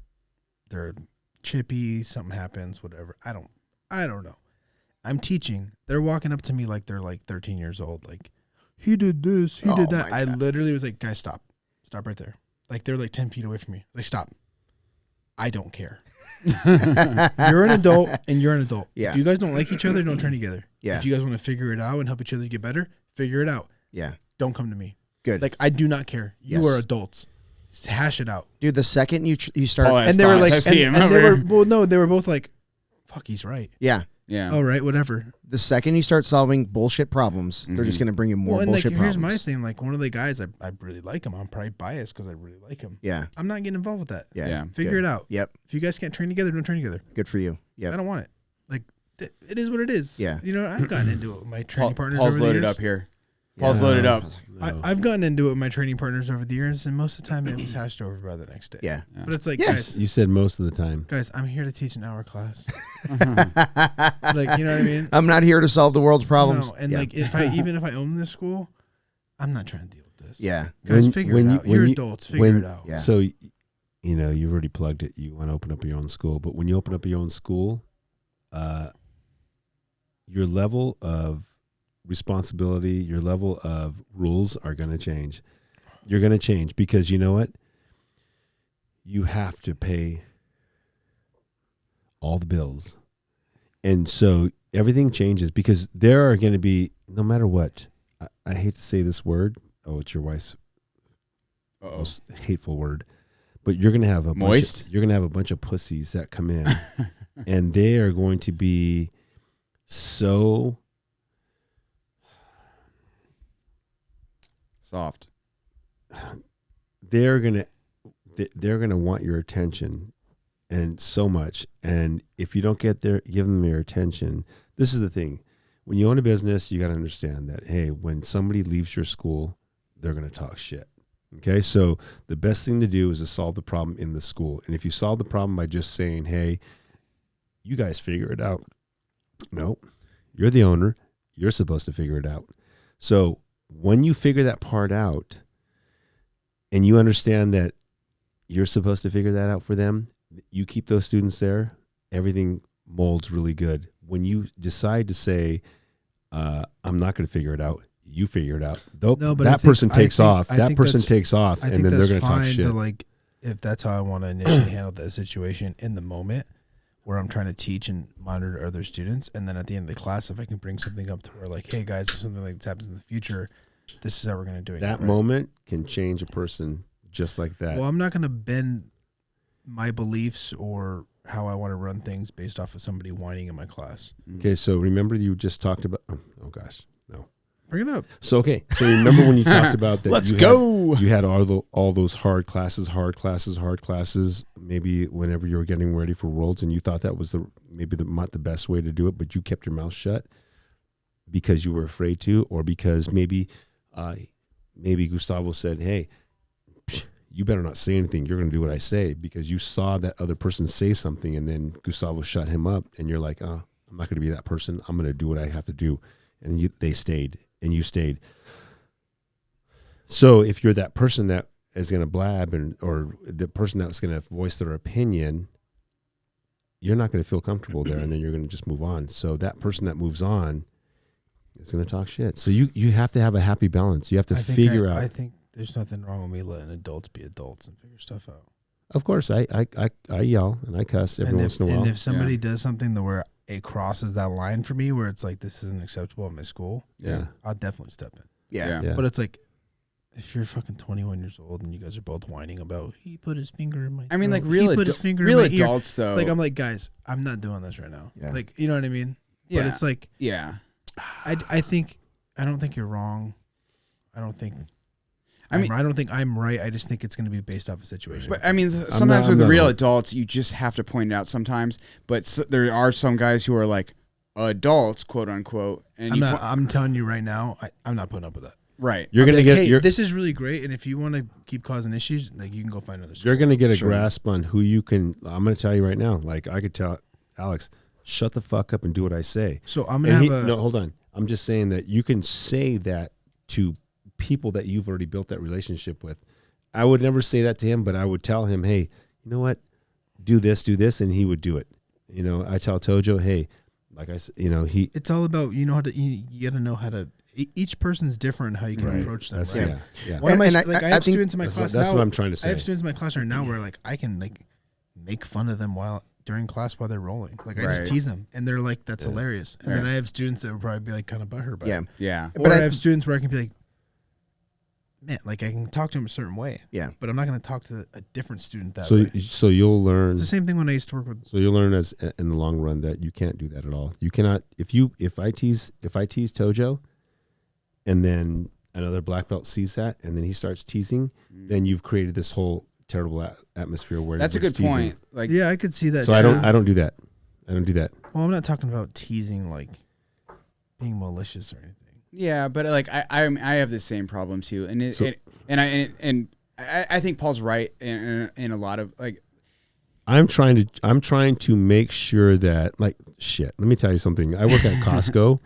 They're chippy. Something happens. Whatever. I don't know. I'm teaching. They're walking up to me like they're like 13 years old. Like, he did this. He did that. I literally was like, guys, stop. Stop right there. Like, they're like 10 feet away from me. Like, stop. I don't care. You're an adult and you're an adult. Yeah. If you guys don't like each other, don't train together. Yeah. If you guys want to figure it out and help each other get better, figure it out. Yeah. Don't come to me. Good. Like, I do not care. You are adults. Hash it out. Dude, the second you start... and they were like... And they were... Well, no, they were both like, fuck, he's right. Yeah. Yeah. All right, whatever. The second you start solving bullshit problems, they're just going to bring you more bullshit problems. Here's my thing. Like, one of the guys, I really like him. I'm probably biased because I really like him. Yeah. I'm not getting involved with that. Yeah. Figure it out. Yep. If you guys can't train together, don't train together. Good for you. Yeah. I don't want it. Like, it is what it is. Yeah. You know, I've gotten into it with my training partners Paul's over the loaded years. up here. Paul's loaded up. No. I've gotten into it with my training partners over the years, and most of the time it was hashed over by the next day. Yeah. But it's like, Yes. You said most of the time. guys, I'm here to teach an hour class. Like, you know what I mean? I'm not here to solve the world's problems. No, and like, if I own this school, I'm not trying to deal with this. Yeah. Guys, figure it out. You're adults. Figure it out. Yeah. So, you know, you've already plugged it. You want to open up your own school. But when you open up your own school, your level of responsibility, your level of rules are going to change. You're going to change because you know what? You have to pay all the bills. And so everything changes because there are going to be, no matter what, I hate to say this word. Oh, it's your wife's most hateful word. But you're going to have you're going to have a bunch of pussies that come in and they are going to be so Soft. They're gonna want your attention, and so much. And if you don't give them your attention, this is the thing. When you own a business, you got to understand that, hey, when somebody leaves your school, they're gonna talk shit. Okay, so the best thing to do is to solve the problem in the school. And if you solve the problem by just saying, hey, you guys figure it out. Nope, you're the owner. You're supposed to figure it out. So when you figure that part out and you understand that you're supposed to figure that out for them, you keep those students there, everything molds really good. When you decide to say, I'm not going to figure it out, you figure it out. That person takes off, and then they're going to talk shit. Like, if that's how I want to initially handle that situation in the moment where I'm trying to teach and monitor other students. And then at the end of the class, if I can bring something up to where like, hey guys, if something like this happens in the future, this is how we're going to do it. That moment can change a person just like that. Well, I'm not going to bend my beliefs or how I want to run things based off of somebody whining in my class. Okay. So remember you just talked about, oh gosh, no. Bring it up. So, okay. So remember when you talked about that Let's go. You had all those hard classes, maybe whenever you were getting ready for Worlds, and you thought that was not the best way to do it, but you kept your mouth shut because you were afraid to, or because maybe Gustavo said, hey, you better not say anything. You're going to do what I say, because you saw that other person say something and then Gustavo shut him up and you're like, I'm not going to be that person. I'm going to do what I have to do. And they stayed. And you stayed. So if you're that person that is going to blab or the person that's going to voice their opinion, you're not going to feel comfortable there, and then you're going to just move on. So that person that moves on is going to talk shit. So you have to have a happy balance. You have to figure out. I think there's nothing wrong with me letting adults be adults and figure stuff out. Of course, I yell and I cuss every once in a while. And if somebody does something where it crosses that line for me where it's like this isn't acceptable at my school, I'll definitely step in. Yeah. But it's like, if you're fucking 21 years old and you guys are both whining about he put his finger in my I mean, like throat, real he put his finger real in my ear. adults though. Like I'm like, guys, I'm not doing this right now. Yeah. Like, you know what I mean? Yeah. But it's like, I don't think you're wrong. I don't think I'm right. I just think it's going to be based off a situation. But I mean, sometimes with real adults, you just have to point it out sometimes. But there are some guys who are like adults, quote unquote. And I'm telling you right now, I'm not putting up with that. Right. You're going to get. Hey, this is really great, and if you want to keep causing issues, like you can go find another school. You're going to get a grasp on who you can. I'm going to tell you right now. Like I could tell Alex, shut the fuck up and do what I say. So I'm going to have no, hold on. I'm just saying that you can say that to people that you've already built that relationship with. I would never say that to him, but I would tell him, hey, you know what? Do this, and he would do it. You know, I tell Tojo, hey, like I said, you know, it's all about, you know, how to, you got to know how to, each person's different how you can approach them. That's, right? Yeah. One of my, I have students in my class that's now. what I'm trying to say. I have students in my class right now where like I can like make fun of them during class while they're rolling. Like I just tease them and they're like, that's hilarious. And then I have students that would probably be like kind of butthurt by it. Yeah. Or I have students where I can be like, man, like I can talk to them a certain way. Yeah. But I'm not going to talk to a different student that way. So you'll learn. It's the same thing when I used to work with. So you'll learn as in the long run that you can't do that at all. You cannot if I tease Tojo, and then another black belt sees that, and then he starts teasing, then you've created this whole terrible atmosphere where that's a good teasing. point. Like, yeah, I could see that. So I don't do that. I don't do that. Well, I'm not talking about teasing like being malicious or anything. Yeah, but like I have the same problem too, and I think Paul's right in a lot of like. I'm trying to make sure that like shit. Let me tell you something. I work at Costco,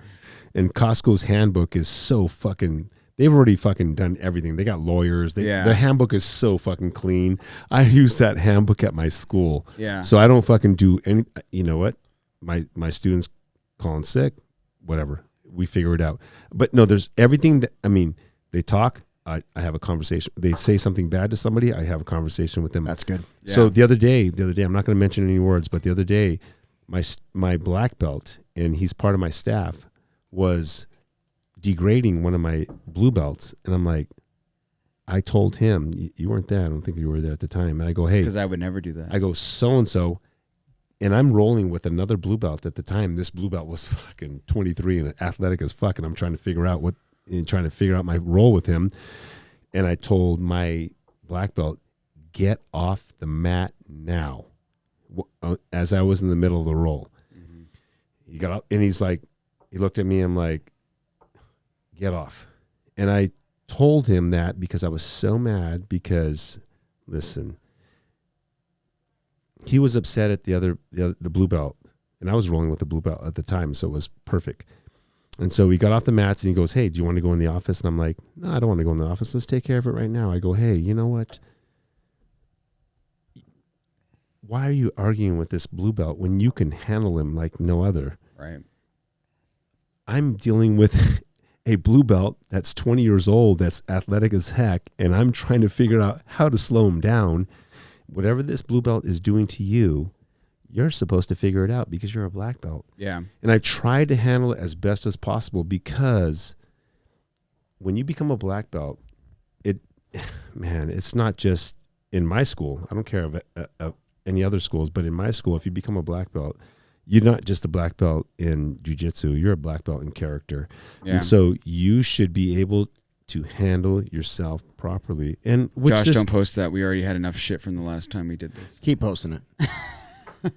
and Costco's handbook is so fucking. They've already fucking done everything. They got lawyers. Their handbook is so fucking clean. I use that handbook at my school. Yeah. So I don't fucking do any. You know what? My students calling sick, whatever. We figure it out. But no, there's everything that, I mean, they talk, I have a conversation. They say something bad to somebody, I have a conversation with them. That's good. Yeah. So the other day, I'm not going to mention any words, but the other day, my black belt, and he's part of my staff, was degrading one of my blue belts. And I'm like, I told him, you weren't there. I don't think you were there at the time. And I go, hey. Because I would never do that. I go, so-and-so. And I'm rolling with another blue belt at the time. This blue belt was fucking 23 and athletic as fuck. And I'm trying to figure out my role with him. And I told my black belt, get off the mat now. As I was in the middle of the roll. Mm-hmm. He got up and he looked at me. I'm like, get off. And I told him that because I was so mad because, listen, he was upset at the blue belt, and I was rolling with the blue belt at the time, so it was perfect. And so we got off the mats, and he goes, hey, do you want to go in the office? And I'm like, no, I don't want to go in the office. Let's take care of it right now. I go, hey, you know what? Why are you arguing with this blue belt when you can handle him like no other? Right. I'm dealing with a blue belt that's 20 years old, that's athletic as heck, and I'm trying to figure out how to slow him down. Whatever this blue belt is doing to you, you're supposed to figure it out because you're a black belt. Yeah. And I tried to handle it as best as possible because when you become a black belt, it's not just in my school. I don't care of any other schools, but in my school, if you become a black belt, you're not just a black belt in jiu-jitsu, you're a black belt in character. Yeah. And so you should be able to handle yourself properly. And Josh, don't post that. We already had enough shit from the last time we did this. Keep posting it.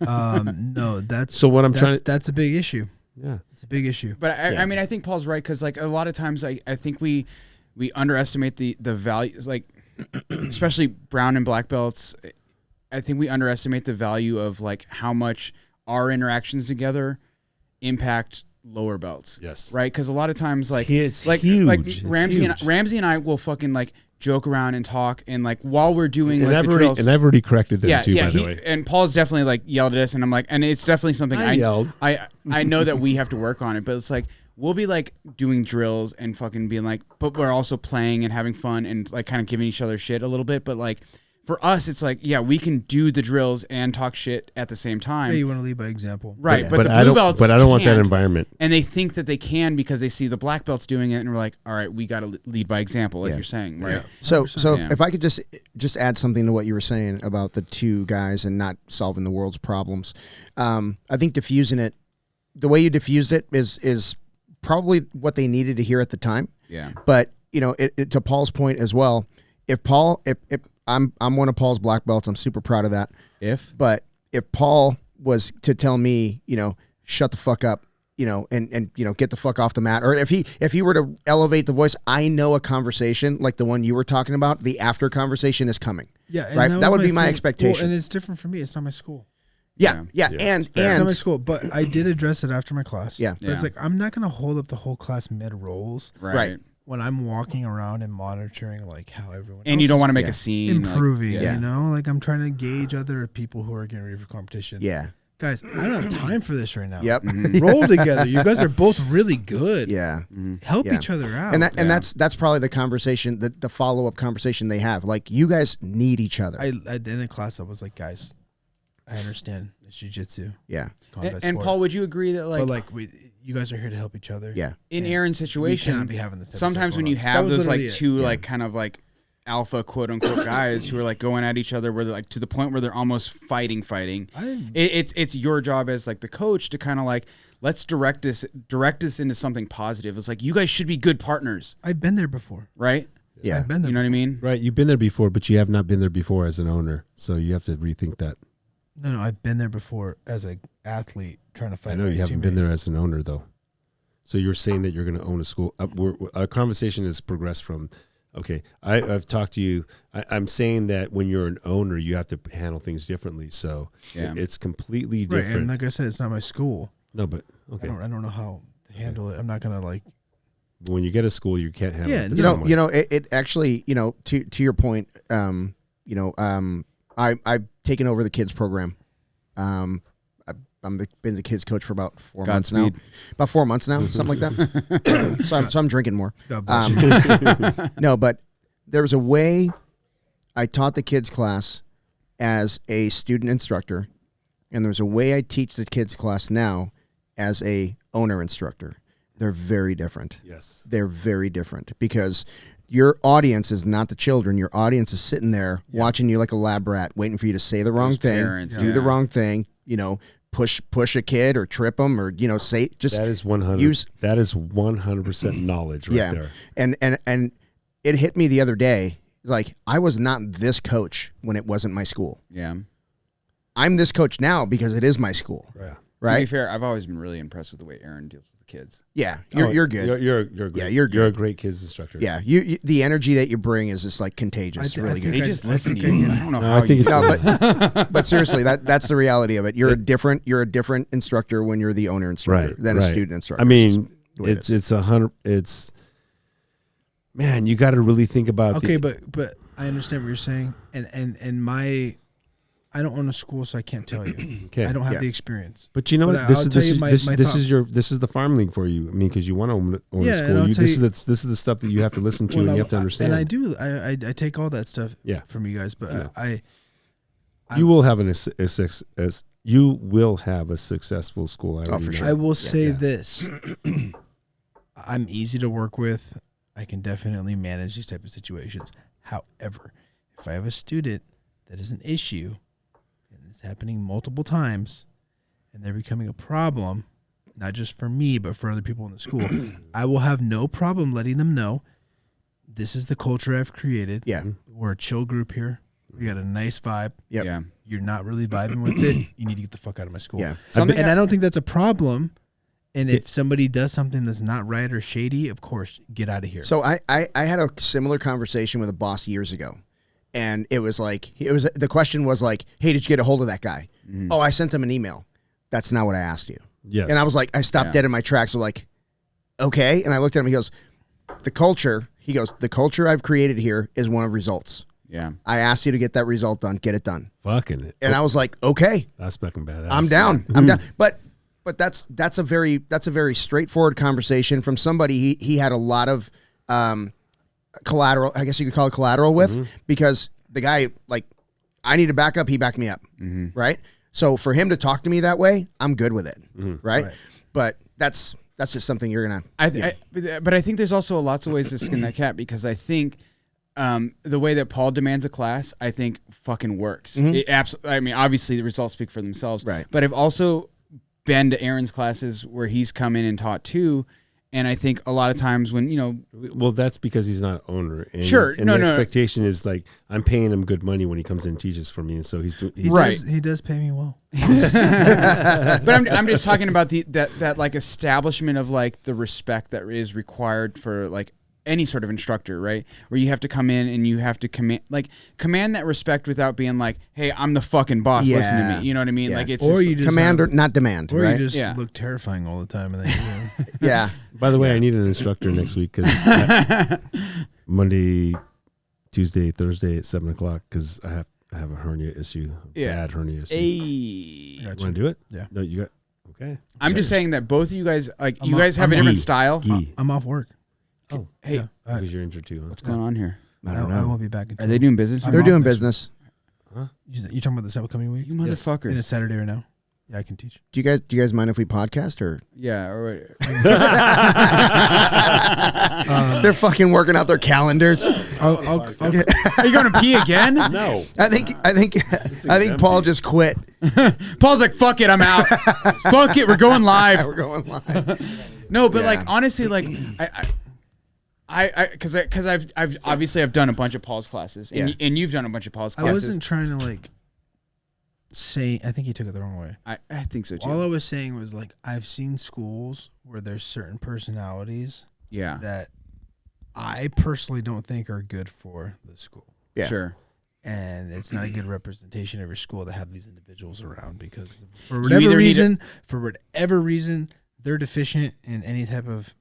No, that's a big issue. Yeah, it's a big issue. But I mean, I think Paul's right because like a lot of times, I think we underestimate the values, like especially brown and black belts. I think we underestimate the value of like how much our interactions together impact lower belts. Yes. Right? Because a lot of times it's like huge. Ramsey and I will fucking like joke around and talk and like while we're doing and like the drills. And I've already corrected them too, by the way. And Paul's definitely like yelled at us and I'm like, and it's definitely something I yelled. I know that we have to work on it, but it's like we'll be like doing drills and fucking being like, but we're also playing and having fun and like kind of giving each other shit a little bit. But like for us, it's like, yeah, we can do the drills and talk shit at the same time. Yeah, you want to lead by example. Right, but the blue belts But I don't want that can't. environment. And they think that they can because they see the black belts doing it, and we're like, all right, we got to lead by example, like you're saying, right? So 100%. if I could just add something to what you were saying about the two guys and not solving the world's problems, I think diffusing it, the way you diffuse it is probably what they needed to hear at the time. Yeah. But to Paul's point as well, if I'm one of Paul's black belts, I'm super proud of that. But if Paul was to tell me, shut the fuck up, and get the fuck off the mat, or if he were to elevate the voice, I know a conversation like the one you were talking about, the after conversation is coming. Yeah, right. That would be my expectation. Well, and it's different for me. It's not my school. Yeah. And it's not my school, but I did address it after my class. Yeah. But it's like, I'm not going to hold up the whole class mid rolls. Right. When I'm walking around and monitoring like how everyone and you don't want to make a scene, improving, like, like I'm trying to gauge other people who are getting ready for competition. Yeah. Guys, I don't have time for this right now. Yep. Roll together. You guys are both really good. Yeah. Help each other out. And that's probably the conversation, the follow-up conversation they have. Like, you guys need each other. I in the class I was like, guys, I understand it's jiu-jitsu. Yeah. And Paul, would you agree that you guys are here to help each other? Yeah. In Aaron's situation, we cannot be having this sometimes when you have those like two like kind of like alpha quote unquote guys who are like going at each other where they're like to the point where they're almost fighting. It's your job as like the coach to kind of like, let's direct this into something positive. It's like, you guys should be good partners. I've been there before. Right? Yeah. I've been there. You know what I mean? Right. You've been there before, but you have not been there before as an owner. So you have to rethink that. No, I've been there before as an athlete trying to fight. I know you haven't been there as an owner, though. So you're saying that you're going to own a school. Our conversation has progressed from, okay, I've talked to you. I'm saying that when you're an owner, you have to handle things differently. So it's completely different. Right, and like I said, it's not my school. No, but okay. I don't know how to handle it. I'm not going to like. When you get a school, you can't handle it the same way. It actually, to your point, I've taken over the kids program. I've been the kids coach for about 4 months now. About 4 months now, something like that. so I'm drinking more. God bless you. No, but there was a way I taught the kids class as a student instructor, and there's a way I teach the kids class now as a owner instructor. They're very different. Yes. They're very different because your audience is not the children. Your audience is sitting there watching you like a lab rat, waiting for you to say the wrong thing, do the wrong thing, push a kid or trip them or, say just that is 100. That is 100% knowledge right there. And it hit me the other day. Like, I was not this coach when it wasn't my school. Yeah. I'm this coach now because it is my school. Yeah. Right. To be fair, I've always been really impressed with the way Aaron deals with the kids. Yeah, you're good. You're great. Yeah, you're good. You're a great kids instructor. Yeah, you the energy that you bring is just like contagious. Really good. They just listen to you. I don't know how. I think but seriously, that's the reality of it. You're a different instructor when you're the owner instructor than a student instructor. I mean, it's 100. It's man, you got to really think about. Okay, but I understand what you're saying, and my. I don't own a school, so I can't tell you. Okay. I don't have the experience. But you know what? This is the farm league for you. I mean, because you want to own a school. This is the stuff that you have to listen to and you have to understand. And I do. I take all that stuff from you guys, but you will have you will have a successful school. For sure. I will say this: I'm easy to work with. I can definitely manage these type of situations. However, if I have a student that is an issue. It's happening multiple times, and they're becoming a problem, not just for me, but for other people in the school. I will have no problem letting them know this is the culture I've created. Yeah. We're a chill group here. We got a nice vibe. Yep. Yeah. You're not really vibing with it. You need to get the fuck out of my school. Yeah. And I don't think that's a problem. And if somebody does something that's not right or shady, of course, get out of here. So I had a similar conversation with a boss years ago. And it was the question was like, hey, did you get a hold of that guy? Mm-hmm. Oh, I sent him an email. That's not what I asked you. Yes. And I was like, I stopped dead in my tracks. So like, okay. And I looked at him. He goes, the culture I've created here is one of results. Yeah. I asked you to get that result done. Get it done. Fucking it. And I was like, okay. That's fucking badass. I'm down. I'm down. But that's a very straightforward conversation from somebody he had a lot of collateral, I guess you could call it collateral with, because the guy like I need to back up. He backed me up. Right. So for him to talk to me that way, I'm good with it. Right? But that's just something you're going to. But I think there's also lots of ways to skin that cat, because I think the way that Paul demands a class, I think fucking works. It I mean, obviously the results speak for themselves. Right. But I've also been to Aaron's classes where he's come in and taught too. And I think a lot of times when, well, that's because he's not owner. And Sure. And the expectation is like, I'm paying him good money when he comes in and teaches for me. And so he's right. He does pay me well. But I'm just talking about that like establishment of like the respect that is required for like any sort of instructor, right? Where you have to come in and you have to command that respect without being like, hey, I'm the fucking boss. Yeah. Listen to me. You know what I mean? Yeah. Like it's Or just, you just command or not demand. Or right? you just look terrifying all the time. And then Yeah. By the way, I need an instructor next week because Monday, Tuesday, Thursday at 7:00 because I have a hernia issue, bad hernia issue. hey. Want to do it? Yeah. No, you got okay. I'm just saying that both of you guys, like, I'm you guys have a different style. I'm off work. Oh, Hey, Yeah. because you're injured too. Huh? what's going on here? I won't be back until. Are they doing business? I'm They're off doing next business. You talking about this upcoming week? You Yes. motherfuckers. And it's Saturday right now. Yeah, I can teach. Do you guys mind if we podcast or? Yeah. Or, They're fucking working out their calendars. I'll are you going to pee again? No. I think Paul just quit. Paul's like, fuck it, I'm out. Fuck it, we're going live. We're going live. No, but Yeah. like honestly, like because I've obviously I've done a bunch of Paul's classes, and, Yeah. and you've done a bunch of Paul's I classes. wasn't trying to like say. I think he took it the wrong way. I think so too. All I was saying was like I've seen schools where there's certain personalities Yeah, that I personally don't think are good for the school. Yeah. sure. And it's not a good representation of your school to have these individuals around because for either whatever reason, they're deficient in any type of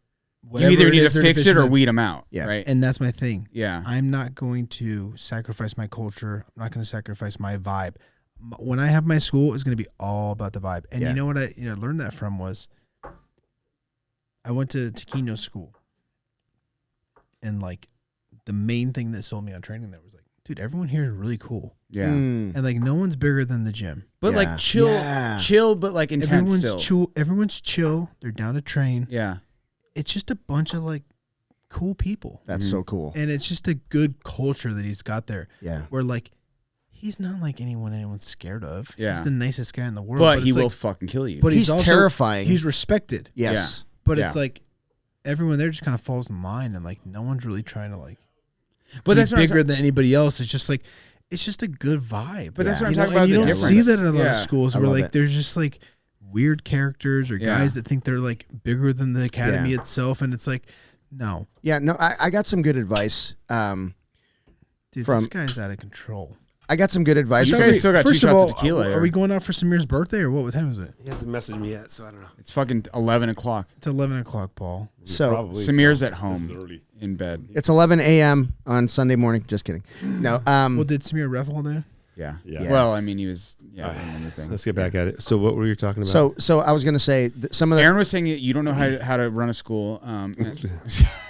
You whatever. either it need is to they're fix it deficient or in. weed them out. Yeah. Right. And that's my thing. Yeah. I'm not going to sacrifice my culture. I'm not going to sacrifice my vibe. When I have my school, it's going to be all about the vibe. And Yeah. you know what I learned that from was I went to Taquino school. And like the main thing that sold me on training there was like, dude, everyone here is really cool. Yeah. And like no one's bigger than the gym. But Yeah. like chill, but like intense Everyone's still. chill. Everyone's chill. They're down to train. Yeah. It's just a bunch of like cool people. That's so cool. And it's just a good culture that he's got there. Yeah. Where like he's not like anyone's scared of. Yeah. He's the nicest guy in the world. But he it's will like, fucking kill you. but He's also terrifying. He's respected. Yes. But Yeah. it's like everyone there just kind of falls in line and like no one's really trying to like But be that's what I'm bigger than anybody else. It's just like it's just a good vibe. But that's what I'm You know, talking about, and you the don't see difference. that in a lot Yeah. of schools I where love like it. there's just like weird characters or Yeah. guys that think they're like bigger than the academy Yeah. itself, and it's like, no, Yeah. No, I got some good advice. dude, From- this guy's out of control. I got some good advice. You from- guys still got 2 First of shots all, of tequila. are we going out for Samir's birthday or what time is it? He hasn't messaged me yet, so I don't know. It's fucking 11 o'clock. It's 11 o'clock, Paul. So Probably Samir's so. at home. This is early. In bed. it's 11 a.m. on Sunday morning. Just kidding. No. Well, did Samir ref all day? Yeah. Yeah. Well, I mean, he was All right. doing the thing. Let's get back at it. So what were you talking about? So I was gonna say some of the Aaron was saying that you don't know how to run a school.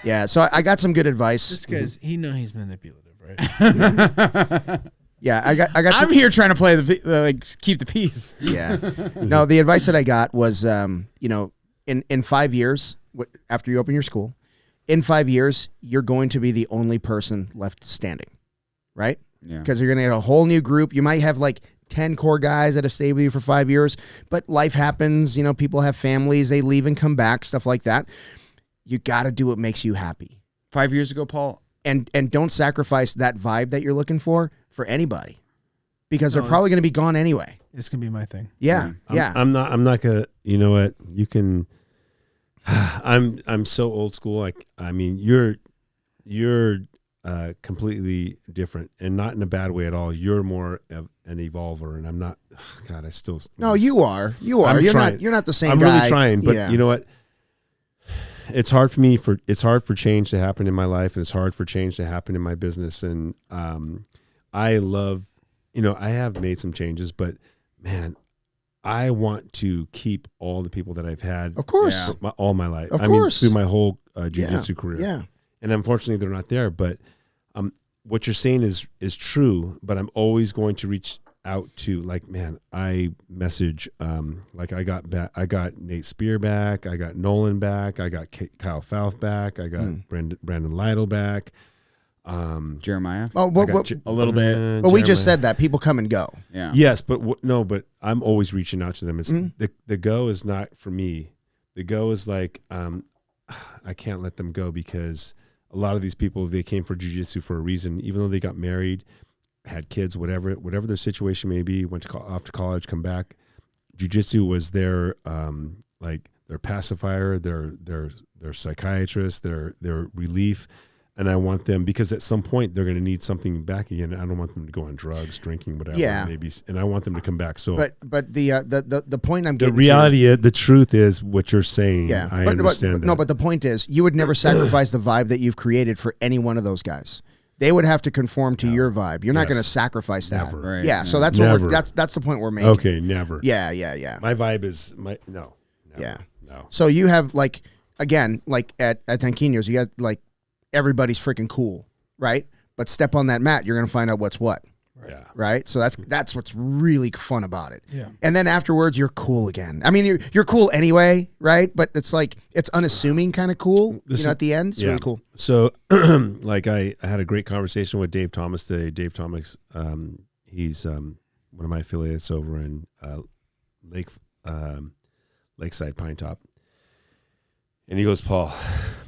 yeah. So I got some good advice. This guy's, he's manipulative, right? Yeah, I got. I'm some, here trying to play keep the peace. Yeah. No, the advice that I got was, in 5 years after you open your school, in 5 years you're going to be the only person left standing, right? Yeah. Because you're going to get a whole new group. You might have like 10 core guys that have stayed with you for 5 years, but life happens. People have families, they leave and come back, stuff like that. You got to do what makes you happy. 5 years ago, Paul. And don't sacrifice that vibe that you're looking for anybody, because they're probably going to be gone anyway. It's gonna be my thing. Yeah. Yeah. I'm not gonna. You know what? You can. I'm so old school. Like, I mean, you're completely different, and not in a bad way at all. You're more of an evolver, and I'm not. God, I still. No, you are. You are. I'm You're trying. not. You're not the same I'm guy. really trying, but Yeah. you know what? It's hard for me it's hard for change to happen in my life, and it's hard for change to happen in my business. And I love, I have made some changes, but man, I want to keep all the people that I've had, Of course. all my life. Of I course. mean, through my whole jiu-jitsu career. Yeah. And unfortunately, they're not there. But what you're saying is true, but I'm always going to reach out to, like, man, I message, like I got Nate Spear back, I got Nolan back, I got Kyle Falf back, I got Brandon Lytle back, Jeremiah. Oh, a little bit. But we just said that people come and go. Yeah. Yes, but but I'm always reaching out to them. It's the go is not for me. The go is like, I can't let them go, because a lot of these people, they came for jiu-jitsu for a reason, even though they got married, had kids, whatever their situation may be, went off to college, come back. Jiu-jitsu was their like their pacifier, their psychiatrist, their relief. And I want them, because at some point they're going to need something back again. I don't want them to go on drugs, drinking, whatever. Yeah. Maybe, and I want them to come back. So, but the point I'm the getting reality, the truth is what you're saying. Yeah, I understand that. No, but the point is, you would never sacrifice the vibe that you've created for any one of those guys. They would have to conform to your vibe. You're not going to sacrifice that. Never. Right. Yeah, so that's Never. what that's the point we're making. Okay, never. Yeah. My vibe is no. Yeah. No. So you have, like, again, like at Tanquino's, you got like everybody's freaking cool, right? But step on that mat, you're going to find out what's what. Yeah. Right? So that's what's really fun about it. Yeah. And then afterwards, you're cool again. I mean, you're cool anyway, right? But it's like, it's unassuming kind of cool. At the end, it's really cool. So, like, I had a great conversation with Dave Thomas today. Dave Thomas, he's one of my affiliates over in Lakeside Pine Top. And he goes, Paul,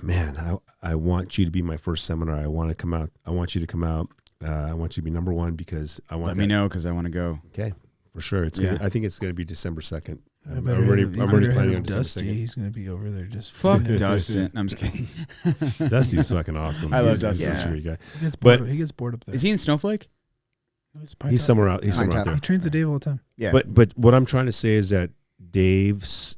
man, I want you to be my first seminar. I want to come out. I want you to come out. I want you to be number one, because I want. Let me know, because I want to go. Okay, for sure. It's gonna, I think it's going to be December 2nd. I'm better already planning on December Dusty. 2nd. He's going to be over there just Fuck Dustin. I'm just kidding. Dusty's fucking awesome. I love He's Dusty. such a great guy. He gets bored up there. Is he in Snowflake? He's somewhere out. He's Pine somewhere out Top. there. He trains with Dave all the time. Yeah. But what I'm trying to say is that Dave's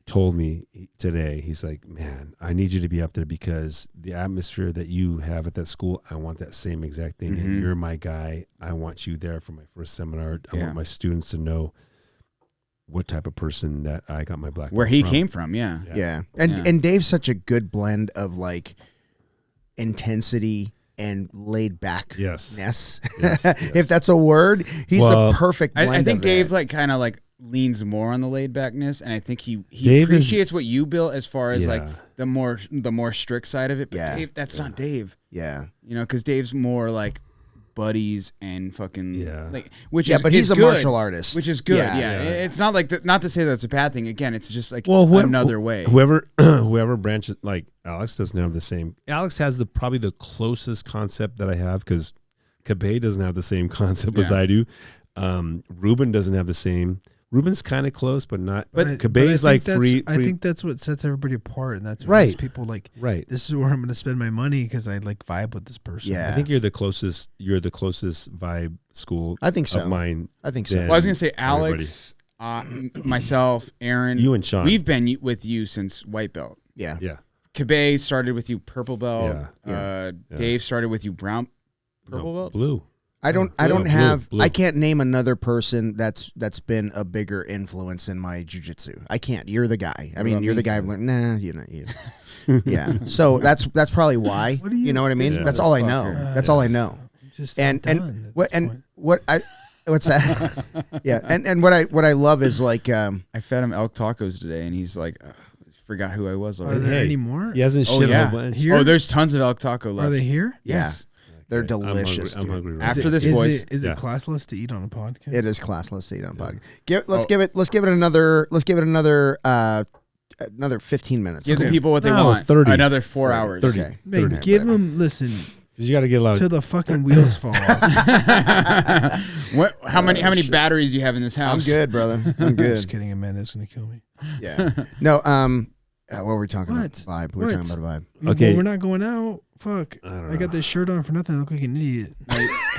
told me today, he's like, man, I need you to be up there, because the atmosphere that you have at that school, I want that same exact thing. And you're my guy. I want you there for my first seminar. I want my students to know what type of person that I got my black Where belt he from. came from, yeah. Yeah. And Dave's such a good blend of, like, intensity and laid back. Yes. Yes. Yes. If that's a word, he's the perfect blend. I think of Dave that. like kind of like leans more on the laid backness, and I think he Dave appreciates what you built as far as like Yeah. the more strict side of it. But Yeah. Dave, that's not Dave. Yeah. You know, because Dave's more like buddies and fucking like But he's a good, martial artist. which is good. Yeah. Yeah, it's not like not to say that's a bad thing. Again, it's just like Well, another way. Whoever branches, like Alex doesn't have the same. Alex has probably the closest concept that I have, because Kray doesn't have the same concept as I do. Ruben doesn't have the same. Ruben's kind of close, but not. But Kabay's like free. I think that's what sets everybody apart, and that's what Right. makes people like. Right. This is where I'm going to spend my money, because I like vibe with this person. Yeah. I think you're the closest. You're the closest vibe school. I think so. Of mine. I think so. than Well, I was gonna say Alex, myself, Aaron, You and Sean. We've been with you since white belt. Yeah. Yeah. Kray started with you purple belt. Yeah. Dave started with you brown purple belt. Blue. I don't Blue. have Blue. I can't name another person that's been a bigger influence in my jiu-jitsu. I can't. You're the guy. I mean, you're the guy I've learned. Nah, you're not you. Yeah. So that's probably why. What do you know what I mean? Yeah. That's all I know. That's all I know. Just And done what what's that? Yeah. And what I love is like I fed him elk tacos today, and he's like, forgot who I was Are already. there any more? He hasn't Oh shit yeah. a whole bunch. Here? Oh, there's tons of elk taco left. Are they here? Yes. they're Okay. delicious. I'm hungry. dude. Right After now. this, Is boys. it Yeah. classless to eat on a podcast? It is classless to eat on podcast. Let's give it another 15 minutes. Give the Okay. people what they No, want. 30. Another 4 hours. 30. Okay. Man, Okay, give whatever. them, listen, 'Cause you got to get a lot till of. the fucking wheels fall off. How many batteries do you have in this I'm house? good, brother. I'm Just good. kidding, Amanda's going to kill me. Yeah. No, what were we talking What? about? Vibe. We were What? talking about vibe. Okay. Well, we're not going out. Fuck. I don't I got know. this shirt on for nothing. I look like an idiot.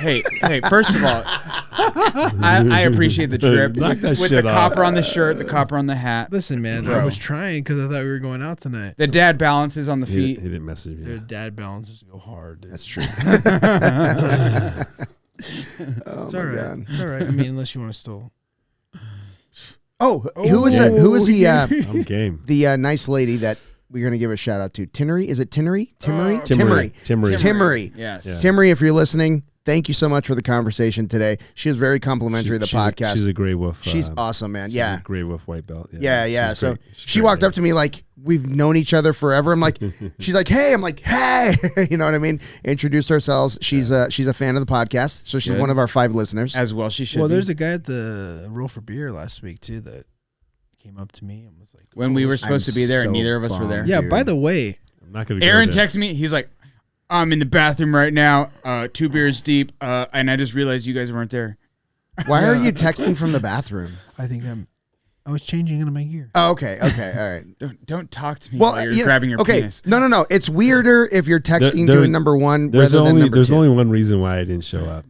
Hey, first of all, I appreciate the trip. Knock that with shit the off. copper on the shirt, the copper on the hat. Listen, man, I was trying because I thought we were going out tonight. The dad balances on the He feet. didn't message me. Their dad balances go hard. Dude. That's true. Oh It's my all right. god. It's all right. I mean, unless you want to still. Oh, who was he? I'm game. The nice lady that we're gonna give a shout out to Tinnery. Is it Tinnery? Timmery. Yes. Yeah. Timmery, if you're listening, thank you so much for the conversation today. She was very complimentary of the podcast. She's a Grey Wolf. She's awesome, man. Yeah. Grey Wolf white belt. Yeah. So She's she great, walked up to me like we've known each other forever. I'm like, she's like, hey. I'm like, hey. You know what I mean? Introduced ourselves. She's a fan of the podcast, so she's Good. one of our 5 listeners. As well, she should. Well, be. there's a guy at the Roll for Beer last week too that came up to me and was like, when we were supposed to be there, and so neither of us were there. bummed. "Yeah, Dude. by the way, I'm not gonna. Aaron go there. texted me. He's like, "I'm in the bathroom right now, 2 beers deep, and I just realized you guys weren't there." Why are you texting from the bathroom? I think I was changing into my gear." Oh, okay, all right. Don't talk to me Well, while you're grabbing your penis. No. It's weirder if you're texting There- doing number 1 There's rather than only number there's 2. only one reason why I didn't show up.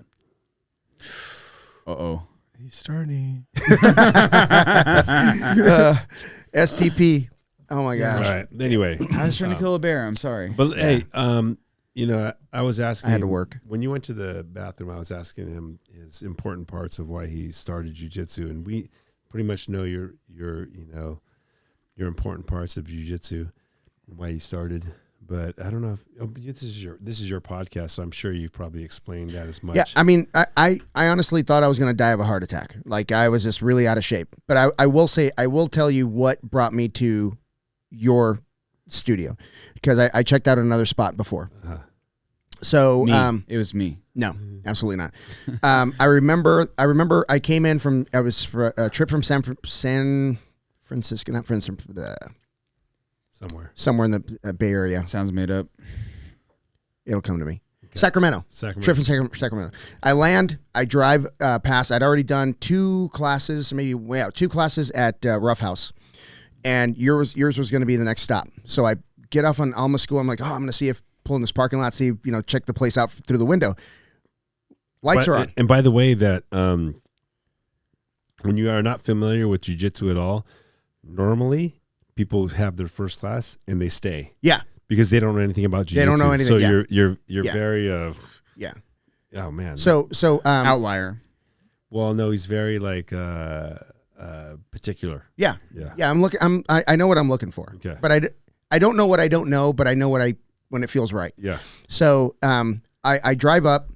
Uh-oh. He's starting. STP. Oh my gosh. All right. Anyway, I was trying to kill a bear. I'm sorry. but hey, you know, I was asking. I had to him- work. When you went to the bathroom. I was asking him his important parts of why he started jiu-jitsu, and we pretty much know your your important parts of jiu-jitsu and why you started. But I don't know if this is your podcast, so I'm sure you've probably explained that as much. Yeah, I mean, I honestly thought I was going to die of a heart attack. Like I was just really out of shape. But I will tell you what brought me to your studio, because I checked out another spot before. So Me. It was me. no, absolutely not. I remember I came in from I was for a trip from San Francisco, not Francisco, somewhere in the Bay Area. Sounds made up. It'll come to me. Okay. Sacramento. Sacramento. Trip from Sacramento. I land. I drive past. I'd already done 2 classes, maybe 2 classes at Rough House, and yours was going to be the next stop. So I get off on Alma School. I'm like, oh, I'm going to see if pull in this parking lot, see, check the place out through the window. Lights are on. And by the way, that when you are not familiar with jiu-jitsu at all, normally people have their first class and they stay. Yeah. Because they don't know anything about jiu-jitsu. They don't know anything, So yeah. you're Yeah. very Yeah. oh man. So Outlier. well, no, he's very like particular. yeah. Yeah. Yeah, I know what I'm looking for. Okay. But I don't know what I don't know, but I know when it feels right. Yeah. So I drive up,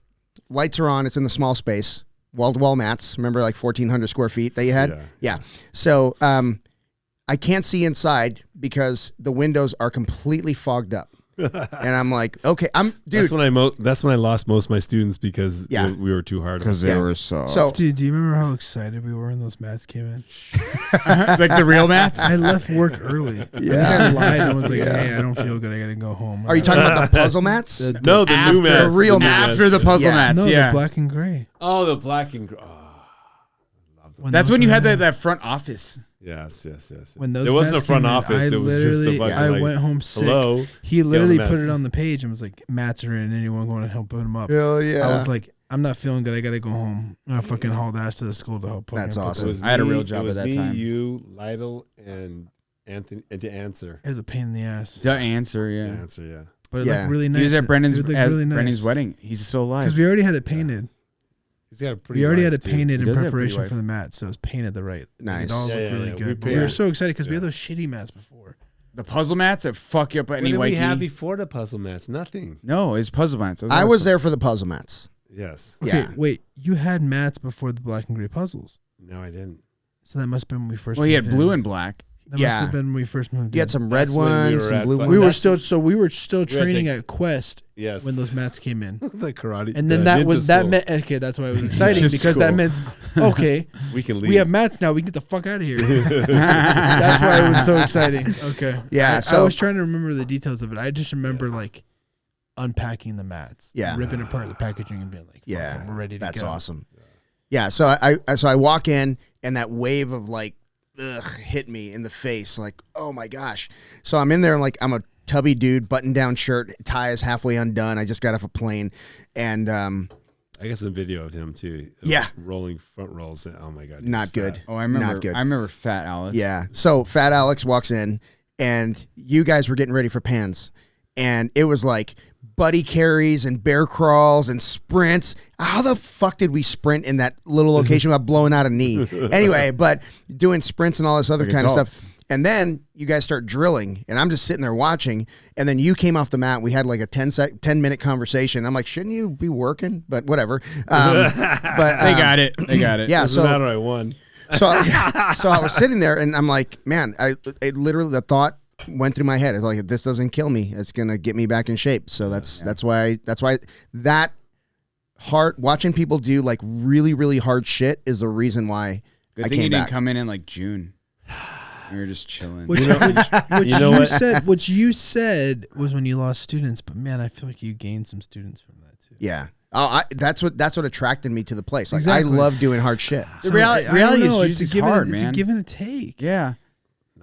lights are on, it's in the small space, wall-to-wall mats. Remember, like 1,400 square feet that you had? Yeah. So I can't see inside because the windows are completely fogged up. And I'm like, okay, dude. That's when I lost most of my students because Yeah. we were too hard. Because they were soft. So Dude, do you remember how excited we were when those mats came in? like the real mats? I left work early. I think I lied and was like, hey, I don't feel good. I got to go home. are you talking about the puzzle mats? The No, the new mats. the real mats. After the puzzle Yeah. mats, No, yeah. the black and gray. Oh, the black and That's those when you were had in- that front office. yes. When those There wasn't a mats front came in, office. I It was just a literally- fucking, I like, went home sick. hello. He literally Get on put the it mats. on the page and was like, mats are in. Anyone going to help put them up? Hell yeah. I was like, I'm not feeling good. I got to go home. I fucking hauled ass to the school to help. That's fucking put awesome. that- I had a real job It was at that me, time. you, Lytle, and Anthony, and to answer. It was a pain in the ass. The answer, yeah. Answer, yeah. But it Yeah. looked really nice. He was at Brendan's, It looked at really nice. Brendan's wedding. He's still alive. Because we already had it painted. He's got a pretty. We already had wife, it too. painted He in does have a pretty preparation wife. for the mat, so it was painted the right. Nice. It all Yeah, looked yeah, really yeah. good. We We were paid- so excited because we Yeah. had those shitty mats before. The puzzle mats that fuck you up at What any did we Waikiki. have before the puzzle mats? Nothing. No, it's puzzle mats. I was there for the puzzle mats. Yes. Okay, Yeah. wait. You had mats before the black and gray puzzles, No, I didn't. so that must have been when we first. Well, he had moved blue in. and black. That Yeah. must have been when we first moved. You in. had some red That's when we ones, were some at blue fucking- ones. We were still We're at training the- at Quest Yes. when those mats came in, the karate. and then the that ninja was that school. meant okay. That's why it was exciting Ninja because that school. meant okay. we can leave. We have mats now. We can get the fuck out of here. That's why it was so exciting. Okay. Yeah, I so- was trying to remember the details of it. I just remember like unpacking the mats, Yeah. ripping apart the packaging and being like, Yeah, "Fuck it, we're ready to That's go." awesome. Yeah, so I walk in and that wave of like hit me in the face, like, oh my gosh. So I'm in there and like I'm a tubby dude, button down shirt, tie is halfway undone. I just got off a plane, and I got some video of him too. Yeah. Rolling front rolls. Oh my god. he's not fat. good. Oh, I remember. Not good. I remember Fat Alex. Yeah. So Fat Alex walks in, and you guys were getting ready for pans, and it was like buddy carries and bear crawls and sprints. How the fuck did we sprint in that little location without blowing out a knee? Anyway, but doing sprints and all this other Like kind of adults. stuff. And then you guys start drilling, and I'm just sitting there watching. And then you came off the mat. We had like a 10-minute conversation. I'm like, shouldn't you be working? But whatever. But They got it. They got it. Yeah. Doesn't So matter, I won. so I was sitting there, and I'm like, man, it literally, the thought went through my head. It's like, if this doesn't kill me, it's gonna get me back in shape. So that's why that hard watching people do like really, really hard shit is the reason why Good I thing you came didn't back. come in like June. We were just chilling. Which you said was when you lost students, but man, I feel like you gained some students from that too. Yeah. Oh, that's what attracted me to the place. Like Exactly. I love doing hard shit. The reality is it's it's a give hard, it's man. a give and a take. Yeah.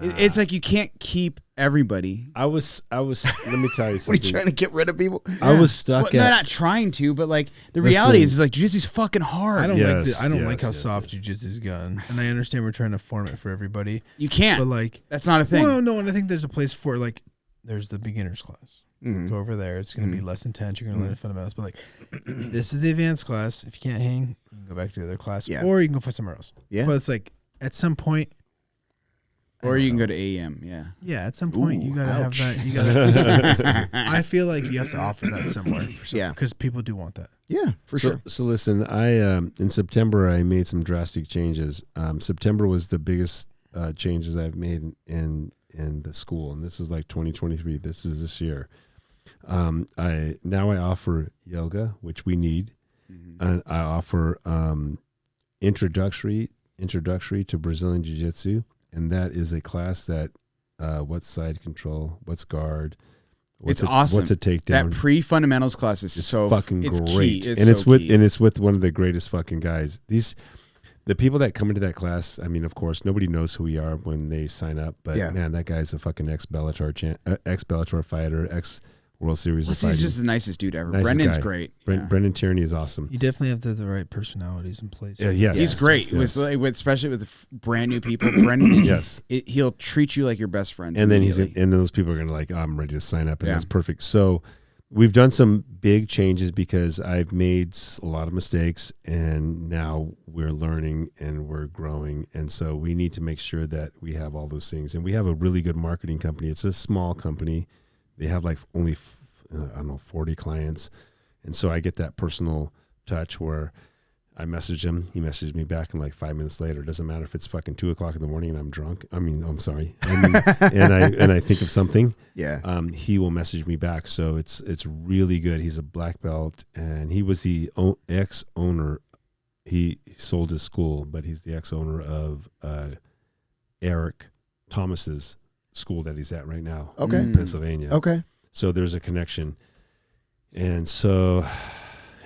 It's like you can't keep everybody. I was. Let me tell you What are something. you trying to get rid of people? I was stuck Well, no, at. not trying to, but like the reality Listen. is like jiu-jitsu's fucking hard. I don't like how yes, soft yes. jiu-jitsu's gone, and I understand we're trying to form it for everybody, You can't. but like, That's not a thing. well, no, and I think there's a place for like, there's the beginners class. Mhm. Go over there. It's going to be less intense. You're going to learn the fundamentals. But like, this is the advanced class. If you can't hang, you can go back to the other class, Yeah. or you can go find somewhere else. Yeah. But it's like at some point, Or you can go to AEM. Yeah. yeah, at some point you got to ouch. have that. You got. I feel like you have to offer that somewhere for some, Yeah. because people do want that. Yeah, for sure. So listen, I in September I made some drastic changes. September was the biggest changes I've made in the school, and this is like 2023. This is this year. I offer yoga, which we need, and I offer introductory to Brazilian Jiu-Jitsu, and that is a class that what's side control, what's guard, It's awesome. what's a takedown. That pre-fundamentals class is It's so fucking it's great, Key. and it's so with key. and it's with one of the greatest fucking guys. The people that come into that class, I mean, of course, nobody knows who we are when they sign up, but Yeah. man, that guy's a fucking ex-Bellator fighter, ex-World Series Plus, of he's fighting. just the nicest dude ever. Nicest Brendan's guy. great. Bren- Yeah. Brendan Tierney is awesome. You definitely have to have the right personalities in place. Yes. He's great. Yes. Especially with brand new people. Brendan, Yes. He'll treat you like your best friend. And then immediately. and then those people are gonna like, oh, I'm ready to sign up, and Yeah. that's perfect. So we've done some big changes because I've made a lot of mistakes, and now we're learning and we're growing, and so we need to make sure that we have all those things. And we have a really good marketing company. It's a small company. They have like only 40 clients, and so I get that personal touch where I message him, he messages me back, and like 5 minutes later, it doesn't matter if it's fucking 2:00 in the morning and I'm drunk. I'm sorry, and I think of something. Yeah. He will message me back, so it's really good. He's a black belt, and he was the ex-owner. He sold his school, but he's the ex-owner of Eric Thomas's school that he's at right now Okay. in Pennsylvania. Okay. So there's a connection, and so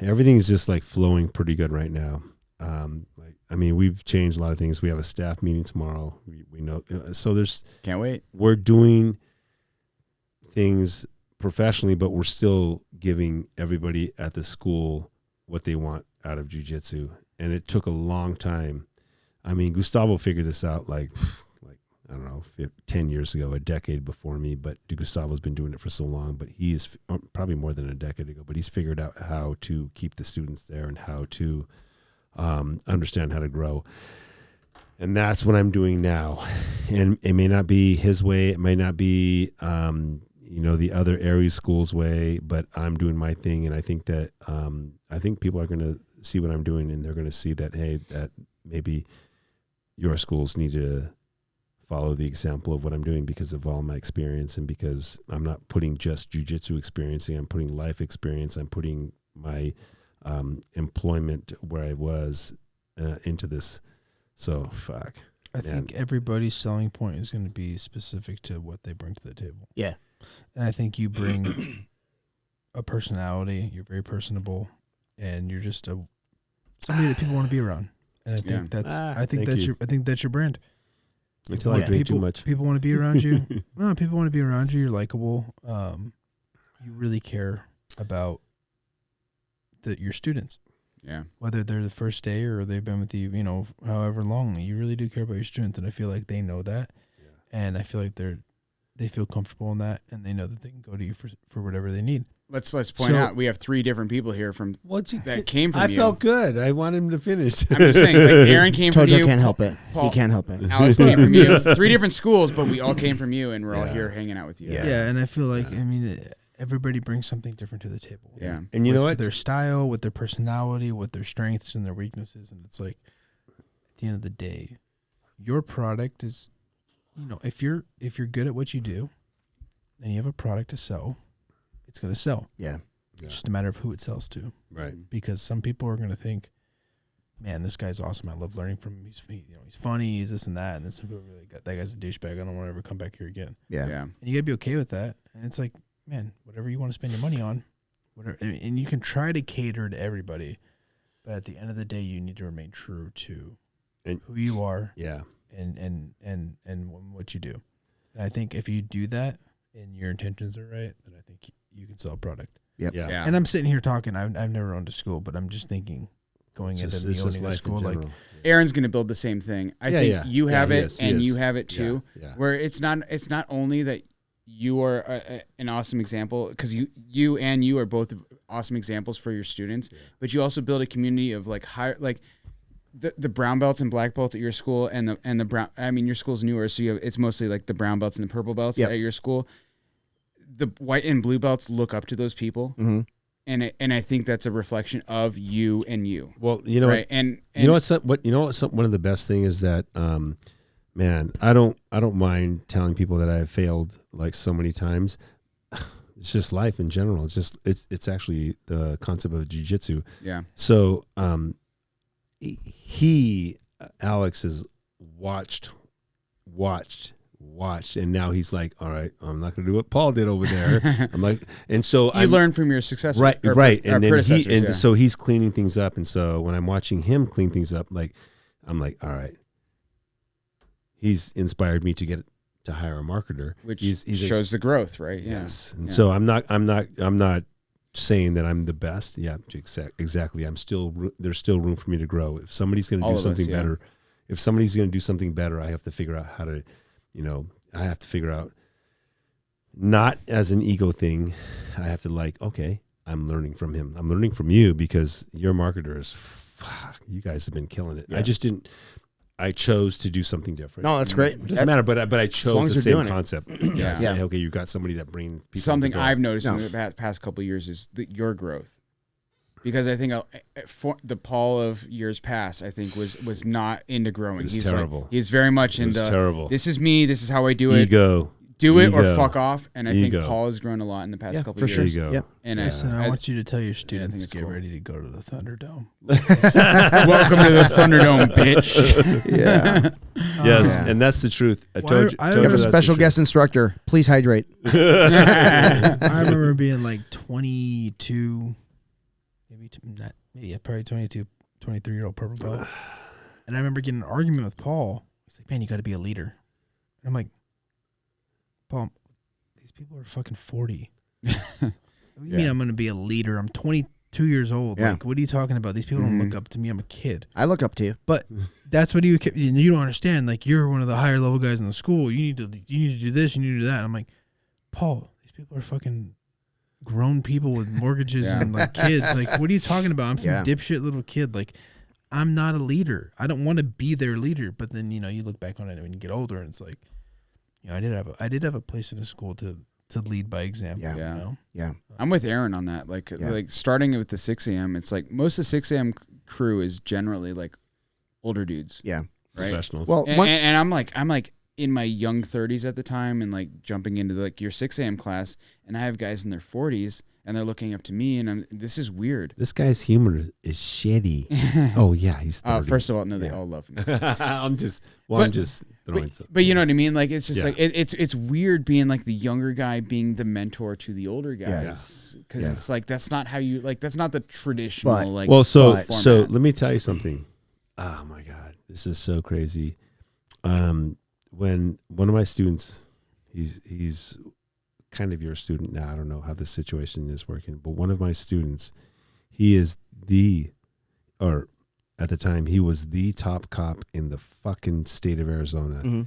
everything's just like flowing pretty good right now. We've changed a lot of things. We have a staff meeting tomorrow. We know, so Can't wait. we're doing things professionally, but we're still giving everybody at the school what they want out of jiu-jitsu. And it took a long time. I mean, Gustavo figured this out like I don't know, 10 years ago, a decade before me, but Gustavo's been doing it for so long, but he's probably more than a decade ago, but he's figured out how to keep the students there and how to understand how to grow. And that's what I'm doing now. And it may not be his way. It may not be, the other Aries school's way, but I'm doing my thing. And I think that, I think people are going to see what I'm doing, and they're going to see that, hey, that maybe your schools need to follow the example of what I'm doing because of all my experience, and because I'm not putting just jiu-jitsu experience, I'm putting life experience, I'm putting my employment where I was into this. So, fuck. I think everybody's selling point is going to be specific to what they bring to the table. Yeah. And I think you bring a personality, you're very personable, and you're just somebody that people want to be around. And I think I think that's your brand. Until I drink too much. People want to be around you. No, people want to be around you. You're likable. You really care about your students. Yeah. Whether they're the first day or they've been with you, however long, you really do care about your students. And I feel like they know that. Yeah. And I feel like they're they feel comfortable in that, and they know that they can go to you for whatever they need. Let's point out we have 3 different people here from that came from I you. felt good. I wanted him to finish. I'm just saying, like Aaron came from you. Tojo can't help it. Paul, He can't help it. Alex came from you. 3 different schools, but we all came from you, and we're all here hanging out with you. Yeah, and I feel like I mean everybody brings something different to the table. Yeah, and you know what? With their style, with their personality, with their strengths and their weaknesses, and it's like at the end of the day, your product is, if you're good at what you do, and you have a product to sell, it's going to sell. Yeah. It's just a matter of who it sells to. Right. Because some people are going to think, man, this guy's awesome. I love learning from him. He's funny. He's this and that. And then some people are like, that guy's a douchebag. I don't want to ever come back here again. Yeah. And you got to be okay with that. And it's like, man, whatever you want to spend your money on, whatever. And you can try to cater to everybody. But at the end of the day, you need to remain true to who you are. Yeah. And what you do. And I think if you do that and your intentions are right, then I think you can sell a product. Yep. Yeah. And I'm sitting here talking. I've never owned a school, but I'm just thinking going into me owning a school, like Aaron's going to build the same thing. I think you have it, and you have it too. Yeah. Where it's not only that you are an awesome example, because you are both awesome examples for your students, but you also build a community of like the brown belts and black belts at your school, and the brown. I mean, your school's newer, so it's mostly like the brown belts and the purple belts at your school. The white and blue belts look up to those people, and I think that's a reflection of you and you. Well, you know, right? And you know what's one of the best thing is that, man, I don't mind telling people that I have failed like so many times. It's just life in general. It's actually the concept of jiu-jitsu. Yeah. So, Alex has watched, and now he's like, all right, I'm not going to do what Paul did over there. I'm like, and so you learn from your successors, right, and then so he's cleaning things up, and so when I'm watching him clean things up, like, I'm like, all right, he's inspired me to hire a marketer, which shows the growth, right? Yes, and so I'm not saying that I'm the best. Yeah, exactly. There's still room for me to grow. If somebody's going to do something better, I have to figure out how to, I have to figure out, not as an ego thing. I have to okay, I'm learning from him. I'm learning from you because your marketers, you guys have been killing it. Yeah. I chose to do something different. No, that's great. It doesn't matter, but I chose the same concept. Yeah. Okay, you got somebody that brings people. Something I've noticed in the past couple of years is your growth. Because I think the Paul of years past, I think, was not into growing. He's terrible. He's very much into terrible. This is me. This is how I do it. Ego. Do it or fuck off. And I think Paul has grown a lot in the past couple of years. Sure. Yep. And listen, I want you to tell your students to get ready to go to the Thunderdome. Welcome to the Thunderdome, bitch. Yeah. Yes, and that's the truth. I have a special guest instructor. Please hydrate. I remember being like 22, probably 22, 23-year-old purple belt. And I remember getting an argument with Paul. He's like, man, you got to be a leader. And I'm like, Paul, these people are fucking 40. What do you mean I'm going to be a leader? I'm 22 years old. Yeah. Like, what are you talking about? These people don't look up to me. I'm a kid. I look up to you. But that's what you don't understand. Like, you're one of the higher level guys in the school. You need to do this. You need to do that. And I'm like, Paul, these people are fucking grown people with mortgages and like kids. Like, what are you talking about? I'm some dipshit little kid. Like, I'm not a leader. I don't want to be their leader. But then, you look back on it when you get older and it's like, I did have a place in the school to lead by example. Yeah. I'm with Aaron on that. Like starting with the 6 a.m., it's like most of the 6 a.m. crew is generally like older dudes. Yeah. Right. Professionals. Well, and I'm like in my young 30s at the time, and like jumping into like your 6 a.m. class, and I have guys in their 40s, and they're looking up to me, and this is weird. This guy's humor is shitty. Oh yeah, he's 30. First of all, no, they all love me. I'm just throwing something. But you know what I mean? Like, it's just like it's weird being like the younger guy being the mentor to the older guys, because it's like that's not how you that's not the traditional so format. let me tell you something. Oh my God, this is so crazy. When one of my students, he's kind of your student now. I don't know how the situation is working, but one of my students, he is at the time, he was the top cop in the fucking state of Arizona. Mm-hmm.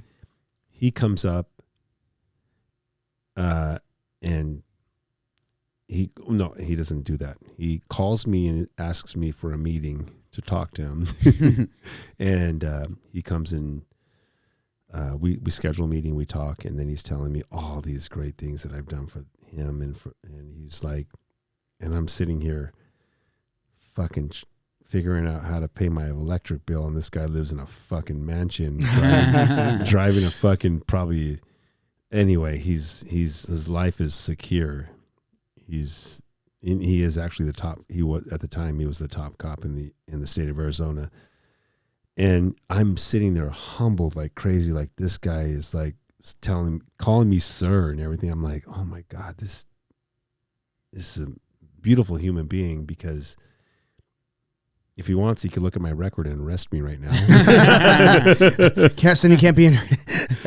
He comes up and he doesn't do that. He calls me and asks me for a meeting to talk to him. And he comes in, we schedule a meeting, we talk, and then he's telling me all these great things that I've done for him, and he's like, and I'm sitting here fucking figuring out how to pay my electric bill, and this guy lives in a fucking mansion, driving a fucking probably. Anyway, his life is secure. He is actually the top. He was at the time. He was the top cop in the state of Arizona, and I'm sitting there humbled like crazy. Like, this guy is like calling me sir and everything. I'm like, oh my God, this is a beautiful human being, because if he wants, he could look at my record and arrest me right now. Keston, you can't be in here.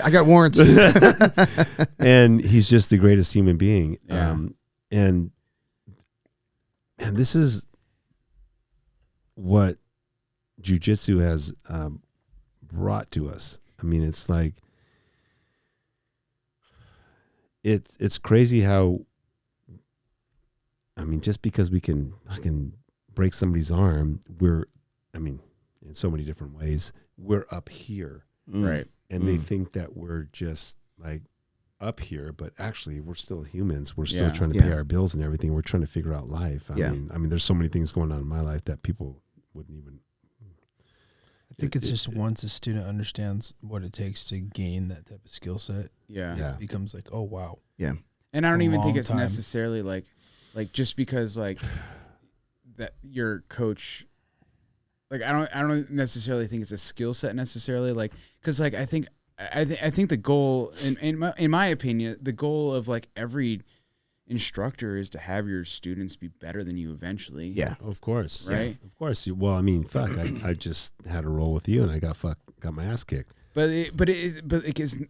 I got warrants. And he's just the greatest human being. Yeah. And this is what jiu-jitsu has brought to us. I mean, it's like, it's crazy how, I mean, just because we can fucking break somebody's arm, in so many different ways, we're up here. Right. And they think that we're just like up here, but actually we're still humans. We're still trying to pay our bills and everything. We're trying to figure out life. I mean, there's so many things going on in my life that people wouldn't even. I think it's just once a student understands what it takes to gain that type of skill set, it becomes like, oh wow. Yeah. And I don't even think it's time. necessarily like just because like that your coach, like I don't necessarily think it's a skill set necessarily, like, because like I think the goal in my opinion, the goal of like every instructor is to have your students be better than you eventually. Yeah, of course. Right. Yeah, of course. Well, I mean, fuck, I just had a roll with you and I got my ass kicked. But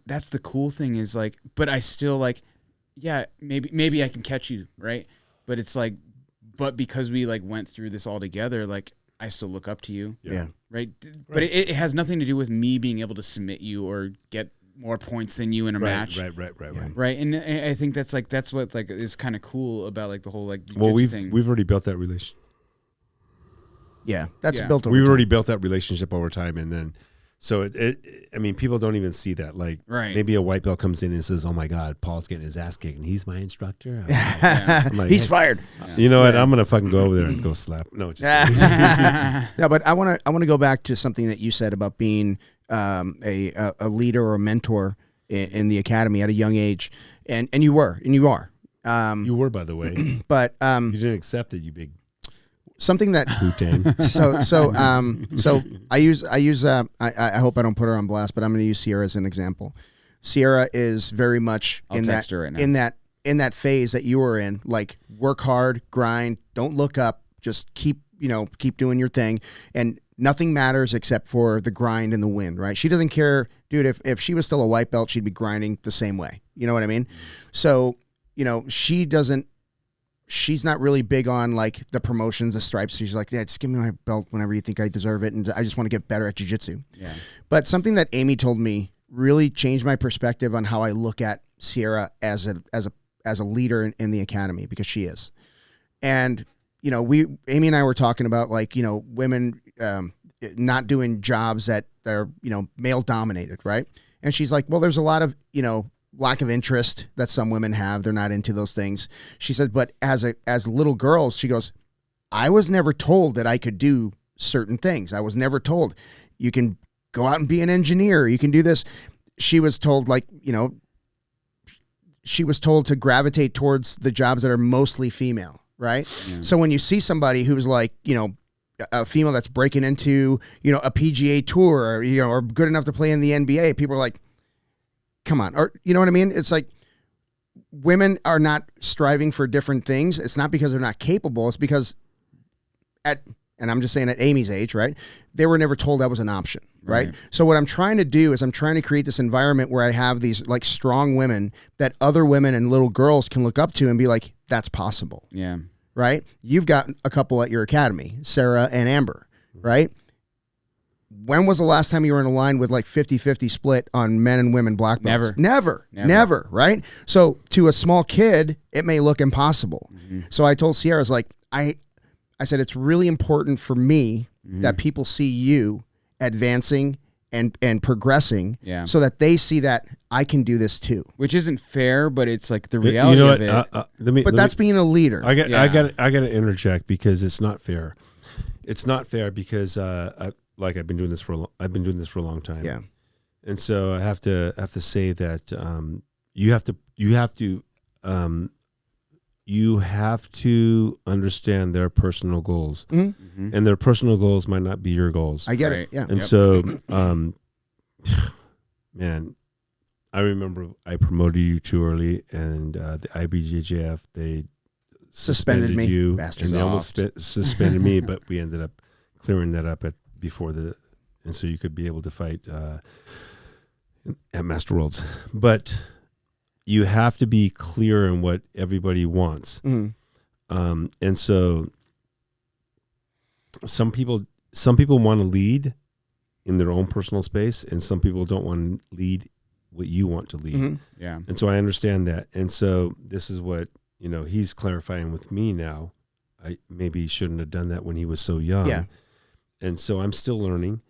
that's the cool thing is like, but I still like, yeah, maybe I can catch you, right? But it's like, but because we like went through this all together, like I still look up to you. Yeah. Right. But it has nothing to do with me being able to submit you or get more points than you in a match. Right. And I think that's what like is kind of cool about like the whole like thing. We've already built that relation. Yeah, that's built over We've time. already built that relationship over time, and then so I mean, people don't even see that. Like, maybe a white belt comes in and says, "Oh my God, Paul's getting his ass kicked, and he's my instructor." I'm like, he's fired. You know what? I'm gonna fucking go over there and go slap. No, just no, but I want to go back to something that you said about being a leader or a mentor in the academy at a young age, and you are. You were, by the way, but you didn't accept it, you big. Something that so I use I hope I don't put her on blast, but I'm going to use Sierra as an example. Sierra is very much in that phase that you were in, like work hard, grind, don't look up, just keep doing your thing, and nothing matters except for the grind and the win, right? She doesn't care, dude. If she was still a white belt, she'd be grinding the same way. You know what I mean? So she's not really big on like the promotions, the stripes. She's like, yeah, just give me my belt whenever you think I deserve it, and I just want to get better at jiu-jitsu. Yeah. But something that Amy told me really changed my perspective on how I look at Sierra as a leader in the academy, because she is. And Amy and I were talking about like women not doing jobs that are male dominated, right? And she's like, well, there's a lot of lack of interest that some women have. They're not into those things. She said, but as little girls, she goes, I was never told that I could do certain things. I was never told you can go out and be an engineer. You can do this. She was told she was told to gravitate towards the jobs that are mostly female. Right. Yeah. So when you see somebody who's like, a female that's breaking into, a PGA tour or good enough to play in the NBA, people are like, come on. Or, you know what I mean? It's like women are not striving for different things. It's not because they're not capable. It's because and I'm just saying at Amy's age, right? They were never told that was an option, right? So what I'm trying to do is I'm trying to create this environment where I have these like strong women that other women and little girls can look up to and be like, that's possible. Yeah. Right? You've got a couple at your academy, Sarah and Amber, right? when was the last time you were in a line with like 50-50 split on men and women black belts? Never, right? So to a small kid, it may look impossible. So I told Sierra, I was like, I said, it's really important for me that people see you advancing and progressing so that they see that I can do this too. Which isn't fair, but it's like the reality of it. That's being a leader. I got to interject because it's not fair. It's not fair because I've been doing this for a long time. Yeah. And so I have to say that you have to understand their personal goals, and their personal goals might not be your goals. I get it. Yeah. And so, man, I remember I promoted you too early, and the IBJJF, they suspended me. you, Bastards. and they almost suspended me, but we ended up clearing that up and so you could be able to fight at Master Worlds. But you have to be clear in what everybody wants. And so some people want to lead in their own personal space, and some people don't want to lead what you want to lead. Yeah. And so I understand that. And so this is what, he's clarifying with me now. I maybe shouldn't have done that when he was so young. Yeah. And so I'm still learning,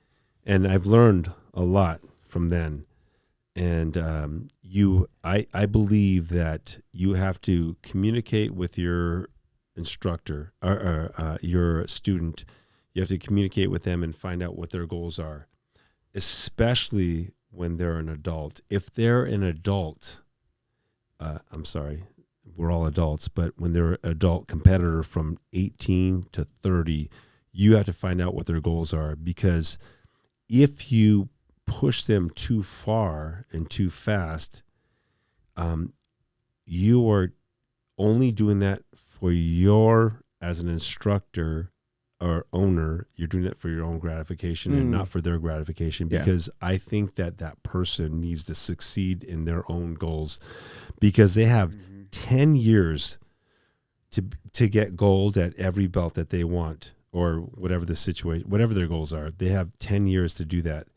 and I've learned a lot from then. And I believe that you have to communicate with your instructor or your student. You have to communicate with them and find out what their goals are, especially when they're an adult. If they're an adult, I'm sorry, we're all adults, but when they're an adult competitor from 18 to 30, you have to find out what their goals are, because if you push them too far and too fast, you are only doing that for as an instructor or owner, you're doing it for your own gratification and not for their gratification, because I think that person needs to succeed in their own goals, because they have 10 years to get gold at every belt that they want, or whatever the situation, whatever their goals are. They have 10 years to do that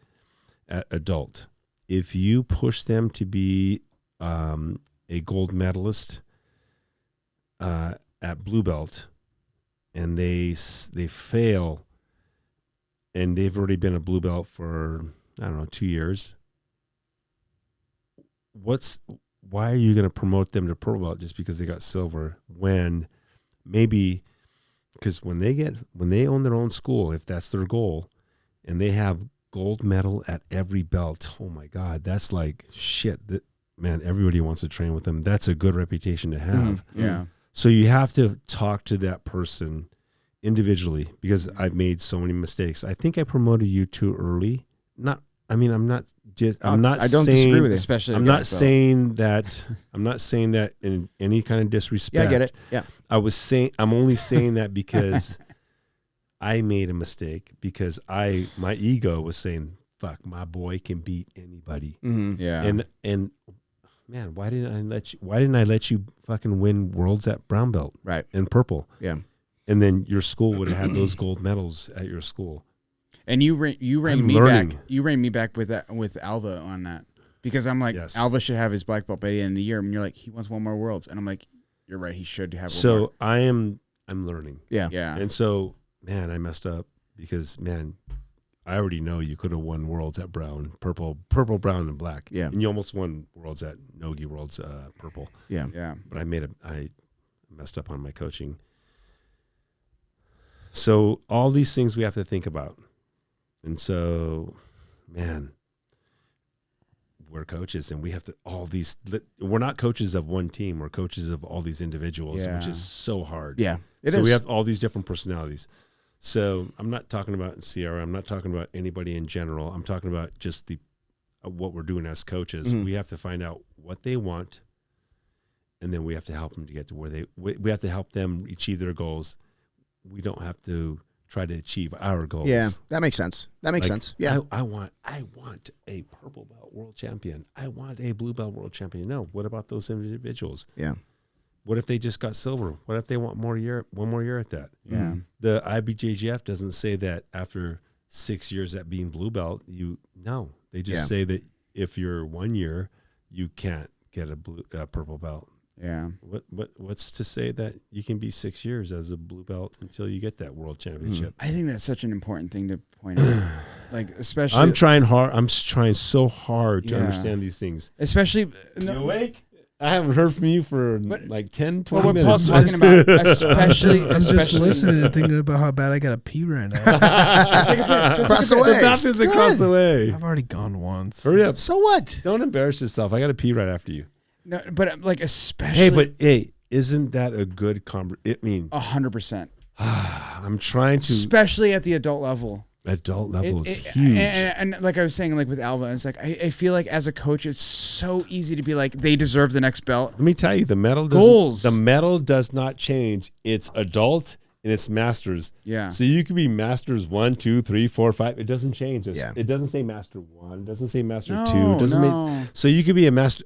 at adult. If you push them to be a gold medalist at blue belt, and they fail, and they've already been a blue belt for 2 years, why are you going to promote them to purple belt just because they got silver, when maybe, because when they own their own school, if that's their goal, and they have gold medal at every belt, oh my God, that's like shit. Man, everybody wants to train with them. That's a good reputation to have. Yeah. So you have to talk to that person individually, because I've made so many mistakes. I think I promoted you too early. I don't disagree with you. Especially I'm not saying that in any kind of disrespect. Yeah, I get it. Yeah. I'm only saying that because I made a mistake, because my ego was saying, fuck, my boy can beat anybody. Yeah. And man, why didn't I let you fucking win worlds at brown belt? Right. And purple. Yeah. And then your school would have had those gold medals at your school. And you rang me back. You rang me back with Alva on that, because I'm like, yes, Alva should have his black belt by the end of the year. And you're like, he wants one more worlds, and I'm like, you're right, he should have. One more. I'm learning. Yeah. And so, man, I messed up, because man, I already know you could have won worlds at purple, brown, and black. Yeah. And you almost won worlds at Nogi Worlds purple. Yeah. Yeah. But I messed up on my coaching. So all these things we have to think about. And so, man, we're coaches, and we have to we're not coaches of one team. We're coaches of all these individuals, which is so hard. Yeah, so we have all these different personalities. So I'm not talking about Sierra. I'm not talking about anybody in general. I'm talking about just what we're doing as coaches. We have to find out what they want, and then we have to help them to get to where we have to help them achieve their goals. We don't have to try to achieve our goals. Yeah, that makes sense. Yeah. I want a purple belt world champion. I want a blue belt world champion. No, what about those individuals? Yeah. What if they just got silver? What if they want one more year at that? Yeah. The IBJJF doesn't say that after 6 years at being blue belt. They just say that if you're 1 year, you can't get a purple belt. Yeah. What's to say that you can be 6 years as a blue belt until you get that world championship? I think that's such an important thing to point out. Like, especially, I'm trying hard. I'm trying so hard to understand these things. Especially, You awake? I haven't heard from you for like 10, 20 what minutes. Paul's talking about, especially, I'm just listening and thinking about how bad I got to pee right now. Across the way. The bathroom's across the way. I've already gone once. Hurry up. So what? Don't embarrass yourself. I got to pee right after you. No, but like especially. Hey, isn't that a good 100%. I'm trying to. Especially at the adult level. Adult level is huge. And like I was saying, like with Alva, it's like I feel like as a coach, it's so easy to be like, they deserve the next belt. Let me tell you, the medal does not change. It's adult and it's masters. Yeah. So you could be masters 1, 2, 3, 4, 5. It doesn't change. Yeah. It doesn't say master 1. It doesn't say master 2. No, It doesn't mean. So you could be a master.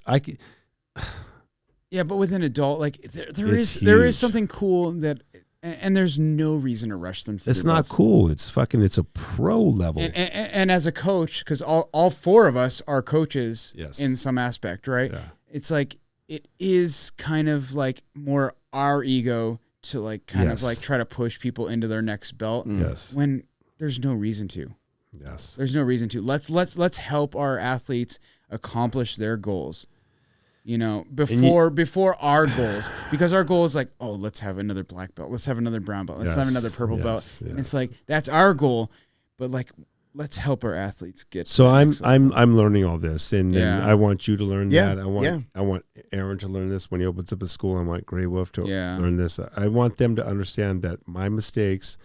Yeah, but with an adult, like there It's is something cool that, and there's no reason to rush them. It's not cool. It's a pro level. And as a coach, because all four of us are coaches in some aspect, right? Yeah. It's like it is kind of like more our ego to like kind of like try to push people into their next belt. Yes. When there's no reason to. Yes. There's no reason to. Let's help our athletes accomplish their goals. You know, before our goals, because our goal is like, oh, let's have another black belt, let's have another brown belt, let's have another purple belt. And it's like that's our goal, but like let's help our athletes get. So I'm learning all this, and I want you to learn that. I want Aaron to learn this when he opens up a school. I want Gray Wolf to learn this. I want them to understand that my mistakes,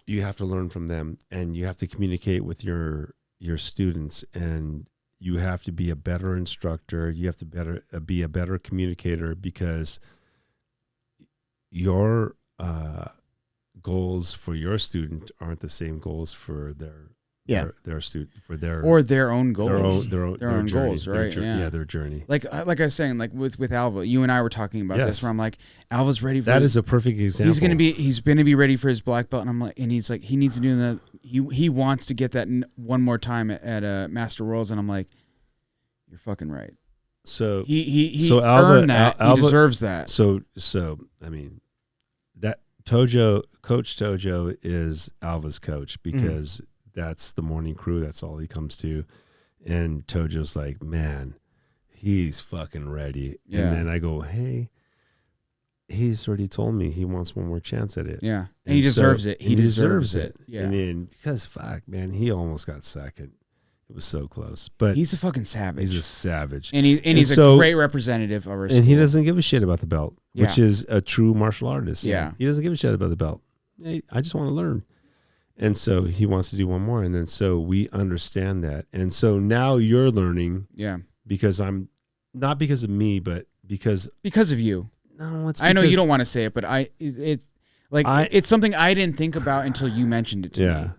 you have to learn from them, and you have to communicate with your students, and you have to be a better instructor. You have to be a better communicator, because your goals for your student aren't the same goals for their student, for their own goals, their own journey, goals, right? Their journey. Like I was saying, like with Alva, you and I were talking about this, where I'm like, Alva's ready for that. Is a perfect example. He's gonna be ready for his black belt, and I'm like, and he's like, he needs to do that. He wants to get that one more time at Master Worlds, and I'm like, you're fucking right. So he Alva, earned that. He deserves that. So I mean, that Coach Tojo is Alva's coach, because that's the morning crew. That's all he comes to. And Tojo's like, man, he's fucking ready. Yeah. And then I go, hey, he's already told me he wants one more chance at it. Yeah. And he deserves it. He deserves it. Yeah. And then, because fuck, man, he almost got second. It was so close. But he's a fucking savage. He's a savage. And he's a great representative of our school. And he doesn't give a shit about the belt, which is a true martial artist. Yeah. He doesn't give a shit about the belt. Hey, I just want to learn. And so he wants to do one more. And then so we understand that. And so now you're learning. Yeah. Because I'm not because of me, but because of you. No, it's because I know you don't want to say it, but it's something I didn't think about until you mentioned it to me.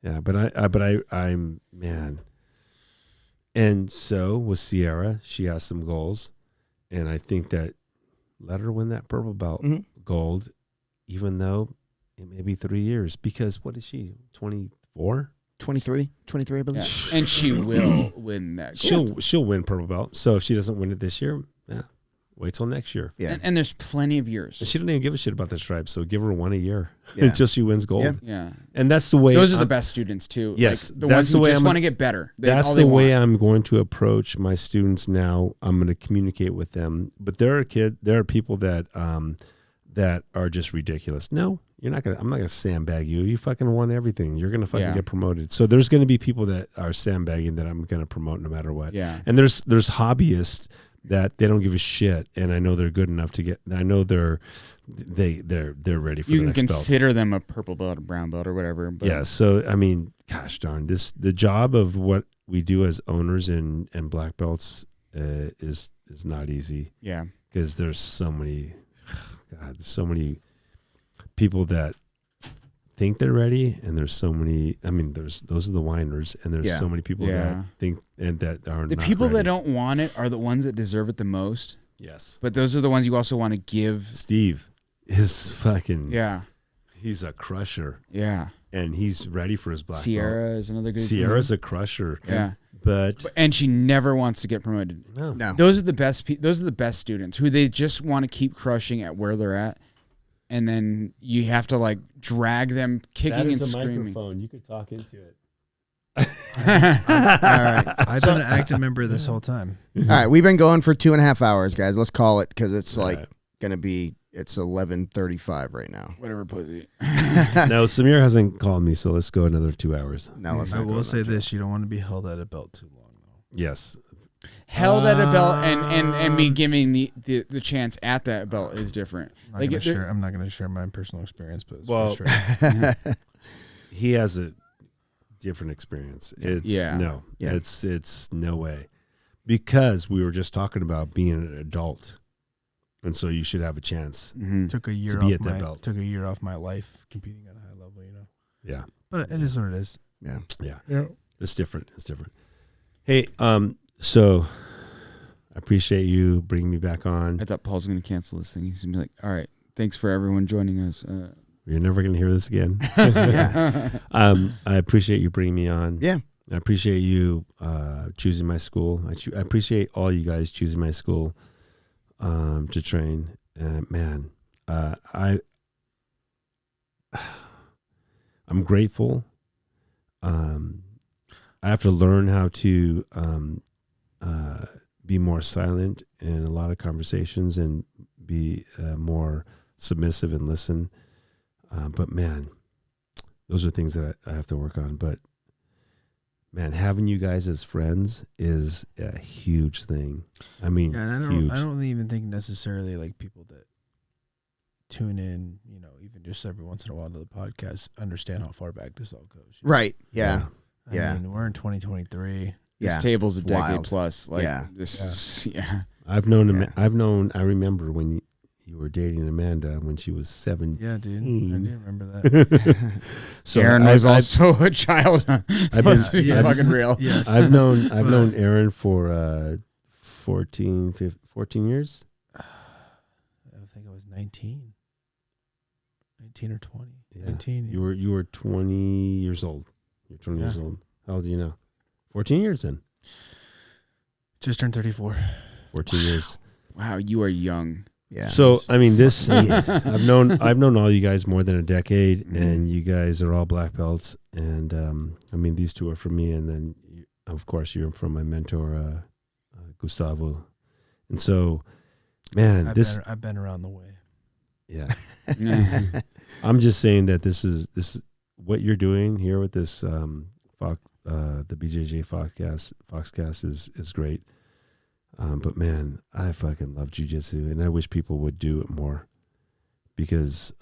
Yeah. But I'm man. And so with Sierra, she has some goals. And I think that let her win that purple belt gold, even though it may be 3 years, because what is she, 24? 23, I believe. Yeah. And she will win that gold. She'll win purple belt. So if she doesn't win it this year, wait till next year. Yeah. And there's plenty of years. And she doesn't even give a shit about the stripes, so give her one a year until she wins gold. Yeah. And that's the way. Those are the best students too. Yes. Like the ones who just want to get better. That's the way I'm going to approach my students now. I'm going to communicate with them. But there are people that are just ridiculous. No, I'm not going to sandbag you. You fucking won everything. You're going to fucking get promoted. So there's going to be people that are sandbagging that I'm going to promote no matter what. Yeah. And there's hobbyists that they don't give a shit, and I know they're good enough to get. I know they're ready for the next belt. You can consider them a purple belt, a brown belt, or whatever. But. Yeah. So I mean, gosh darn, the job of what we do as owners and black belts is not easy. Yeah. Because there's so many people that think they're ready, and there's so many. I mean, those are the whiners, and there's so many people that think and that are the not people ready. that don't want it are the ones that deserve it the most. Yes, but those are the ones you also want to give. Steve is fucking He's a crusher, Yeah. and he's ready for his black belt. Sierra is another good. Sierra's a crusher. Yeah. And she never wants to get promoted. no. Those are the best. Those are the best students who they just want to keep crushing at where they're at, and then you have to like drag them kicking and screaming. Microphone. You could talk into it. All right. I've been an active member this whole time. All right. We've been going for 2.5 hours, guys. Let's call it because it's like right. going to be, it's 11:35 right now. Whatever, pussy. No, Samir hasn't called me, so let's go another 2 hours. No, let's I not go will say that this: you don't want to be held at a belt too long, though. Yes. Held at a belt and me giving the chance at that belt is different. I'm not going to share my personal experience, but it's Well, frustrating. He has a different experience. It's Yeah. it's no way, because we were just talking about being an adult, and so you should have a chance. Took a year To be off at that belt. Took a year off my life competing at a high level, you know. Yeah, But it is what it is. Yeah. it's different. It's different. Hey, so I appreciate you bringing me back on. I thought Paul's going to cancel this thing. He's going to be like, all right, thanks for everyone joining us. You're never going to hear this again. Yeah. I appreciate you bringing me on. Yeah. I appreciate you choosing my school. I appreciate all you guys choosing my school to train. Man, I'm grateful. I have to learn how to be more silent in a lot of conversations and be more submissive and listen. But man, those are things that I have to work on. But man, having you guys as friends is a huge thing. I mean, and huge. I don't even think necessarily like people that tune in, you know, even just every once in a while to the podcast, understand how far back this all goes. Right. Yeah. I mean, we're in 2023. Yeah. This table's a decade Wild. plus. Like, Yeah. this is, yeah. I've known. Yeah. I remember when you were dating Amanda when she was 17. Yeah, dude. I do remember that. So Aaron was also a child. I've Let's been. be yes. fucking real. Yes. I've known Aaron for 14 years. I think I was 19 or 20. Yeah. 19. You were 20 years old. You're 20 years Yeah. old. How old do you know? 14 years then. Just turned 34. 14 years. Wow, you are young. Yeah. So I mean, this I've known all you guys more than a decade, and you guys are all black belts. And I mean, these two are from me, and then of course you're from my mentor, Gustavo. And so, man, I've been around the way. yeah. I'm just saying that this is what you're doing here with this the BJJ Foxcast is great. But man, I fucking love jiu-jitsu, and I wish people would do it more, because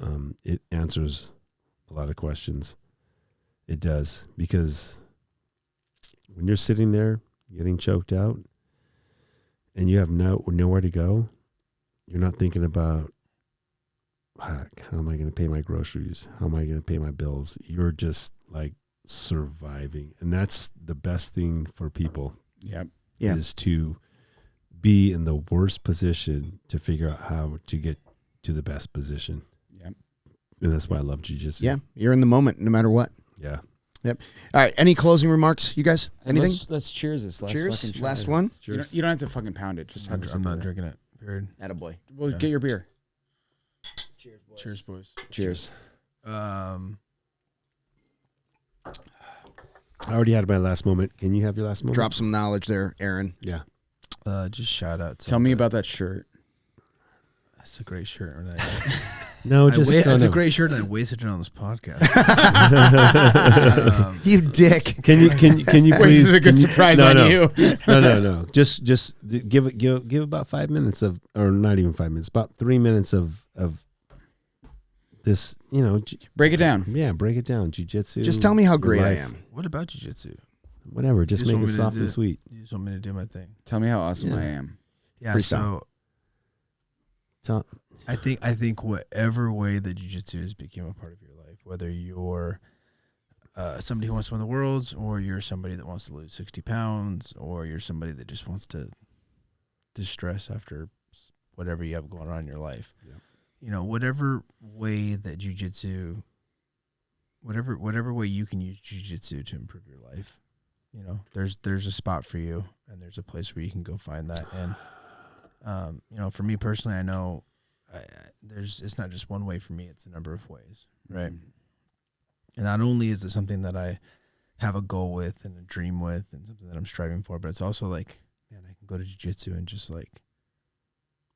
it answers a lot of questions. It does, because when you're sitting there getting choked out and you have nowhere to go, you're not thinking about, how am I going to pay my groceries? How am I going to pay my bills? You're just like surviving. And that's the best thing for people. Yep. Yeah. Is to be in the worst position to figure out how to get to the best position. Yep. And that's why I love jiu-jitsu. Yeah. You're in the moment no matter what. Yeah. Yep. All right. Any closing remarks, you guys? Anything? Let's cheers this. Cheers. Fucking Last try. one. You don't have to fucking pound it. Just have a sip I'm not of it. drinking it. Period. Attaboy. Well, get your beer. Cheers, boys. Cheers. I already had my last moment. Can you have your last moment? Drop some knowledge there, Aaron. Yeah. Just shout out to Tell me about that shirt. That's a great shirt. No, just it's a great shirt, and I wasted it on this podcast. You dick. Can you please? This is a good surprise on you. No. Just give about 5 minutes of, or not even 5 minutes, about 3 minutes of this. You know, Break it down. yeah, break it down. Jiu-jitsu. Just tell me how your great I life. am. What about jiu-jitsu? Whatever. Just You make just it want me to soft do and it? sweet. You just want me to do my thing? Tell me how awesome Yeah. I am. Yeah. Freestyle. So I think whatever way that jiu-jitsu has become a part of your life, whether you're somebody who wants to win the worlds, or you're somebody that wants to lose 60 pounds, or you're somebody that just wants to distress after whatever you have going on in your life. Yep. whatever way that jiu-jitsu, whatever way you can use jiu-jitsu to improve your life, there's a spot for you, and there's a place where you can go find that. And for me personally, I know it's not just one way for me; it's a number of ways, right? Mm-hmm. And not only is it something that I have a goal with and a dream with, and something that I'm striving for, but it's also like, man, I can go to jiu-jitsu and just like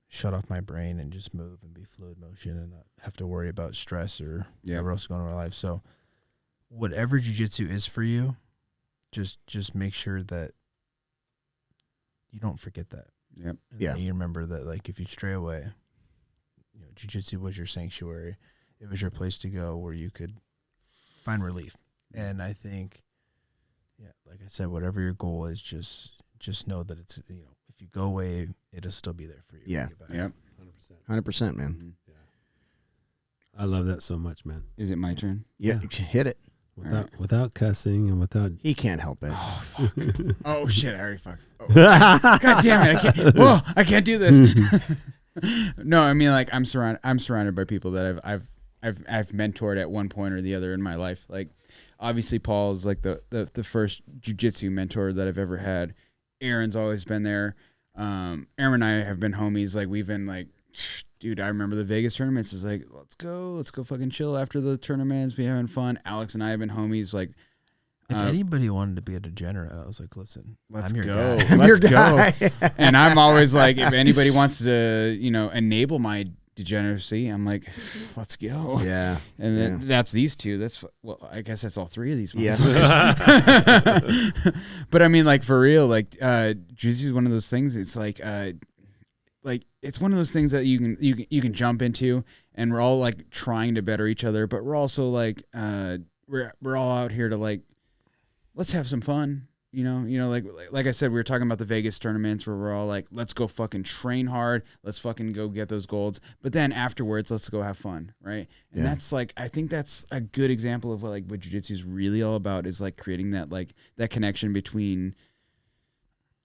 shut off my brain and just move and be fluid motion and not have to worry about stress or whatever else going on in my life. So whatever jiu-jitsu is for you, just make sure that you don't forget that. Yep. And that you remember that, like, if you stray away, jiu-jitsu was your sanctuary. It was your place to go where you could find relief. And I think, like I said, whatever your goal is, just know that it's, if you go away, it'll still be there for you. Yeah. Yep. 100%, man. Mm-hmm. Yeah. I love that so much, man. Is it my turn? Yeah. Hit it. Without cussing and without... He can't help it. Oh, fuck. Oh, shit. I already fucked. Oh. God damn it. I can't do this. No, I mean, like, I'm surrounded by people that I've mentored at one point or the other in my life. Like, obviously Paul is like the first jiu-jitsu mentor that I've ever had. Aaron's always been there. Aaron and I have been homies. Like, we've been like, dude, I remember the Vegas tournaments. It's like, let's go fucking chill after the tournaments, be having fun. Alex and I have been homies. Like, if anybody wanted to be a degenerate, I was like, listen, let's I'm your go. guy. Let's go. And I'm always like, if anybody wants to, enable my degeneracy, I'm like, let's go. Yeah. And then that's these two. I guess that's all three of these. Yes. But I mean, like, for real, like, jiu-jitsu is one of those things. It's like it's one of those things that you can jump into, and we're all like trying to better each other, but we're also like, we're all out here to, like, let's have some fun. Like I said, we were talking about the Vegas tournaments where we're all like, let's go fucking train hard. Let's fucking go get those golds. But then afterwards, let's go have fun. Right. And that's like, I think that's a good example of what jiu-jitsu is really all about, is like creating that, like, that connection between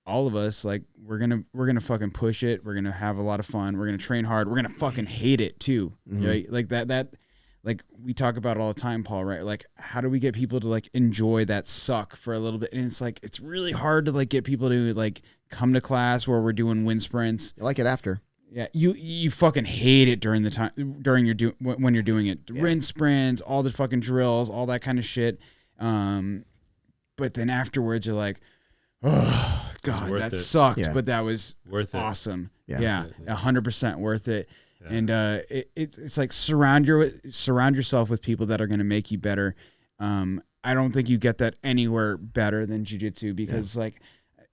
all of us. Like, we're going to fucking push it. We're going to have a lot of fun. We're going to train hard. We're going to fucking hate it too. Mm-hmm. Right. Like that, like, we talk about it all the time, Paul, right? Like, how do we get people to, like, enjoy that suck for a little bit? And it's like, it's really hard to, like, get people to, like, come to class where we're doing wind sprints. You like it after. Yeah, you fucking hate it during the time, when you're doing it. Yeah. Wind sprints, all the fucking drills, all that kind of shit. But then afterwards, you're like, oh God, that sucked, but that was worth awesome. It. Yeah, 100% worth it. Yeah. And it's like surround yourself with people that are going to make you better. I don't think you get that anywhere better than jiu-jitsu, because like,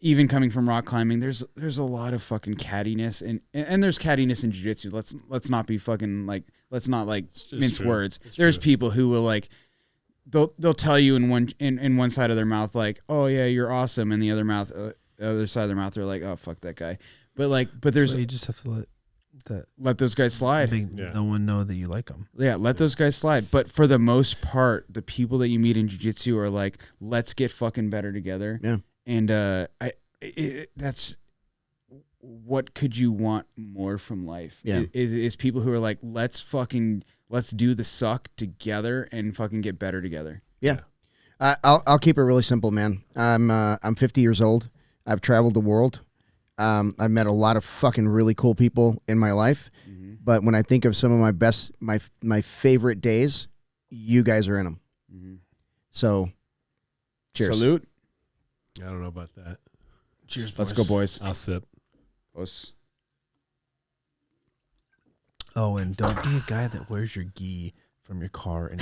even coming from rock climbing, there's a lot of fucking cattiness, and there's cattiness in jiu-jitsu. Let's not be fucking like, let's not like mince words. There's people who will like, they'll tell you in one side of their mouth, like, oh yeah, you're awesome, and the other side of their mouth, they're like, oh fuck that guy. But there's, so you just have to let those guys slide. No one know that you like them. Yeah, let those guys slide. But for the most part, the people that you meet in jiu-jitsu are like, let's get fucking better together. Yeah. And that's, what could you want more from life? Yeah. Is people who are like, let's do the suck together and fucking get better together. Yeah. I'll keep it really simple, man. I'm 50 years old. I've traveled the world. I've met a lot of fucking really cool people in my life, but when I think of some of my best, my favorite days, you guys are in them. Mm-hmm. So, cheers. Salute. I don't know about that. Cheers, boys. Let's go, boys. I'll sip. Boys. Oh, and don't be a guy that wears your gi from your car in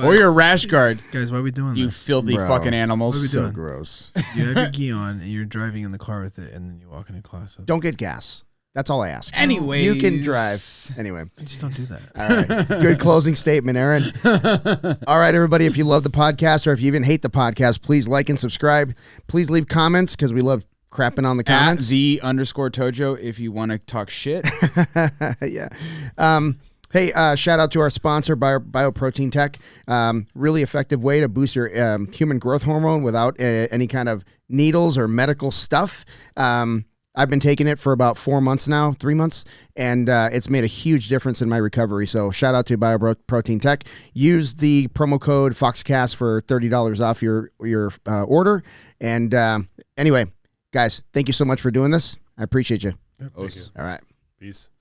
or your rash guard. Guys, why are we doing you this? filthy fucking animals. What are we doing? So gross. You have your gi on and you're driving in the car with it, and then you walk into class. Don't get gas. That's all I ask. Anyway, you can drive. Anyway, just don't do that. All right. Good closing statement, Aaron. All right, everybody. If you love the podcast, or if you even hate the podcast, please like and subscribe. Please leave comments, because we love crapping on the comments. At @the_Tojo if you want to talk shit. Yeah. Hey, shout out to our sponsor, Bioprotein Tech. Really effective way to boost your human growth hormone without any kind of needles or medical stuff. I've been taking it for about 4 months now, 3 months, and it's made a huge difference in my recovery. So shout out to BioProtein Tech. Use the promo code Foxcast for $30 off your order. And anyway, guys, thank you so much for doing this. I appreciate you. Thank you. All right. Peace.